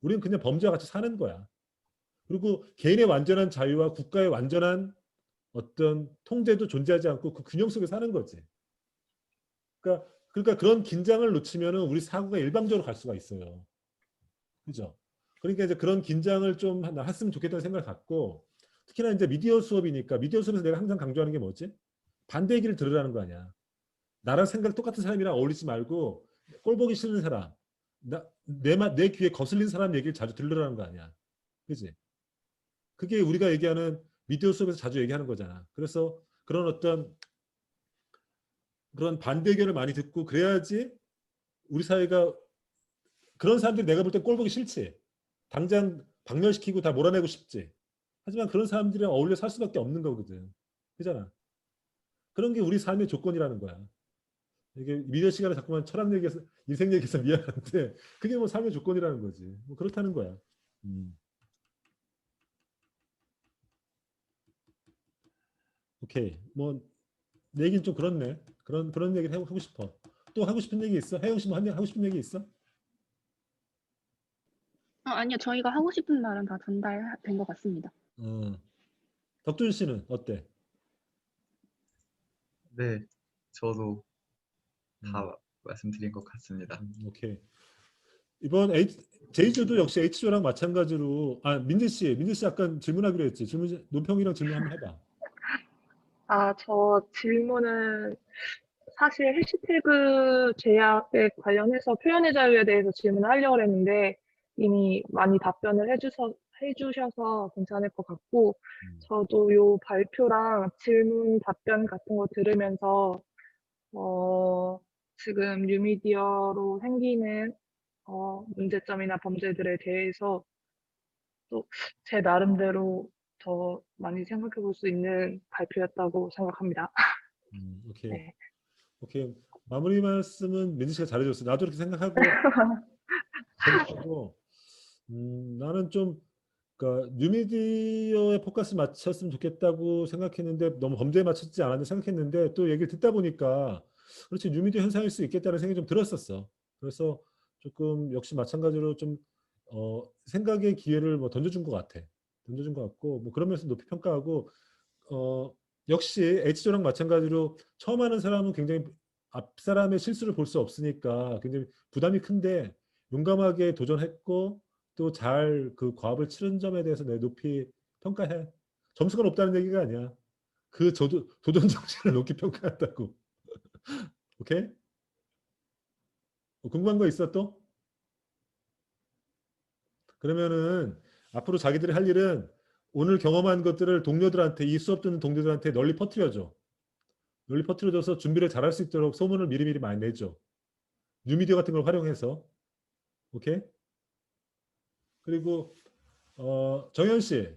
S1: 우리는 그냥 범죄와 같이 사는 거야. 그리고 개인의 완전한 자유와 국가의 완전한 어떤 통제도 존재하지 않고 그 균형 속에 사는 거지. 그러니까 그런 긴장을 놓치면은 우리 사고가 일방적으로 갈 수가 있어요. 그죠? 그러니까 이제 그런 긴장을 좀 했으면 좋겠다는 생각을 갖고 특히나 이제 미디어 수업이니까 미디어 수업에서 내가 항상 강조하는 게 뭐지? 반대 얘기를 들으라는 거 아니야. 나랑 생각 똑같은 사람이랑 어울리지 말고 꼴 보기 싫은 사람, 내 귀에 거슬린 사람 얘기를 자주 들으라는 거 아니야. 그지? 그게 우리가 얘기하는 미디어 수업에서 자주 얘기하는 거잖아. 그래서 그런 어떤 그런 반대 의견을 많이 듣고 그래야지 우리 사회가 그런 사람들이 내가 볼 때 꼴 보기 싫지. 당장 박멸시키고 다 몰아내고 싶지. 하지만 그런 사람들이랑 어울려 살 수밖에 없는 거거든. 그잖아. 그런 게 우리 삶의 조건이라는 거야. 이게 미디어 시간에 자꾸만 철학 얘기해서 인생 얘기해서 미안한데 그게 뭐 삶의 조건이라는 거지. 뭐 그렇다는 거야. 오케이. 뭐 내 얘기는 좀 그렇네. 그런 얘기를 하고 싶어. 또 하고 싶은 얘기 있어? 혜영 씨 뭐 하고 싶은 얘기 있어?
S9: 아니요, 저희가 하고 싶은 말은 다 전달된 것 같습니다.
S1: 덕준 씨는 어때?
S7: 네, 저도 다 말씀드린 것 같습니다.
S1: 오케이. 이번 제이주도 역시 H조랑 마찬가지로 민지 씨 약간 질문하기로 했지. 논평이랑 질문 한번 해봐.
S10: 저 질문은 사실 해시태그 제약에 관련해서 표현의 자유에 대해서 질문을 하려고 했는데 이미 많이 답변을 해주셔서 괜찮을 것 같고 저도 요 발표랑 질문 답변 같은 거 들으면서 지금 뉴미디어로 생기는 문제점이나 범죄들에 대해서 또 제 나름대로 더 많이 생각해 볼 수 있는 발표였다고 생각합니다.
S1: 오케이.
S10: 네.
S1: 오케이. 마무리 말씀은 민지 씨가 잘해줬어. 나도 이렇게 생각하고 나는 좀 그러니까 뉴미디어에 포커스 맞췄으면 좋겠다고 생각했는데 너무 범죄에 맞췄지 않았나 생각했는데 또 얘기를 듣다 보니까 그렇지 뉴미디어 현상일 수 있겠다는 생각이 좀 들었었어. 그래서 조금 역시 마찬가지로 좀 생각의 기회를 뭐 던져준 것 같아. 던져준 것 같고 뭐 그러면서 높이 평가하고 역시 H조랑 마찬가지로 처음 하는 사람은 굉장히 앞 사람의 실수를 볼 수 없으니까 굉장히 부담이 큰데 용감하게 도전했고 또 잘 그 과업을 치른 점에 대해서 내 높이 평가해. 점수가 높다는 얘기가 아니야. 그 도전 정신을 높이 평가한다고. 오케이? 궁금한 거 있어 또? 그러면은 앞으로 자기들이 할 일은 오늘 경험한 것들을 동료들한테, 이 수업 듣는 동료들한테 널리 퍼뜨려줘. 널리 퍼뜨려줘서 준비를 잘할 수 있도록 소문을 미리미리 많이 내줘. 뉴미디어 같은 걸 활용해서. 오케이? 그리고 정현 씨.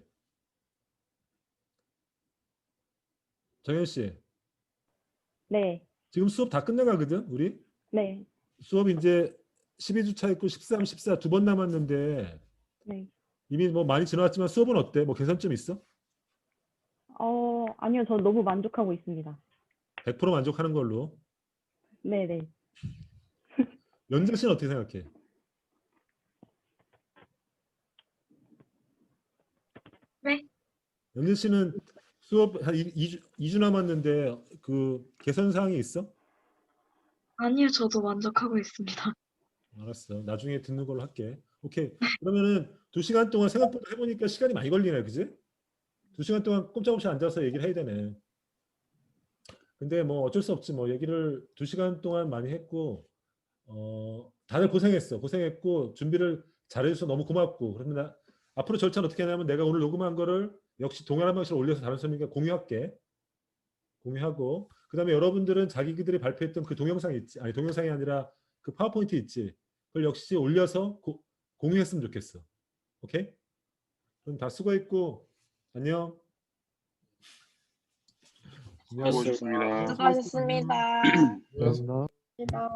S1: 정현 씨.
S12: 네,
S1: 지금 수업 다 끝나가거든, 우리?
S12: 네,
S1: 수업 이제 12주차 있고 13, 14 두 번 남았는데
S12: 네.
S1: 이미 뭐 많이 지나왔지만 수업은 어때? 뭐 개선점 있어?
S12: 아니요, 저 너무 만족하고 있습니다.
S1: 100% 만족하는 걸로.
S12: 네, 네.
S1: 연재 씨는 어떻게 생각해?
S15: 네.
S1: 연재 씨는 수업 한 2주 남았는데 그 개선 사항이 있어?
S15: 아니요, 저도 만족하고 있습니다.
S1: 알았어. 나중에 듣는 걸로 할게. 오케이. 그러면은 2시간 동안 생각보다 해보니까 시간이 많이 걸리네, 그지? 2시간 동안 꼼짝없이 앉아서 얘기를 해야 되네. 근데 뭐 어쩔 수 없지. 뭐 얘기를 2시간 동안 많이 했고, 다들 고생했어. 고생했고 준비를 잘해줘서 너무 고맙고. 그러면 앞으로 절차는 어떻게 하냐면 내가 오늘 녹음한 거를 역시 동영상 방식으로 올려서 다른 선생님과 공유할게. 공유하고 그다음에 여러분들은 자기들이 발표했던 그 동영상 있지, 아니 동영상이 아니라 그 파워포인트 있지, 그걸 역시 올려서 공유했으면 좋겠어. 오케이? 그럼 다 수고했고 안녕.
S16: 수고하셨습니다.
S2: 수고하셨습니다.
S5: 감사합니다.
S2: 감사합니다.